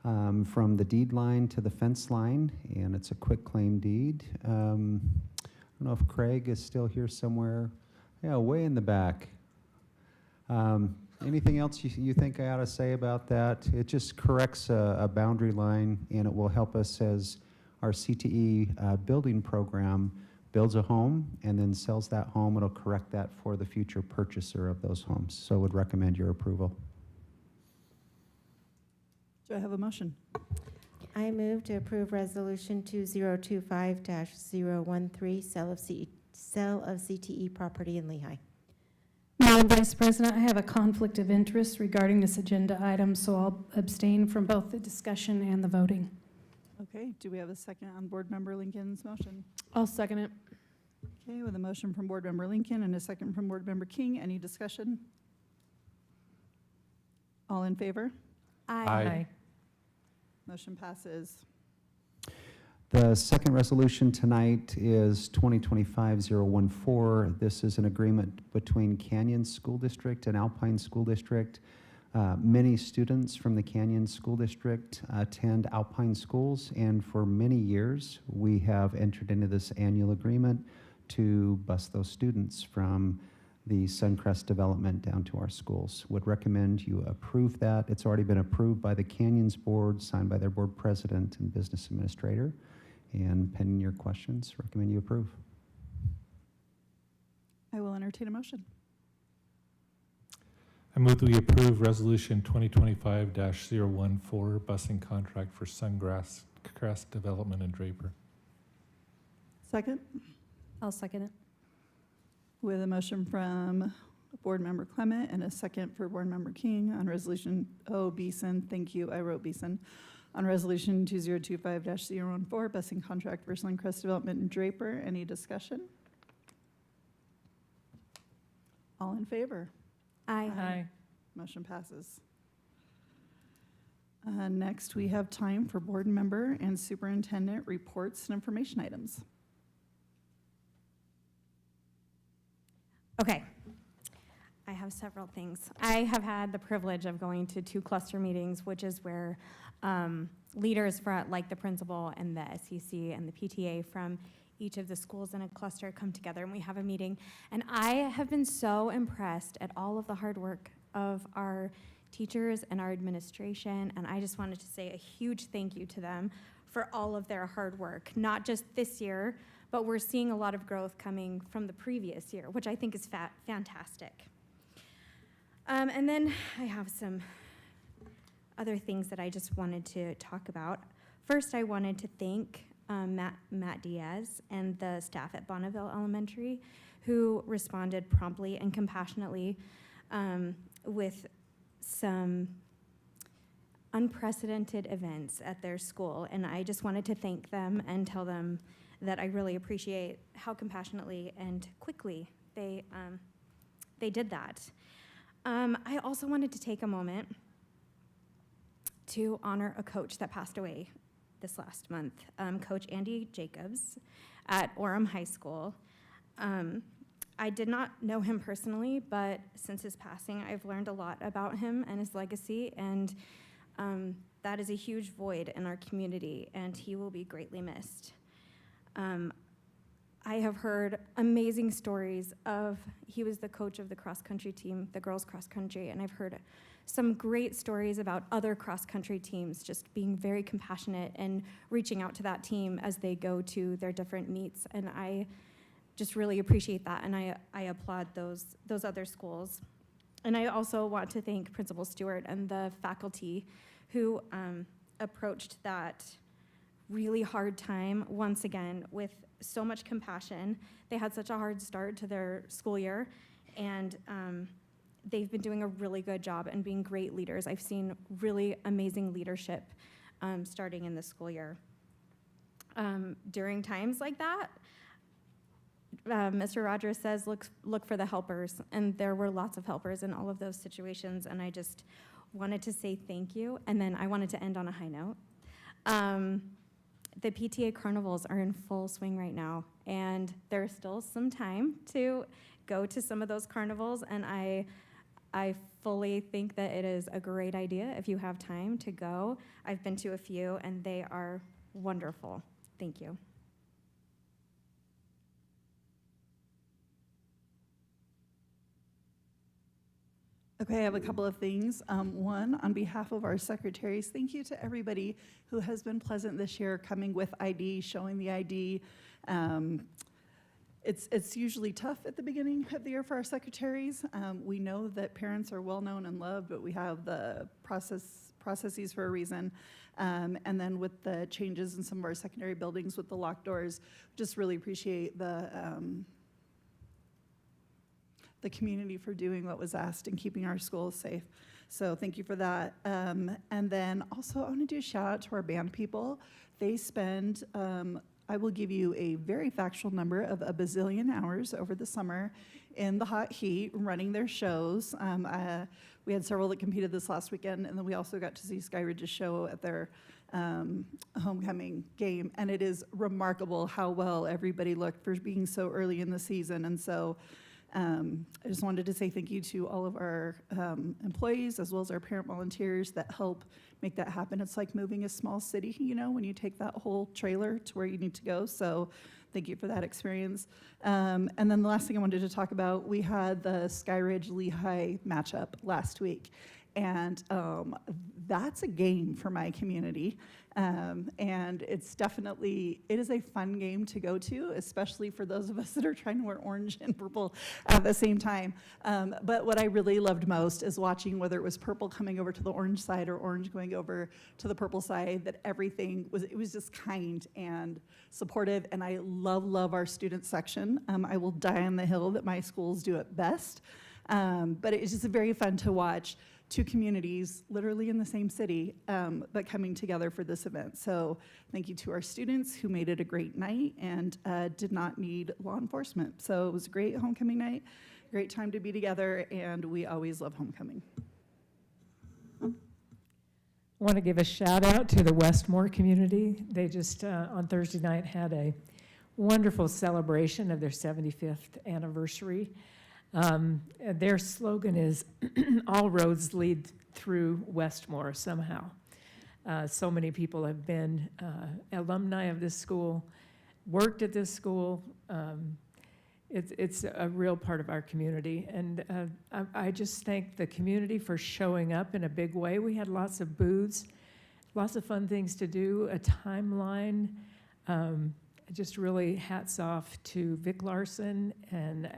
from the deed line to the fence line, and it's a quitclaim deed. I don't know if Craig is still here somewhere. Yeah, way in the back. Anything else you think I ought to say about that? It just corrects a boundary line, and it will help us as our CTE building program builds a home and then sells that home. It'll correct that for the future purchaser of those homes. So I would recommend your approval. Do I have a motion? I move to approve Resolution 2025-013, sale of CTE property in Lehigh. Madam Vice President, I have a conflict of interest regarding this agenda item, so I'll abstain from both the discussion and the voting. Okay, do we have a second on Board Member Lincoln's motion? I'll second it. Okay, with a motion from Board Member Lincoln and a second from Board Member King, any discussion? All in favor? Aye. Motion passes. The second resolution tonight is 2025-014. This is an agreement between Canyon School District and Alpine School District. Many students from the Canyon School District attend Alpine schools, and for many years, we have entered into this annual agreement to bus those students from the Suncrest development down to our schools. Would recommend you approve that. It's already been approved by the Canyons Board, signed by their board president and business administrator. And pending your questions, recommend you approve. I will entertain a motion. I move that we approve Resolution 2025-014, busing contract for Suncrest Development in Draper. Second, I'll second it. with a motion from Board Member Clement and a second for Board Member King on resolution, Beeson, thank you, I wrote Beeson, on resolution 2025-014, busing contract for Suncrest Development in Draper. Any discussion? All in favor? Aye. Motion passes. Next, we have time for board member and superintendent reports and information items. Okay. I have several things. I have had the privilege of going to 2 cluster meetings, which is where leaders from, like the principal and the SEC and the PTA from each of the schools in a cluster come together and we have a meeting. And I have been so impressed at all of the hard work of our teachers and our administration, and I just wanted to say a huge thank you to them for all of their hard work, not just this year, but we're seeing a lot of growth coming from the previous year, which I think is fantastic. And then I have some other things that I just wanted to talk about. First, I wanted to thank Matt Diaz and the staff at Bonneville Elementary who responded promptly and compassionately with some unprecedented events at their school. And I just wanted to thank them and tell them that I really appreciate how compassionately and quickly they did that. I also wanted to take a moment to honor a coach that passed away this last month, Coach Andy Jacobs at Orem High School. I did not know him personally, but since his passing, I've learned a lot about him and his legacy, and that is a huge void in our community, and he will be greatly missed. I have heard amazing stories of, he was the coach of the cross-country team, the girls cross-country, and I've heard some great stories about other cross-country teams just being very compassionate and reaching out to that team as they go to their different meets, and I just really appreciate that, and I applaud those other schools. And I also want to thank Principal Stewart and the faculty who approached that really hard time once again with so much compassion. They had such a hard start to their school year, and they've been doing a really good job and being great leaders. I've seen really amazing leadership starting in the school year. During times like that, Mr. Rogers says, look for the helpers, and there were lots of helpers in all of those situations, and I just wanted to say thank you, and then I wanted to end on a high note. The PTA carnivals are in full swing right now, and there's still some time to go to some of those carnivals, and I fully think that it is a great idea if you have time to go. I've been to a few, and they are wonderful. Thank you. Okay, I have a couple of things. One, on behalf of our secretaries, thank you to everybody who has been present this year, coming with ID, showing the ID. It's usually tough at the beginning of the year for our secretaries. We know that parents are well known and loved, but we have the processes for a reason. And then with the changes in some of our secondary buildings with the locked doors, just really appreciate the community for doing what was asked and keeping our schools safe. So thank you for that. And then also I want to do a shout out to our band people. They spend I will give you a very factual number of a bazillion hours over the summer in the hot heat running their shows. We had several that competed this last weekend, and then we also got to see Skyridge's show at their homecoming game, and it is remarkable how well everybody looked for being so early in the season. And so I just wanted to say thank you to all of our employees as well as our parent volunteers that help make that happen. It's like moving a small city, you know, when you take that whole trailer to where you need to go. So thank you for that experience. And then the last thing I wanted to talk about, we had the Skyridge Lehigh matchup last week. And that's a game for my community. And it's definitely, it is a fun game to go to, especially for those of us that are trying to wear orange and purple at the same time. But what I really loved most is watching whether it was purple coming over to the orange side or orange going over to the purple side, that everything was, it was just kind and supportive. And I love our student section. I will die on the hill that my schools do it best. But it's just very fun to watch two communities literally in the same city, but coming together for this event. So thank you to our students who made it a great night and did not need law enforcement. So it was a great homecoming night, great time to be together, and we always love homecoming. I want to give a shout out to the Westmore community. They just on Thursday night had a wonderful celebration of their 75th anniversary. Their slogan is, all roads lead through Westmore somehow. So many people have been alumni of this school, worked at this school. It's a real part of our community. And I just thank the community for showing up in a big way. We had lots of booths, lots of fun things to do, a timeline. Just really hats off to Vic Larson and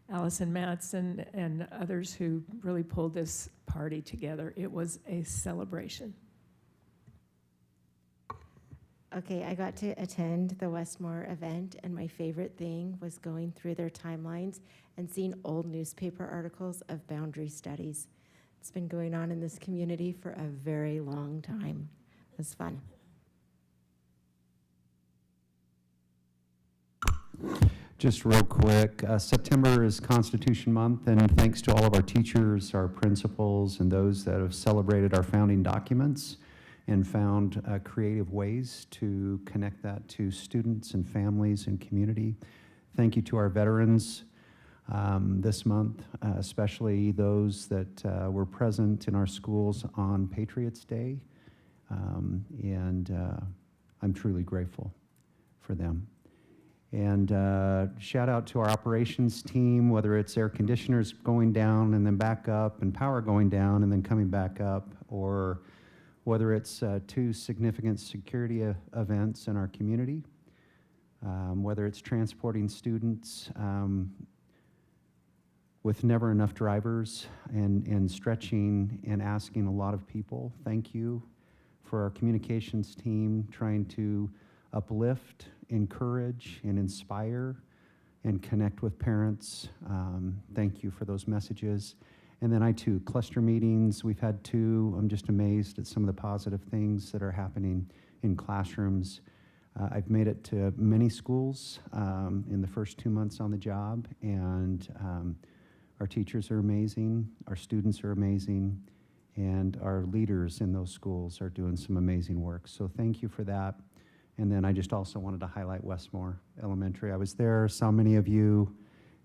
Allison Matson and others who really pulled this party together. It was a celebration. Okay, I got to attend the Westmore event, and my favorite thing was going through their timelines and seeing old newspaper articles of boundary studies. It's been going on in this community for a very long time. It was fun. Just real quick, September is Constitution Month, and thanks to all of our teachers, our principals, and those that have celebrated our founding documents and found creative ways to connect that to students and families and community. Thank you to our veterans this month, especially those that were present in our schools on Patriots Day, and I'm truly grateful for them. And shout out to our operations team, whether it's air conditioners going down and then back up, and power going down and then coming back up, or whether it's two significant security events in our community, whether it's transporting students with never enough drivers and stretching and asking a lot of people. Thank you for our communications team trying to uplift, encourage, and inspire and connect with parents. Thank you for those messages. And then cluster meetings. We've had two. I'm just amazed at some of the positive things that are happening in classrooms. I've made it to many schools in the first 2 months on the job, and our teachers are amazing, our students are amazing, and our leaders in those schools are doing some amazing work. So thank you for that. And then I just also wanted to highlight Westmore Elementary. I was there, saw many of you,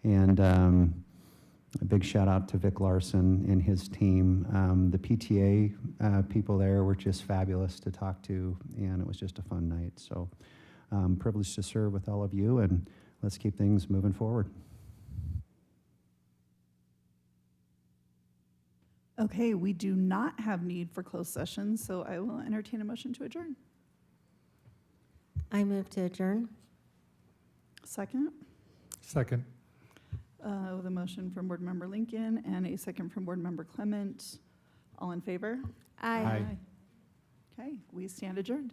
and a big shout out to Vic Larson and his team. The PTA people there were just fabulous to talk to, and it was just a fun night. So privileged to serve with all of you, and let's keep things moving forward. Okay, we do not have need for closed sessions, so I will entertain a motion to adjourn. I move to adjourn. Second. Second. With a motion from Board Member Lincoln and a second from Board Member Clement. All in favor? Aye. Aye. Okay, we stand adjourned.